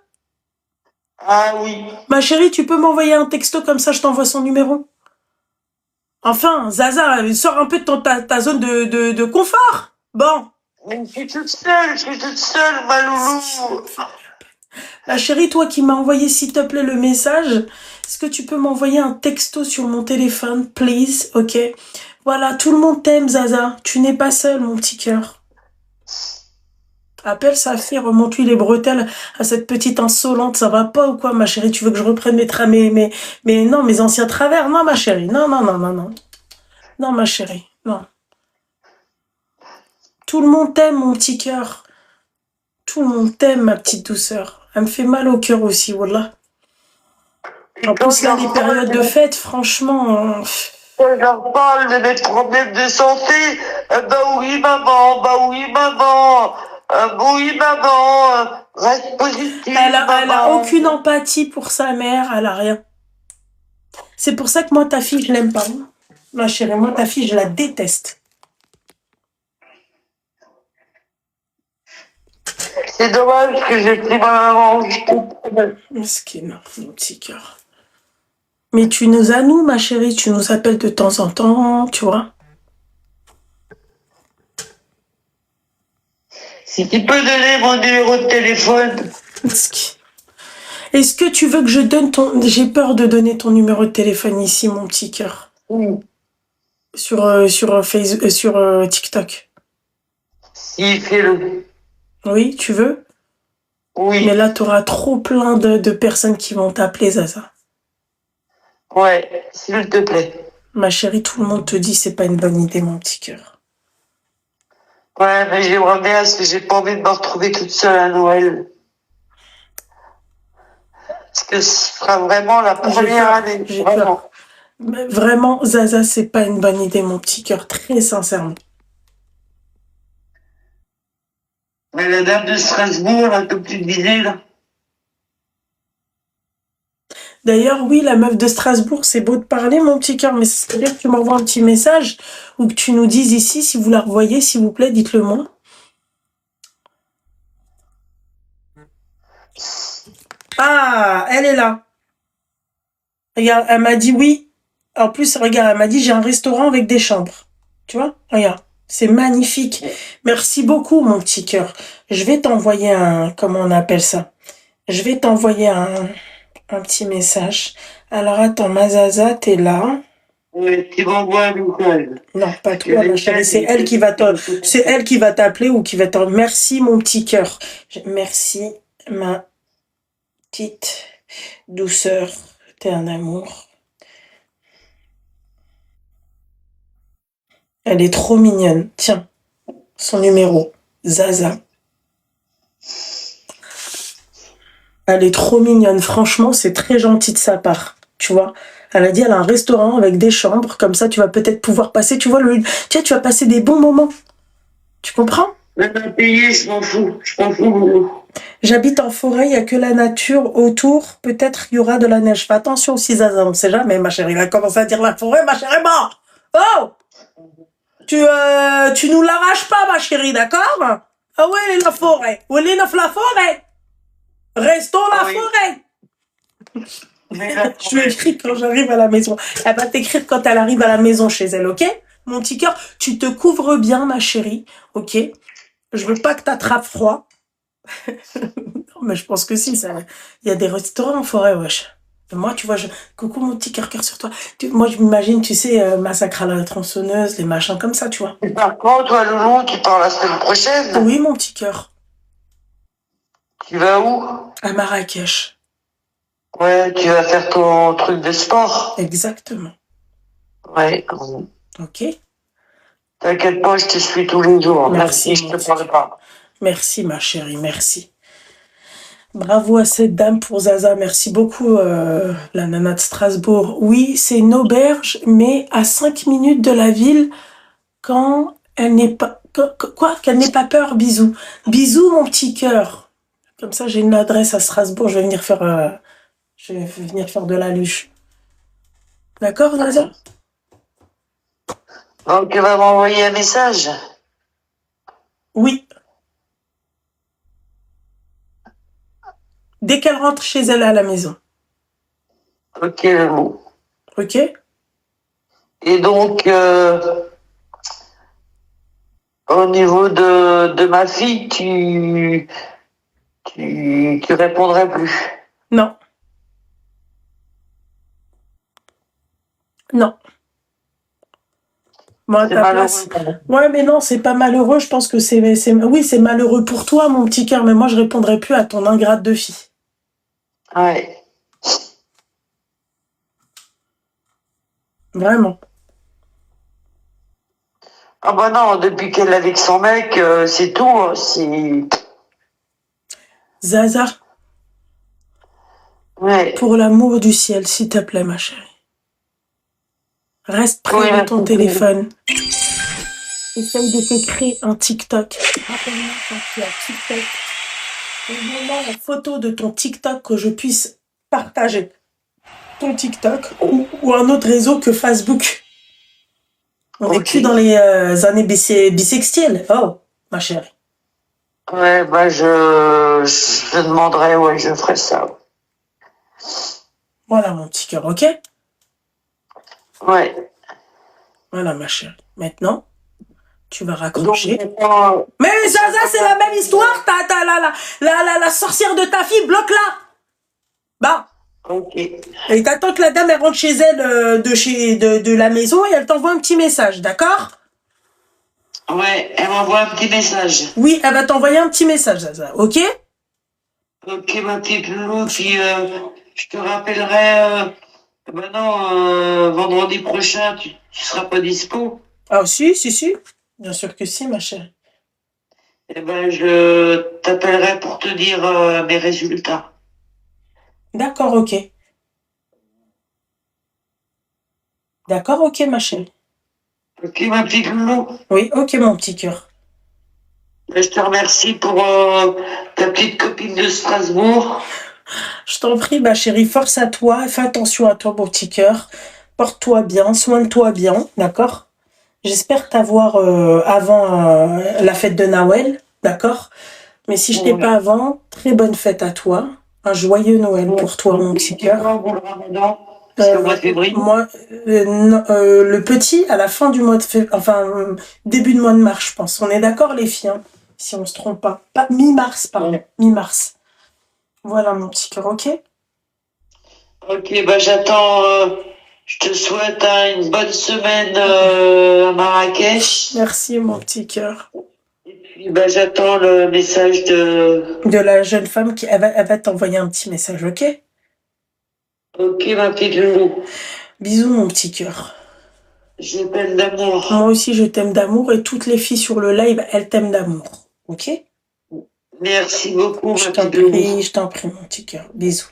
Ah oui. Ma chérie, tu peux m'envoyer un texto comme ça, je t'envoie son numéro. Enfin, Zaza, sors un peu de ta zone de confort. Bon. Mais je suis toute seule, ma loulou. La chérie, toi qui m'as envoyé s'il te plaît le message, est-ce que tu peux m'envoyer un texto sur mon téléphone, please? Ok. Voilà, tout le monde t'aime, Zaza. Tu n'es pas seule, mon petit cœur. Appelle sa fille, remonte-lui les bretelles à cette petite insolente. Ça va pas ou quoi, ma chérie? Tu veux que je reprenne mes anciens travers? Non, ma chérie. Non. Non, ma chérie. Non. Tout le monde t'aime, mon petit cœur. Tout le monde t'aime, ma petite douceur. Elle me fait mal au cœur aussi, wallah. En plus, là, les périodes de fête, franchement... Quand je leur parle de mes problèmes de santé, bah oui, maman, oui, maman, reste positive, Elle a maman. aucune empathie pour sa mère, elle a rien. C'est pour ça que moi, ta fille, je l'aime pas. Ma chérie, moi, ta fille, je la déteste. C'est dommage que j'ai pris ma maman. Mesquine, mon petit cœur. Mais tu nous as, nous, ma chérie, tu nous appelles de temps en temps, tu vois. Si tu peux donner mon numéro de téléphone. Mesquine. Est-ce que tu veux que je donne ton... J'ai peur de donner ton numéro de téléphone ici, mon petit cœur. Oui. Sur TikTok. Si, fais-le. Oui, tu veux? Oui. Mais là, tu auras trop plein de personnes qui vont t'appeler, Zaza. Ouais, s'il te plaît. Ma chérie, tout le monde te dit c'est pas une bonne idée, mon petit cœur. Ouais, mais j'aimerais bien parce que j'ai pas envie de me retrouver toute seule à Noël. Parce que ce sera vraiment la première année. J'ai Vraiment. peur. Mais vraiment, Zaza, c'est pas une bonne idée, mon petit cœur, très sincèrement. Mais la dame de Strasbourg, là, comme tu disais, là. D'ailleurs, oui, la meuf de Strasbourg, c'est beau de parler, mon petit cœur, mais ça serait bien que tu m'envoies un petit message ou que tu nous dises ici, si vous la revoyez, s'il vous plaît, dites-le moi. Ah, elle est là. Regarde, elle m'a dit oui. En plus, regarde, elle m'a dit j'ai un restaurant avec des chambres. Tu vois? Regarde, c'est magnifique. Merci beaucoup, mon petit cœur. Je vais t'envoyer comment on appelle ça? Je vais t'envoyer un petit message. Alors attends, ma Zaza, t'es là. Oui, tu m'envoies un message. Non, pas toi, ma chérie. C'est elle qui va t'appeler ou qui va te... Merci, mon petit cœur. Merci, ma petite douceur. T'es un amour. Elle est trop mignonne. Tiens, son numéro. Zaza. Elle est trop mignonne. Franchement, c'est très gentil de sa part. Tu vois? Elle a dit, elle a un restaurant avec des chambres. Comme ça, tu vas peut-être pouvoir passer, tu vois, tu vas passer des bons moments. Tu comprends? Même à payer, je m'en fous. Je m'en fous. J'habite en forêt, il n'y a que la nature autour. Peut-être il y aura de la neige. Fais attention aussi, Zaza. On ne sait jamais, ma chérie. Il va commencer à dire la forêt, ma chérie. Bon! Oh! Tu nous l'arraches pas, ma chérie, d'accord? Ah ouais, la forêt. Où est la forêt? Restons la forêt. Je lui écris quand j'arrive à la maison. Elle va t'écrire quand elle arrive à la maison chez elle, ok? Mon petit cœur, tu te couvres bien, ma chérie, ok? Je veux pas que t'attrapes froid. Non, mais je pense que si, ça. Il y a des restaurants en forêt, wesh. Moi, tu vois, coucou mon petit cœur sur toi. Moi, je m'imagine, tu sais, Massacre à la tronçonneuse, les machins comme ça, tu vois. Par contre, toi, Loulou, tu pars la semaine prochaine? Oui, mon petit cœur. Tu vas où? À Marrakech. Ouais, tu vas faire ton truc de sport. Exactement. Ouais, quand même. Ok. T'inquiète pas, je te suis tous les jours. Merci, je te parle pas. Merci, ma chérie, merci. Bravo à cette dame pour Zaza. Merci beaucoup, la nana de Strasbourg. Oui, c'est une auberge, mais à 5 minutes de la ville, quand elle n'est pas... Qu'elle n'ait pas peur, bisous. Bisous, mon petit cœur. Comme ça, j'ai une adresse à Strasbourg. Je vais venir faire de la luge. D'accord, Zaza? Donc, tu vas m'envoyer un message. Oui. Dès qu'elle rentre chez elle à la maison. Ok, Loulou. Ok? Et donc, au niveau de ma fille, tu répondrais plus. Non. Non. Moi, à C'est ta malheureux. place. Ouais, mais non, c'est pas malheureux. Je pense que oui, c'est malheureux pour toi, mon petit cœur, mais moi, je répondrai plus à ton ingrate de fille. Ouais. Vraiment. Ah bah non, depuis qu'elle est avec son mec, c'est tout. C'est... Zaza, Ouais. pour l'amour du ciel, s'il te plaît, ma chérie. Reste près Oui, de merci ton beaucoup. téléphone. Essaye de te créer un TikTok. Rappelle-moi quand tu as TikTok. Envoie-moi la photo de ton TikTok que je puisse partager. Ton TikTok ou un autre réseau que Facebook. On n'est Ok. plus dans les années bissextiles. Oh, ma chérie. Ouais, bah je demanderai, ouais, je ferai ça. Voilà, mon petit cœur, ok? Ouais. Voilà, ma chérie. Maintenant, tu vas Donc, raccrocher. maintenant, Mais Zaza, c'est la même histoire. T'as la sorcière de ta fille, bloque-la. Bah. ok. Et t'attends que la dame elle rentre chez elle de la maison et elle t'envoie un petit message, d'accord? Ouais, elle m'envoie un petit message. Oui, elle va t'envoyer un petit message, Zaza, ok? Ok, ma petite loulou, puis je te rappellerai, vendredi prochain, tu seras pas dispo. Ah si. Bien sûr que si, ma chérie. Eh ben, je t'appellerai pour te dire mes résultats. D'accord, ok. D'accord, ok, ma chérie. Ok, ma petite loulou. Oui, ok, mon petit cœur. Je te remercie pour ta petite copine de Strasbourg. Je t'en prie, ma chérie, force à toi, fais attention à toi, mon petit cœur. Porte-toi bien, soigne-toi bien, d'accord? J'espère t'avoir avant la fête de Noël, d'accord? Mais si je t'ai pas avant, très bonne fête à toi. Un joyeux Noël pour toi, mon petit cœur. Pour le Ramadan, c'est au mois de février. Moi, le petit, à la fin du mois de février, début de mois de mars, je pense. On est d'accord, les filles, hein, si on se trompe pas. Pas mi-mars, pardon. Ouais. Mi-mars. Voilà, mon petit cœur, ok? Ok, bah j'attends. Je te souhaite une bonne semaine à Marrakech. Merci, mon petit cœur. Et puis bah j'attends le message de. De la jeune femme elle va t'envoyer un petit message, ok? Ok, ma petite loulou. Bisous, mon petit cœur. J'ai peine d'amour. Moi aussi, je t'aime d'amour et toutes les filles sur le live, elles t'aiment d'amour, ok? Merci beaucoup, Je ma t'en petite loulou. prie, mon petit cœur. Bisous.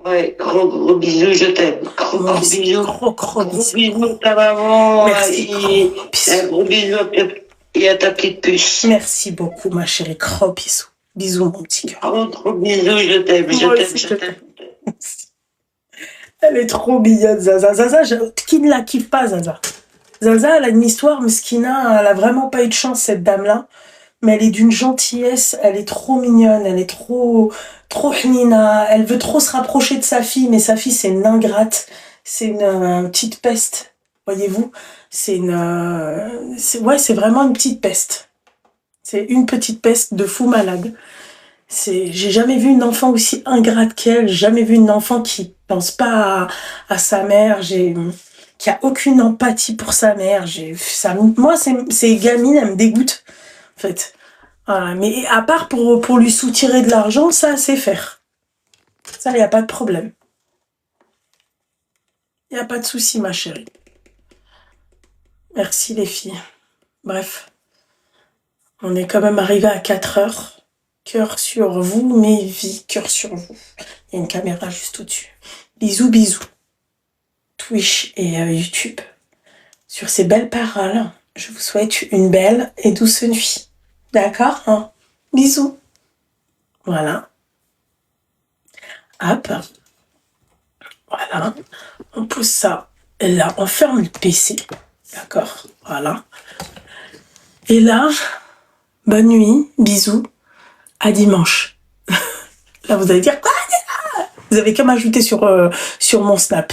Ouais, gros bisous, je t'aime. Moi Gros aussi, bisous. gros Gros bisous. bisous à ta maman. Merci, Et gros bisous. un gros bisou et à ta petite puce. Merci beaucoup, ma chérie. Gros bisous. Bisous, mon petit cœur. Gros bisous, je t'aime. Moi aussi, je t'aime. Elle est trop mignonne, Zaza. Qui ne la kiffe pas, Zaza? Zaza, elle a une histoire, Meskina, elle a vraiment pas eu de chance, cette dame-là. Mais elle est d'une gentillesse, elle est trop mignonne, elle est trop hnina, elle veut trop se rapprocher de sa fille, mais sa fille, c'est une ingrate. C'est une petite peste, voyez-vous? C'est vraiment une petite peste. C'est une petite peste de fou malade. J'ai jamais vu une enfant aussi ingrate qu'elle, j'ai jamais vu une enfant qui pense pas à sa mère, qui a aucune empathie pour sa mère. Moi, ces gamines, elles me dégoûtent, en fait. Voilà. Mais à part pour lui soutirer de l'argent, ça, c'est faire. Ça, il n'y a pas de problème. Il n'y a pas de souci, ma chérie. Merci, les filles. Bref. On est quand même arrivé à 4 heures. Cœur sur vous, mes vies, cœur sur vous. Il y a une caméra juste au-dessus. Bisous, bisous. Twitch et YouTube. Sur ces belles paroles, je vous souhaite une belle et douce nuit. D'accord, hein? Bisous. Voilà. Hop. Voilà. On pose ça là. On ferme le PC. D'accord. Voilà. Et là, bonne nuit. Bisous. À dimanche. Là, vous allez dire quoi? Vous avez qu'à m'ajouter sur mon Snap.